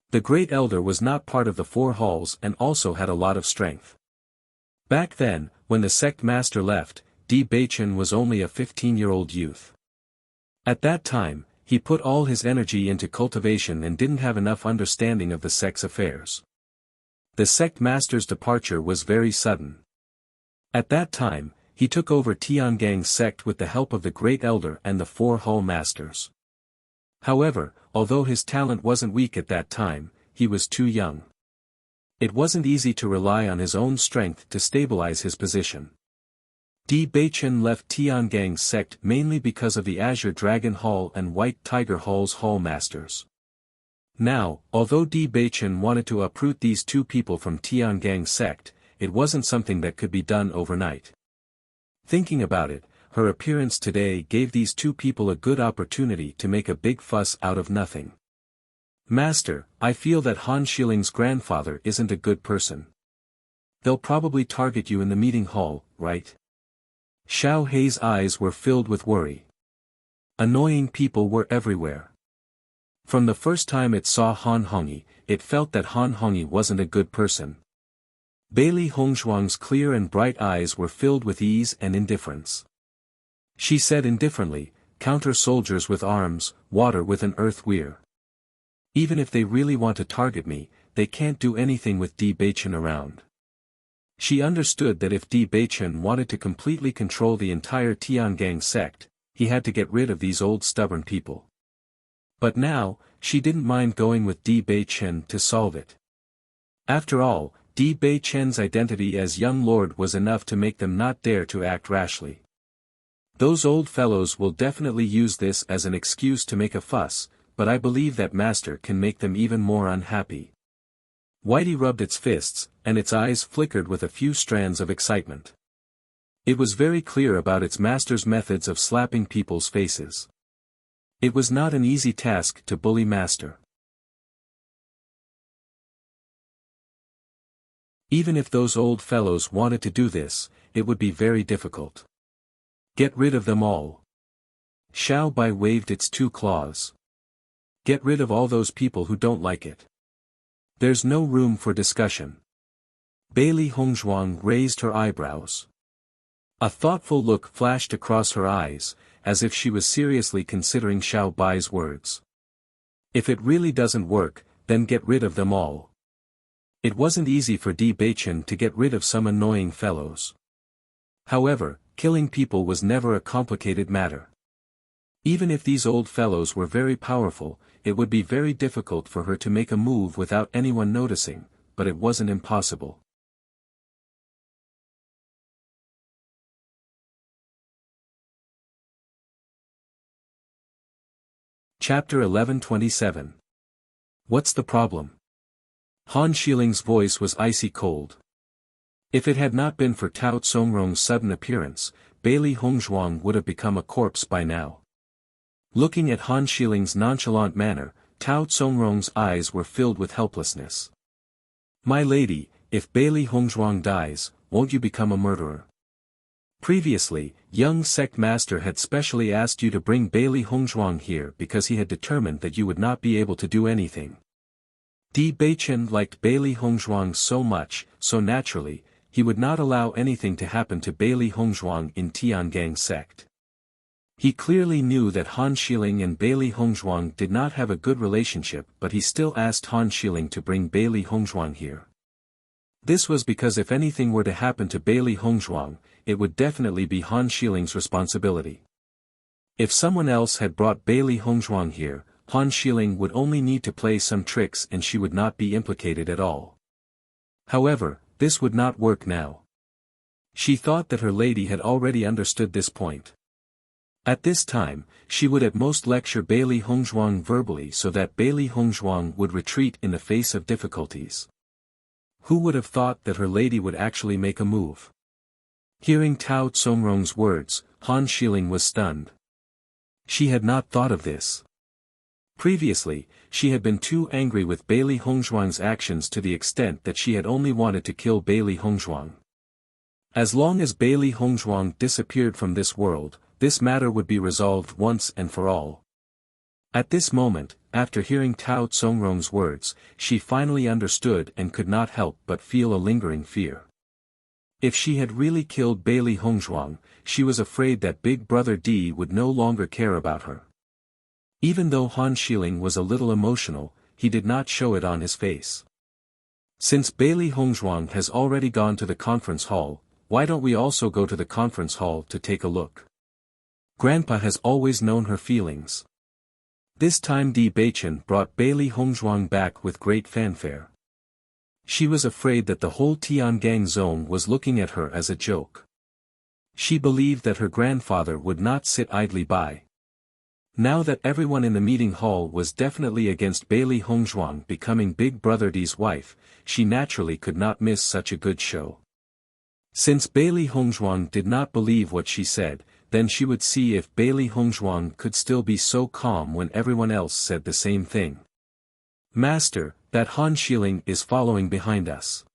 The Great Elder was not part of the 4 halls and also had a lot of strength. Back then, when the sect master left, Di Beichen was only a 15-year-old youth. At that time, he put all his energy into cultivation and didn't have enough understanding of the sect's affairs. The sect master's departure was very sudden. At that time, he took over Tiangang's sect with the help of the Great Elder and the 4 Hull Masters. However, although his talent wasn't weak at that time, he was too young. It wasn't easy to rely on his own strength to stabilize his position. Di Beichen left Tiangang's sect mainly because of the Azure Dragon Hall and White Tiger Hall's Hall Masters. Now, although Di Beichen wanted to uproot these 2 people from Tiangang's sect, it wasn't something that could be done overnight. Thinking about it, her appearance today gave these 2 people a good opportunity to make a big fuss out of nothing. Master, I feel that Han Shiling's grandfather isn't a good person. They'll probably target you in the meeting hall, right? Xiao Hei's eyes were filled with worry. Annoying people were everywhere. From the first time it saw Han Hongyi, it felt that Han Hongyi wasn't a good person. Bailey Hongzhuang's clear and bright eyes were filled with ease and indifference. She said indifferently, counter soldiers with arms, water with an earth weir. Even if they really want to target me, they can't do anything with Di Beichen around. She understood that if Di Beichen wanted to completely control the entire Tiangang sect, he had to get rid of these old stubborn people. But now, she didn't mind going with Di Beichen to solve it. After all, Di Beichen's identity as young lord was enough to make them not dare to act rashly. Those old fellows will definitely use this as an excuse to make a fuss, but I believe that master can make them even more unhappy. Whitey rubbed its fists, and its eyes flickered with a few strands of excitement. It was very clear about its master's methods of slapping people's faces. It was not an easy task to bully master. Even if those old fellows wanted to do this, it would be very difficult. Get rid of them all. Xiao Bai waved its 2 claws. Get rid of all those people who don't like it. There's no room for discussion. Bailey Hongzhuang raised her eyebrows. A thoughtful look flashed across her eyes, as if she was seriously considering Xiao Bai's words. If it really doesn't work, then get rid of them all. It wasn't easy for Di Beichen to get rid of some annoying fellows. However, killing people was never a complicated matter. Even if these old fellows were very powerful, it would be very difficult for her to make a move without anyone noticing, but it wasn't impossible. Chapter 1127. What's the problem? Han Shiling's voice was icy cold. If it had not been for Tao Tsongrong's sudden appearance, Bailey Hongzhuang would have become a corpse by now. Looking at Han Shiling's nonchalant manner, Tao Tsongrong's eyes were filled with helplessness. My lady, if Bailey Hongzhuang dies, won't you become a murderer? Previously, young sect master had specially asked you to bring Bailey Hongzhuang here because he had determined that you would not be able to do anything. Di Beichen liked Bailey Hongzhuang so much, so naturally, he would not allow anything to happen to Bailey Hongzhuang in Tiangang sect. He clearly knew that Han Shiling and Bailey Hongzhuang did not have a good relationship, but he still asked Han Shiling to bring Bailey Hongzhuang here. This was because if anything were to happen to Bailey Hongzhuang, it would definitely be Han Shiling's responsibility. If someone else had brought Bailey Hongzhuang here, Han Shiling would only need to play some tricks and she would not be implicated at all. However, this would not work now. She thought that her lady had already understood this point. At this time, she would at most lecture Bailey Hongzhuang verbally so that Bailey Hongzhuang would retreat in the face of difficulties. Who would have thought that her lady would actually make a move? Hearing Tao Tsongrong's words, Han Shiling was stunned. She had not thought of this. Previously, she had been too angry with Bailey Hongzhuang's actions to the extent that she had only wanted to kill Bailey Hongzhuang. As long as Bailey Hongzhuang disappeared from this world, this matter would be resolved once and for all. At this moment, after hearing Tao Tsongrong's words, she finally understood and could not help but feel a lingering fear. If she had really killed Bailey Hongzhuang, she was afraid that Big Brother D would no longer care about her. Even though Han Xiling was a little emotional, he did not show it on his face. Since Bailey Hongzhuang has already gone to the conference hall, why don't we also go to the conference hall to take a look? Grandpa has always known her feelings. This time Di Beichen brought Bailey Hongzhuang back with great fanfare. She was afraid that the whole Tiangang zone was looking at her as a joke. She believed that her grandfather would not sit idly by. Now that everyone in the meeting hall was definitely against Bailey Hongzhuang becoming Big Brother Di's wife, she naturally could not miss such a good show. Since Bailey Hongzhuang did not believe what she said, then she would see if Bailey Hongzhuang could still be so calm when everyone else said the same thing. Master, that Han Xiling is following behind us.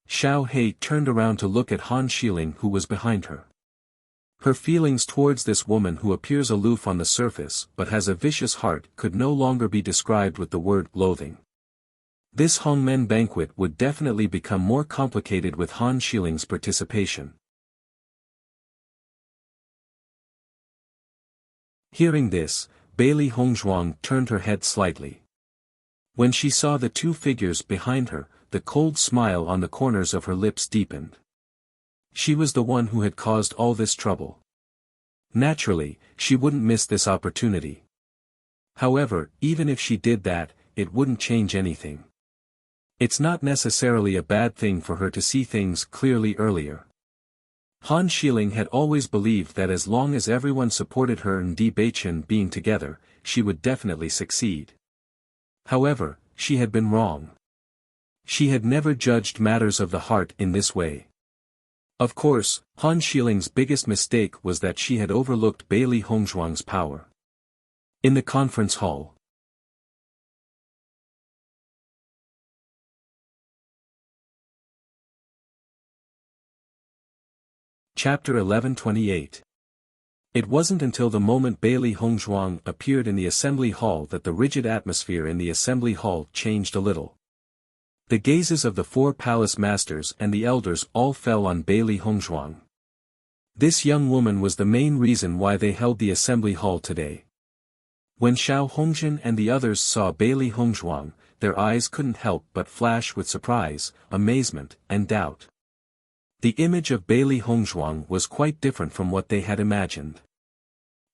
Xiao He turned around to look at Han Xiling who was behind her. Her feelings towards this woman who appears aloof on the surface but has a vicious heart could no longer be described with the word loathing. This Hongmen banquet would definitely become more complicated with Han Xiling's participation. Hearing this, Bailey Hongzhuang turned her head slightly. When she saw the two figures behind her, the cold smile on the corners of her lips deepened. She was the one who had caused all this trouble. Naturally, she wouldn't miss this opportunity. However, even if she did that, it wouldn't change anything. It's not necessarily a bad thing for her to see things clearly earlier. Han Xiling had always believed that as long as everyone supported her and Di Beichen being together, she would definitely succeed. However, she had been wrong. She had never judged matters of the heart in this way. Of course, Han Xiling's biggest mistake was that she had overlooked Bailey Hongzhuang's power. In the conference hall. Chapter 1128. It wasn't until the moment Bailey Hongzhuang appeared in the assembly hall that the rigid atmosphere in the assembly hall changed a little. The gazes of the four palace masters and the elders all fell on Bailey Hongzhuang. This young woman was the main reason why they held the assembly hall today. When Xiao Hongjin and the others saw Bailey Hongzhuang, their eyes couldn't help but flash with surprise, amazement, and doubt. The image of Bailey Hongzhuang was quite different from what they had imagined.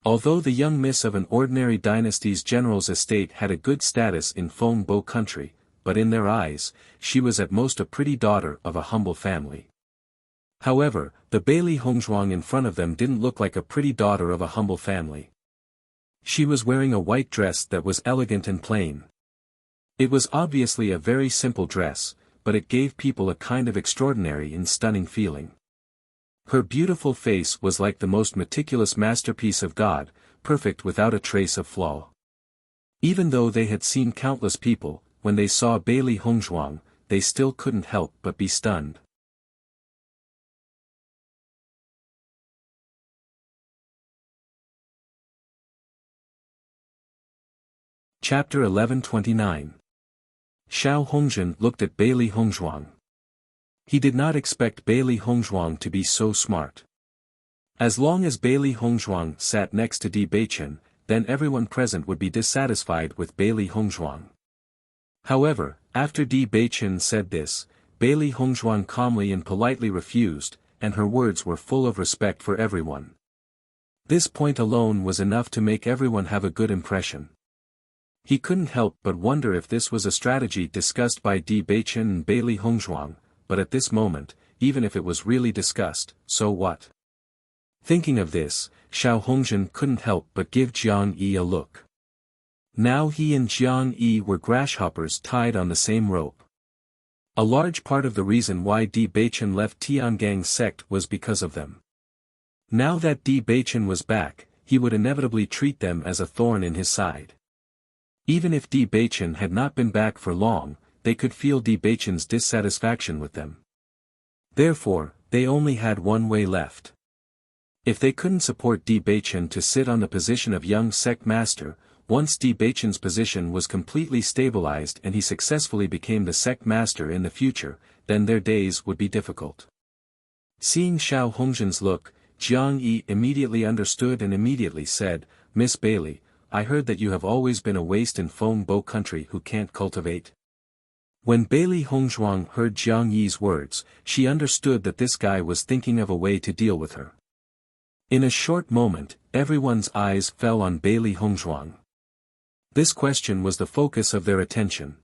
Although the young miss of an ordinary dynasty's general's estate had a good status in Feng Bo country, but in their eyes, she was at most a pretty daughter of a humble family. However, the Bailey Hongzhuang in front of them didn't look like a pretty daughter of a humble family. She was wearing a white dress that was elegant and plain. It was obviously a very simple dress, but it gave people a kind of extraordinary and stunning feeling. Her beautiful face was like the most meticulous masterpiece of God, perfect without a trace of flaw. Even though they had seen countless people, when they saw Bailey Hongzhuang, they still couldn't help but be stunned. Chapter 1129. Xiao Hongjin looked at Bailey Hongzhuang. He did not expect Bailey Hongzhuang to be so smart. As long as Bailey Hongzhuang sat next to Di Beichen, then everyone present would be dissatisfied with Bailey Hongzhuang. However, after Di Beichen said this, Bailey Hongzhuang calmly and politely refused, and her words were full of respect for everyone. This point alone was enough to make everyone have a good impression. He couldn't help but wonder if this was a strategy discussed by Di Beichen and Bailey Hongzhuang, but at this moment, even if it was really discussed, so what? Thinking of this, Xiao Hongjin couldn't help but give Jiang Yi a look. Now he and Jiang Yi were grasshoppers tied on the same rope. A large part of the reason why Di Beichen left Tiangang's sect was because of them. Now that Di Beichen was back, he would inevitably treat them as a thorn in his side. Even if Di Beichen had not been back for long, they could feel Di Beichen's dissatisfaction with them. Therefore, they only had one way left. If they couldn't support Di Beichen to sit on the position of young sect master, once Di Beichen's position was completely stabilized and he successfully became the sect master in the future, then their days would be difficult. Seeing Xiao Hongjin's look, Jiang Yi immediately understood and immediately said, "Miss Bailey, I heard that you have always been a waste in Feng Bo country who can't cultivate. When Bailey Hongzhuang heard Jiang Yi's words, she understood that this guy was thinking of a way to deal with her. In a short moment, everyone's eyes fell on Bailey Hongzhuang. This question was the focus of their attention.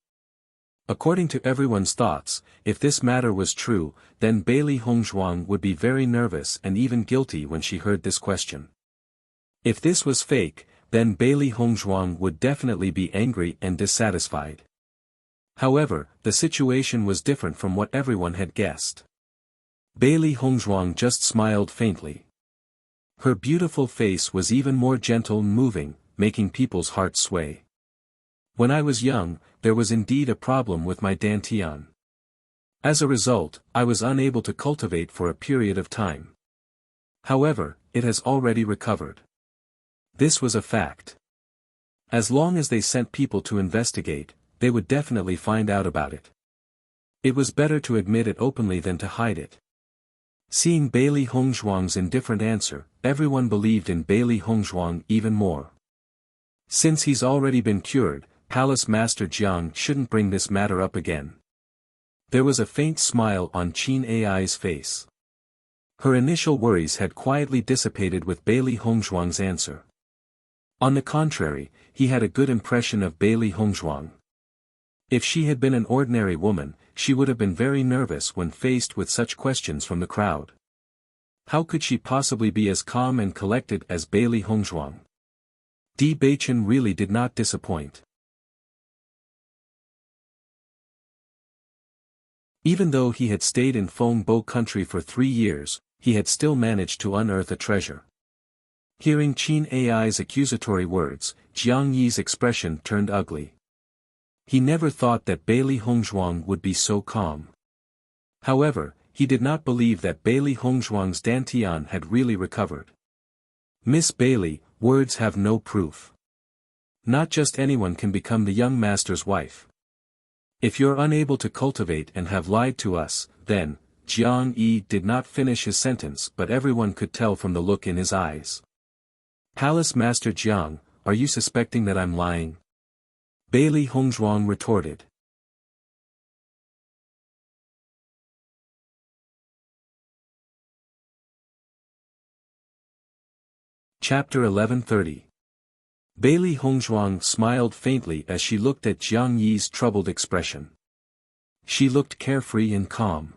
According to everyone's thoughts, if this matter was true, then Bailey Hongzhuang would be very nervous and even guilty when she heard this question. If this was fake, then Bailey Hongzhuang would definitely be angry and dissatisfied. However, the situation was different from what everyone had guessed. Bailey Hongzhuang just smiled faintly. Her beautiful face was even more gentle and moving, making people's hearts sway. When I was young, there was indeed a problem with my dantian. As a result, I was unable to cultivate for a period of time. However, it has already recovered. This was a fact. As long as they sent people to investigate, they would definitely find out about it. It was better to admit it openly than to hide it. Seeing Bailey Hongzhuang's indifferent answer, everyone believed in Bailey Hongzhuang even more. Since he's already been cured, Palace Master Jiang shouldn't bring this matter up again. There was a faint smile on Qin Ai's face. Her initial worries had quietly dissipated with Bailey Hongzhuang's answer. On the contrary, he had a good impression of Bailey Hongzhuang. If she had been an ordinary woman, she would have been very nervous when faced with such questions from the crowd. How could she possibly be as calm and collected as Bailey Hongzhuang? Di Beichen really did not disappoint. Even though he had stayed in Feng Bo country for 3 years, he had still managed to unearth a treasure. Hearing Qin Ai's accusatory words, Jiang Yi's expression turned ugly. He never thought that Bailey Hongzhuang would be so calm. However, he did not believe that Bailey Hongzhuang's dantian had really recovered. Miss Bailey, words have no proof. Not just anyone can become the young master's wife. If you're unable to cultivate and have lied to us, then, Jiang Yi did not finish his sentence, but everyone could tell from the look in his eyes. Palace Master Jiang, are you suspecting that I'm lying? Bailey Hongzhuang retorted. Chapter 1130. Bailey Hongzhuang smiled faintly as she looked at Jiang Yi's troubled expression. She looked carefree and calm.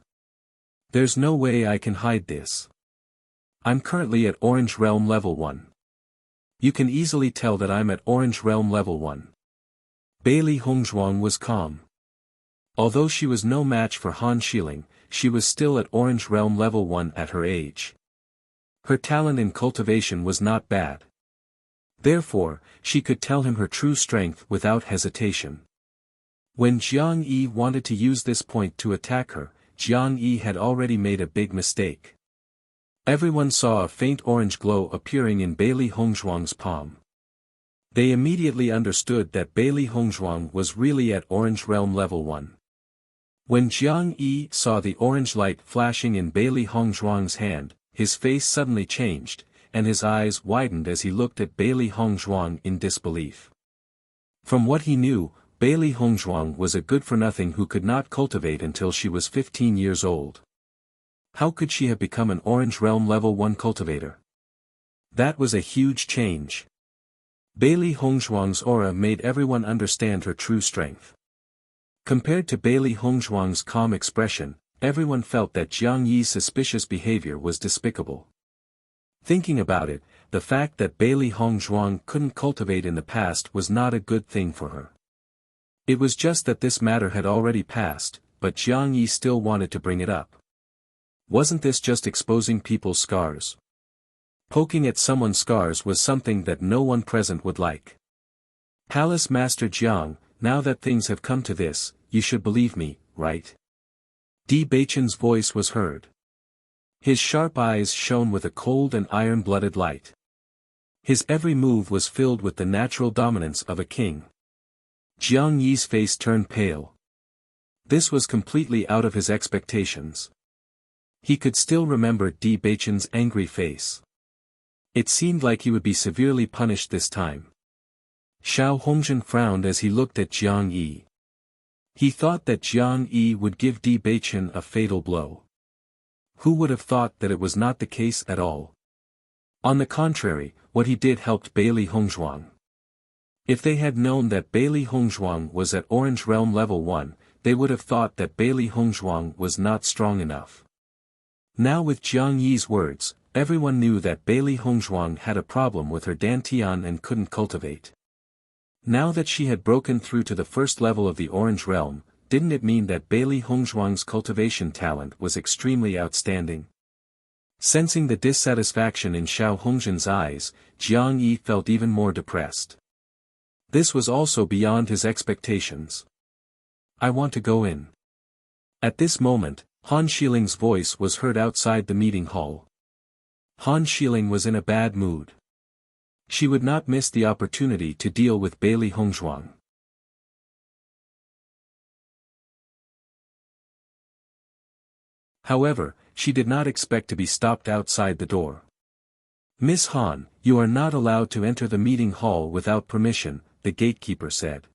There's no way I can hide this. I'm currently at Orange Realm Level 1. You can easily tell that I'm at Orange Realm Level 1. Bailey Hongzhuang was calm. Although she was no match for Han Xiling, she was still at Orange Realm Level 1 at her age. Her talent in cultivation was not bad. Therefore, she could tell him her true strength without hesitation. When Jiang Yi wanted to use this point to attack her, Jiang Yi had already made a big mistake. Everyone saw a faint orange glow appearing in Bailey Hongzhuang's palm. They immediately understood that Bailey Hongzhuang was really at Orange Realm Level 1. When Jiang Yi saw the orange light flashing in Bailey Hongzhuang's hand, his face suddenly changed, and his eyes widened as he looked at Bailey Hongzhuang in disbelief. From what he knew, Bailey Hongzhuang was a good-for-nothing who could not cultivate until she was 15 years old. How could she have become an Orange Realm Level 1 cultivator? That was a huge change. Bailey Hongzhuang's aura made everyone understand her true strength. Compared to Bailey Hongzhuang's calm expression, everyone felt that Jiang Yi's suspicious behavior was despicable. Thinking about it, the fact that Bailey Hongzhuang couldn't cultivate in the past was not a good thing for her. It was just that this matter had already passed, but Jiang Yi still wanted to bring it up. Wasn't this just exposing people's scars? Poking at someone's scars was something that no one present would like. Palace Master Jiang, now that things have come to this, you should believe me, right? Di Beichen's voice was heard. His sharp eyes shone with a cold and iron-blooded light. His every move was filled with the natural dominance of a king. Jiang Yi's face turned pale. This was completely out of his expectations. He could still remember Di Beichen's angry face. It seemed like he would be severely punished this time. Xiao Hongjin frowned as he looked at Jiang Yi. He thought that Jiang Yi would give Di Beichen a fatal blow. Who would have thought that it was not the case at all? On the contrary, what he did helped Bailey Hongzhuang. If they had known that Bailey Hongzhuang was at Orange Realm Level 1, they would have thought that Bailey Hongzhuang was not strong enough. Now with Jiang Yi's words, everyone knew that Bailey Hongzhuang had a problem with her dantian and couldn't cultivate. Now that she had broken through to the first level of the Orange Realm, didn't it mean that Bailey Hongzhuang's cultivation talent was extremely outstanding? Sensing the dissatisfaction in Xiao Hongjin's eyes, Jiang Yi felt even more depressed. This was also beyond his expectations. I want to go in. At this moment, Han Shiling's voice was heard outside the meeting hall. Han Shiling was in a bad mood. She would not miss the opportunity to deal with Bailey Hongzhuang. However, she did not expect to be stopped outside the door. Miss Han, you are not allowed to enter the meeting hall without permission, the gatekeeper said.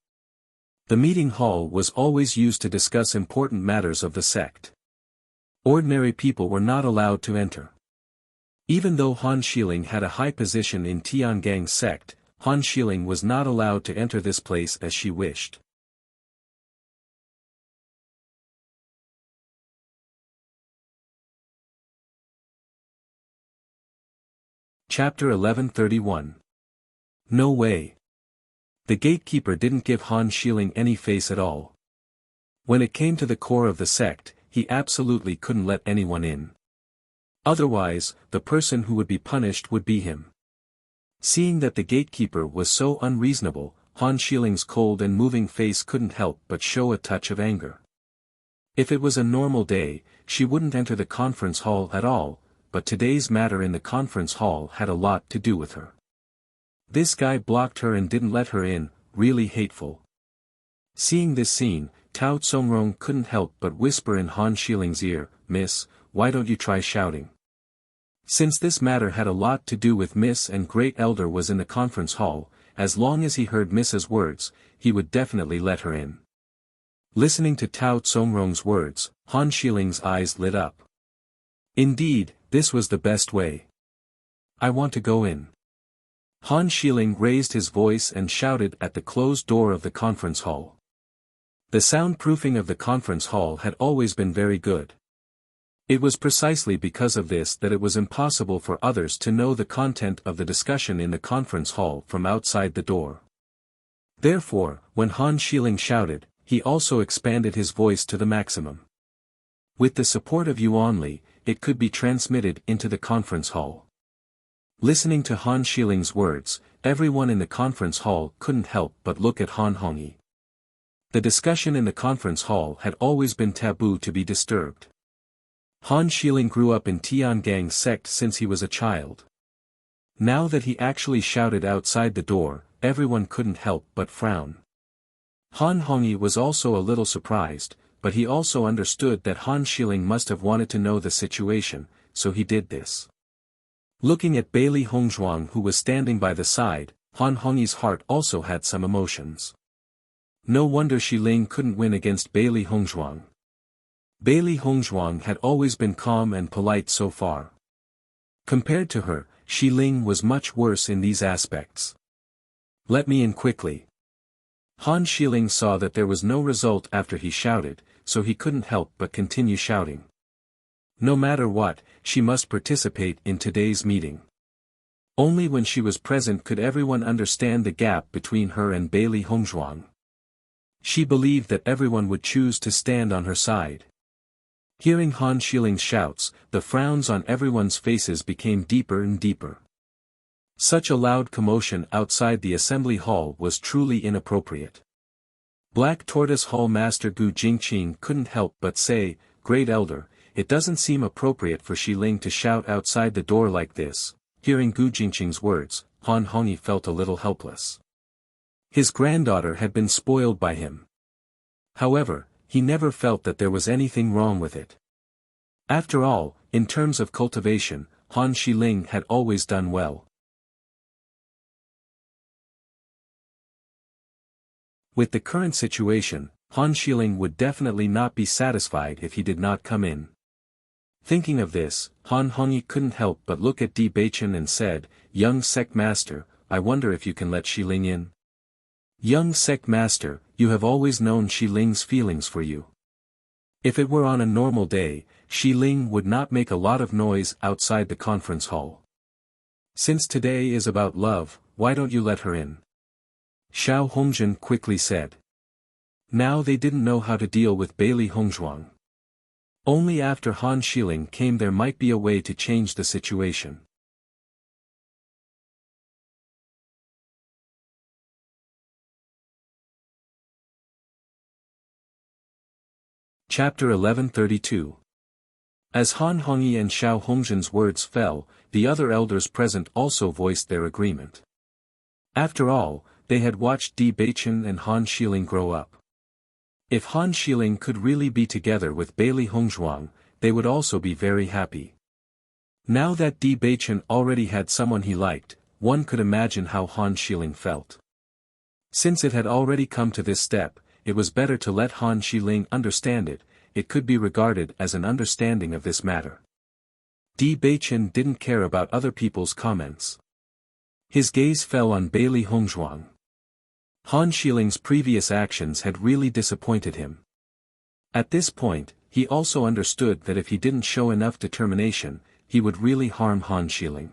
The meeting hall was always used to discuss important matters of the sect. Ordinary people were not allowed to enter. Even though Han Shiling had a high position in Tiangang's sect, Han Shiling was not allowed to enter this place as she wished. Chapter 1131. No way. The gatekeeper didn't give Han Shiling any face at all. When it came to the core of the sect, he absolutely couldn't let anyone in. Otherwise, the person who would be punished would be him. Seeing that the gatekeeper was so unreasonable, Han Shiling's cold and moving face couldn't help but show a touch of anger. If it was a normal day, she wouldn't enter the conference hall at all, but today's matter in the conference hall had a lot to do with her. This guy blocked her and didn't let her in, really hateful. Seeing this scene, Tao Tsongrong couldn't help but whisper in Han Shiling's ear, "Miss, why don't you try shouting?" Since this matter had a lot to do with Miss and Great Elder was in the conference hall, as long as he heard Miss's words, he would definitely let her in. Listening to Tao Tsongrong's words, Han Shiling's eyes lit up. Indeed, this was the best way. I want to go in. Han Shiling raised his voice and shouted at the closed door of the conference hall. The soundproofing of the conference hall had always been very good. It was precisely because of this that it was impossible for others to know the content of the discussion in the conference hall from outside the door. Therefore, when Han Shiling shouted, he also expanded his voice to the maximum. With the support of Yuan Li, it could be transmitted into the conference hall. Listening to Han Shiling's words, everyone in the conference hall couldn't help but look at Han Hongyi. The discussion in the conference hall had always been taboo to be disturbed. Han Shiling grew up in Tiangang's sect since he was a child. Now that he actually shouted outside the door, everyone couldn't help but frown. Han Hongyi was also a little surprised, but he also understood that Han Shiling must have wanted to know the situation, so he did this. Looking at Bailey Hongzhuang who was standing by the side, Han Hongyi's heart also had some emotions. No wonder Shiling couldn't win against Bailey Hongzhuang. Bailey Hongzhuang had always been calm and polite so far. Compared to her, Shiling was much worse in these aspects. Let me in quickly. Han Shiling saw that there was no result after he shouted, so he couldn't help but continue shouting. No matter what, she must participate in today's meeting. Only when she was present could everyone understand the gap between her and Bailey Hongzhuang. She believed that everyone would choose to stand on her side. Hearing Han Shiling's shouts, the frowns on everyone's faces became deeper and deeper. Such a loud commotion outside the assembly hall was truly inappropriate. Black Tortoise Hall Master Gu Jingqing couldn't help but say, "Great Elder, it doesn't seem appropriate for Shiling to shout outside the door like this." Hearing Gu Jingqing's words, Han Hongyi felt a little helpless. His granddaughter had been spoiled by him. However, he never felt that there was anything wrong with it. After all, in terms of cultivation, Han Shiling had always done well. With the current situation, Han Xiling would definitely not be satisfied if he did not come in. Thinking of this, Han Hongyi couldn't help but look at Di Beichen and said, "Young sect master, I wonder if you can let Xiling in?" "Young sect master, you have always known Xiling's feelings for you." If it were on a normal day, Xiling would not make a lot of noise outside the conference hall. "Since today is about love, why don't you let her in?" Xiao Hongzhen quickly said. Now they didn't know how to deal with Bailey Hongzhuang. Only after Han Xiling came there might be a way to change the situation. Chapter 1132. As Han Hongyi and Xiao Hongzhen's words fell, the other elders present also voiced their agreement. After all, they had watched Di Beichen and Han Xiling grow up. If Han Xiling could really be together with Bailey Hongzhuang, they would also be very happy. Now that Di Beichen already had someone he liked, one could imagine how Han Xiling felt. Since it had already come to this step, it was better to let Han Xiling understand it. It could be regarded as an understanding of this matter. Di Beichen didn't care about other people's comments. His gaze fell on Bailey Hongzhuang. Han Xiling's previous actions had really disappointed him. At this point, he also understood that if he didn't show enough determination, he would really harm Han Xiling.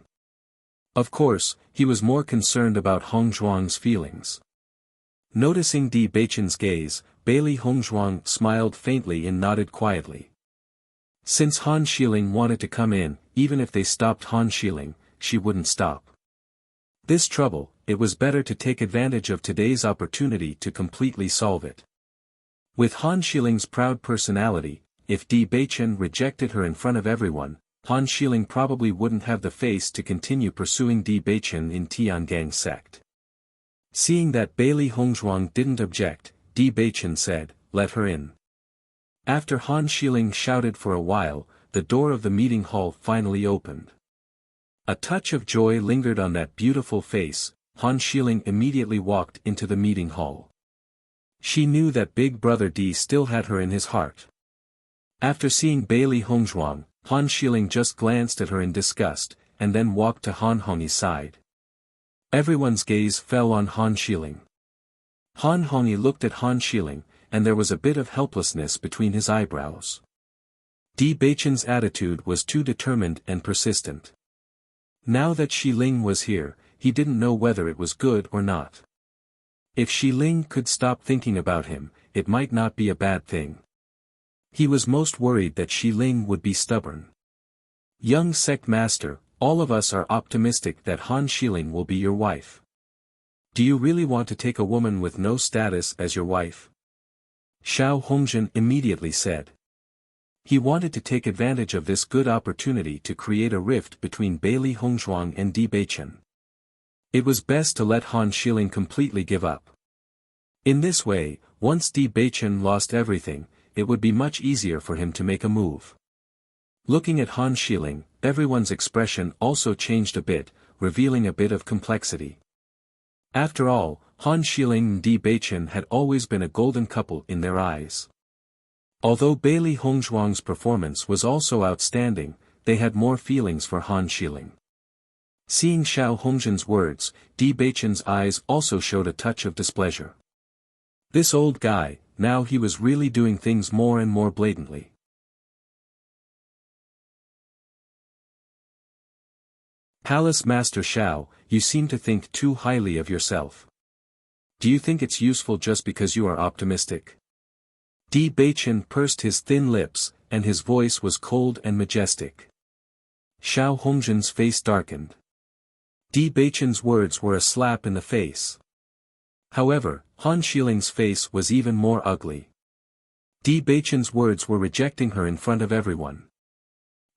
Of course, he was more concerned about Hongzhuang's feelings. Noticing Di Beichen's gaze, Bailey Hongzhuang smiled faintly and nodded quietly. Since Han Xiling wanted to come in, even if they stopped Han Xiling, she wouldn't stop. This trouble, it was better to take advantage of today's opportunity to completely solve it. With Han Xiling's proud personality, if Di Beichen rejected her in front of everyone, Han Xiling probably wouldn't have the face to continue pursuing Di Beichen in Tiangang sect. Seeing that Bailey Hongzhuang didn't object, Di Beichen said, "Let her in." After Han Xiling shouted for a while, the door of the meeting hall finally opened. A touch of joy lingered on that beautiful face. Han Xiling immediately walked into the meeting hall. She knew that Big Brother Di still had her in his heart. After seeing Bailey Hongzhuang, Han Xiling just glanced at her in disgust, and then walked to Han Hongyi's side. Everyone's gaze fell on Han Xiling. Han Hongyi looked at Han Xiling, and there was a bit of helplessness between his eyebrows. Di Beichen's attitude was too determined and persistent. Now that Xiling was here, he didn't know whether it was good or not. If Xiling could stop thinking about him, it might not be a bad thing. He was most worried that Xiling would be stubborn. "Young sect master, all of us are optimistic that Han Xiling will be your wife. Do you really want to take a woman with no status as your wife?" Xiao Hongzhen immediately said. He wanted to take advantage of this good opportunity to create a rift between Bailey Hongzhuang and Di Beichen. It was best to let Han Xiling completely give up. In this way, once Di Beichen lost everything, it would be much easier for him to make a move. Looking at Han Xiling, everyone's expression also changed a bit, revealing a bit of complexity. After all, Han Xiling and Di Beichen had always been a golden couple in their eyes. Although Bailey Hongzhuang's performance was also outstanding, they had more feelings for Han Xiling. Seeing Xiao Hongzhen's words, Di Beichen's eyes also showed a touch of displeasure. This old guy, now he was really doing things more and more blatantly. Palace Master Xiao, you seem to think too highly of yourself. Do you think it's useful just because you are optimistic? Di Beichen pursed his thin lips, and his voice was cold and majestic. Xiao Hongzhen's face darkened. Di Beichen's words were a slap in the face. However, Han Xiling's face was even more ugly. Di Beichen's words were rejecting her in front of everyone.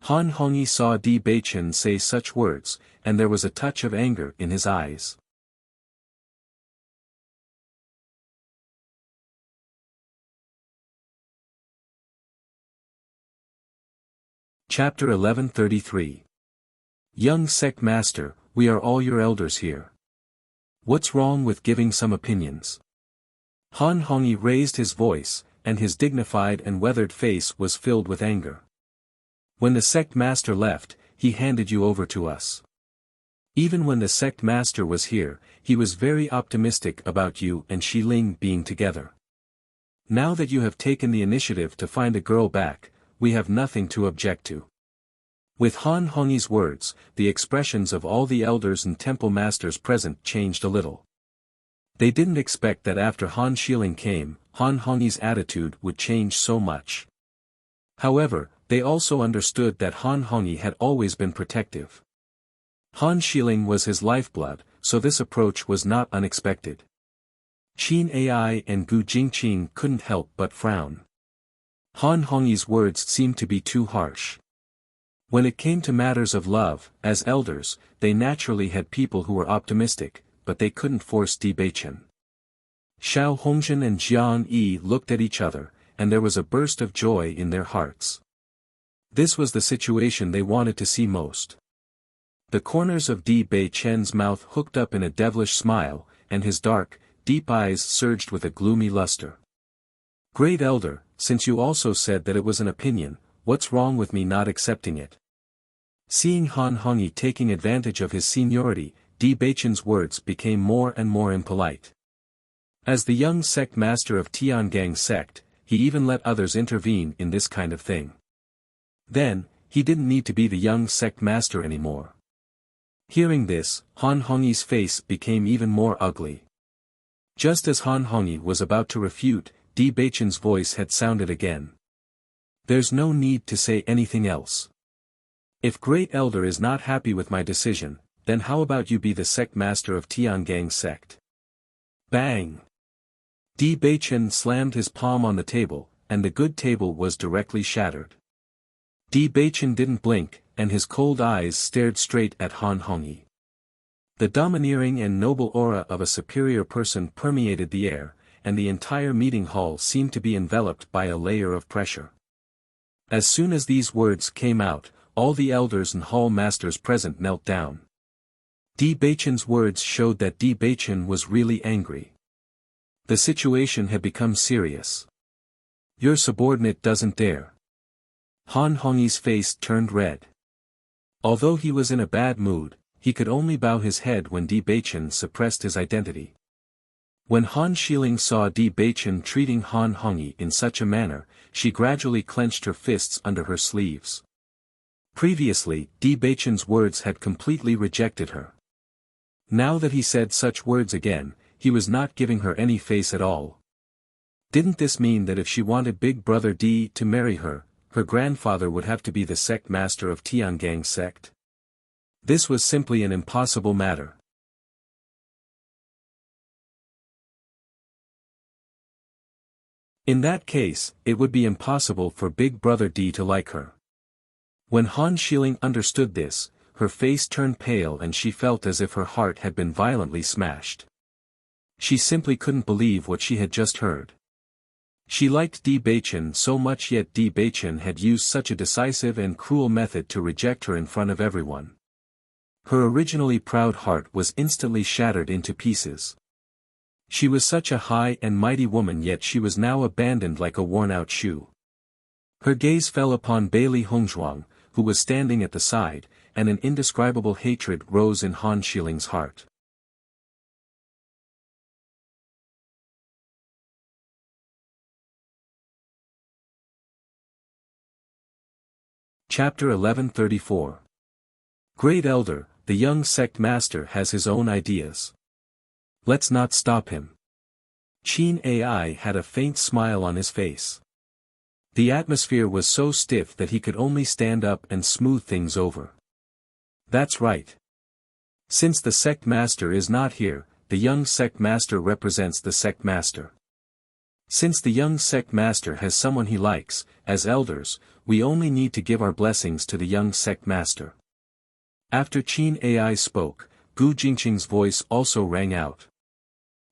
Han Hongyi saw Di Beichen say such words, and there was a touch of anger in his eyes. Chapter 1133. Young sect master, we are all your elders here. What's wrong with giving some opinions? Han Hongyi raised his voice, and his dignified and weathered face was filled with anger. When the sect master left, he handed you over to us. Even when the sect master was here, he was very optimistic about you and Shi Ling being together. Now that you have taken the initiative to find a girl back, we have nothing to object to. With Han Hongyi's words, the expressions of all the elders and temple masters present changed a little. They didn't expect that after Han Shiling came, Han Hongyi's attitude would change so much. However, they also understood that Han Hongyi had always been protective. Han Shiling was his lifeblood, so this approach was not unexpected. Qin Ai and Gu Jingqing couldn't help but frown. Han Hongyi's words seemed to be too harsh. When it came to matters of love, as elders, they naturally had people who were optimistic, but they couldn't force Di Beichen. Xiao Hongzhen and Jiang Yi looked at each other, and there was a burst of joy in their hearts. This was the situation they wanted to see most. The corners of Di Beichen's mouth hooked up in a devilish smile, and his dark, deep eyes surged with a gloomy luster. Great Elder, since you also said that it was an opinion, what's wrong with me not accepting it? Seeing Han Hongyi taking advantage of his seniority, Di Beichen's words became more and more impolite. As the young sect master of Tiangang sect, he even let others intervene in this kind of thing. Then, he didn't need to be the young sect master anymore. Hearing this, Han Hongyi's face became even more ugly. Just as Han Hongyi was about to refute, Di Beichen's voice had sounded again. There's no need to say anything else. If Great Elder is not happy with my decision, then how about you be the sect master of Tiangang sect? Bang! Di Beichen slammed his palm on the table, and the good table was directly shattered. Di Beichen didn't blink, and his cold eyes stared straight at Han Hongyi. The domineering and noble aura of a superior person permeated the air, and the entire meeting hall seemed to be enveloped by a layer of pressure. As soon as these words came out, all the elders and hall masters present knelt down. Di Beichen's words showed that Di Beichen was really angry. The situation had become serious. Your subordinate doesn't dare. Han Hongyi's face turned red. Although he was in a bad mood, he could only bow his head when Di Beichen suppressed his identity. When Han Shiling saw Di Beichen treating Han Hongyi in such a manner, she gradually clenched her fists under her sleeves. Previously, Di Beichen's words had completely rejected her. Now that he said such words again, he was not giving her any face at all. Didn't this mean that if she wanted Big Brother Di to marry her, her grandfather would have to be the sect master of Tiangang sect? This was simply an impossible matter. In that case, it would be impossible for Big Brother Di to like her. When Han Shiling understood this, her face turned pale and she felt as if her heart had been violently smashed. She simply couldn't believe what she had just heard. She liked Di Beichen so much, yet Di Beichen had used such a decisive and cruel method to reject her in front of everyone. Her originally proud heart was instantly shattered into pieces. She was such a high and mighty woman, yet she was now abandoned like a worn-out shoe. Her gaze fell upon Bailey Hongzhuang, who was standing at the side, and an indescribable hatred rose in Han Shiling's heart. Chapter 1134. Great Elder, the young sect master has his own ideas. Let's not stop him. Qin Ai had a faint smile on his face. The atmosphere was so stiff that he could only stand up and smooth things over. That's right. Since the sect master is not here, the young sect master represents the sect master. Since the young sect master has someone he likes, as elders, we only need to give our blessings to the young sect master. After Qin Ai spoke, Gu Jingqing's voice also rang out.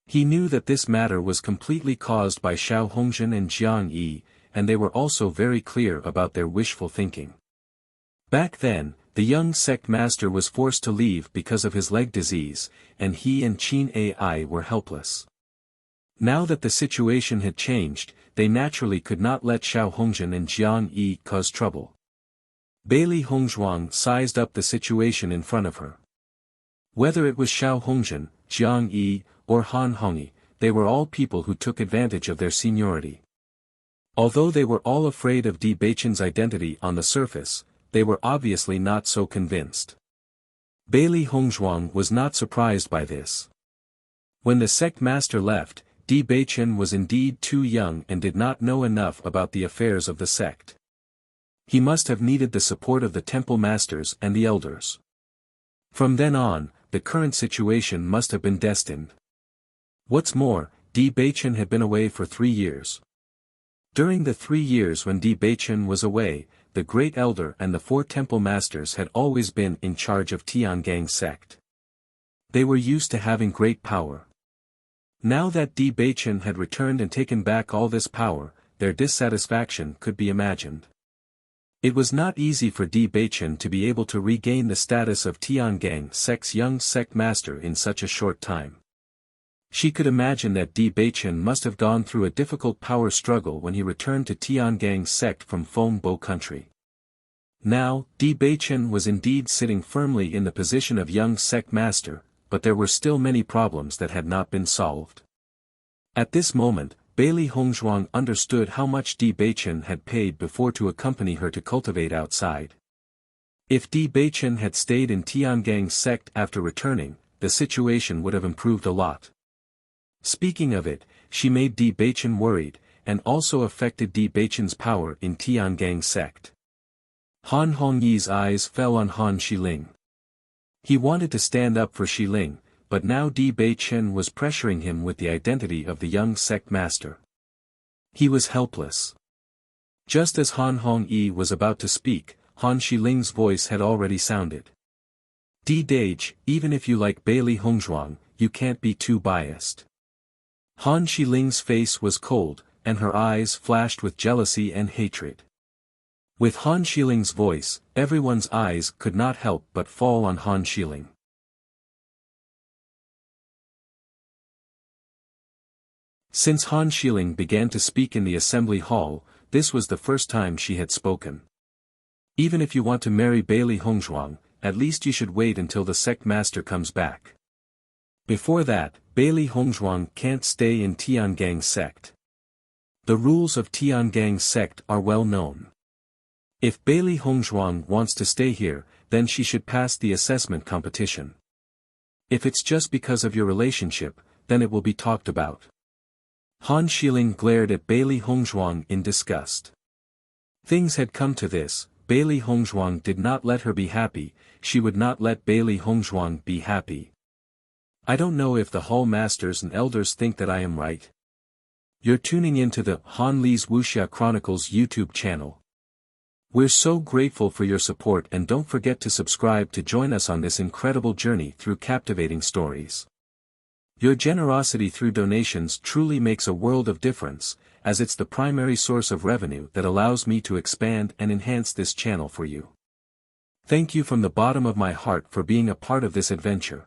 He knew that this matter was completely caused by Xiao Hongzhen and Jiang Yi, and they were also very clear about their wishful thinking. Back then, the young sect master was forced to leave because of his leg disease, and he and Qin Ai were helpless. Now that the situation had changed, they naturally could not let Xiao Hongzhen and Jiang Yi cause trouble. Bailey Hongzhuang sized up the situation in front of her. Whether it was Xiao Hongzhen, Jiang Yi, or Han Hongyi, they were all people who took advantage of their seniority. Although they were all afraid of Di Beichen's identity on the surface, they were obviously not so convinced. Bailey Hongzhuang was not surprised by this. When the sect master left, Di Beichen was indeed too young and did not know enough about the affairs of the sect. He must have needed the support of the temple masters and the elders. From then on, the current situation must have been destined. What's more, Di Beichen had been away for 3 years. During the 3 years when Di Beichen was away, the great elder and the 4 temple masters had always been in charge of Tiangang sect. They were used to having great power. Now that Di Beichen had returned and taken back all this power, their dissatisfaction could be imagined. It was not easy for Di Beichen to be able to regain the status of Tiangang sect's young sect master in such a short time. She could imagine that Di Beichen must have gone through a difficult power struggle when he returned to Tiangang sect from Feng Bo country. Now, Di Beichen was indeed sitting firmly in the position of young sect master, but there were still many problems that had not been solved. At this moment, Bailey Hongzhuang understood how much Di Beichen had paid before to accompany her to cultivate outside. If Di Beichen had stayed in Tiangang sect after returning, the situation would have improved a lot. Speaking of it, she made Di Beichen worried, and also affected Di Beichen's power in Tiangang sect. Han Hongyi's eyes fell on Han Xiling. He wanted to stand up for Xiling, but now Di Beichen was pressuring him with the identity of the young sect master. He was helpless. Just as Han Hongyi was about to speak, Han Xiling's voice had already sounded. Di Dage, even if you like Bailey Hongzhuang, you can't be too biased. Han Xiling's face was cold, and her eyes flashed with jealousy and hatred. With Han Xiling's voice, everyone's eyes could not help but fall on Han Xiling. Since Han Xiling began to speak in the assembly hall, this was the first time she had spoken. Even if you want to marry Bailey Hongzhuang, at least you should wait until the sect master comes back. Before that, Bailey Hongzhuang can't stay in Tiangang sect. The rules of Tiangang sect are well known. If Bailey Hongzhuang wants to stay here, then she should pass the assessment competition. If it's just because of your relationship, then it will be talked about. Han Xiling glared at Bailey Hongzhuang in disgust. Things had come to this, Bailey Hongzhuang did not let her be happy, she would not let Bailey Hongzhuang be happy. I don't know if the hall masters and elders think that I am right. You're tuning into the Han Li's Wuxia Chronicles YouTube channel. We're so grateful for your support, and don't forget to subscribe to join us on this incredible journey through captivating stories. Your generosity through donations truly makes a world of difference, as it's the primary source of revenue that allows me to expand and enhance this channel for you. Thank you from the bottom of my heart for being a part of this adventure.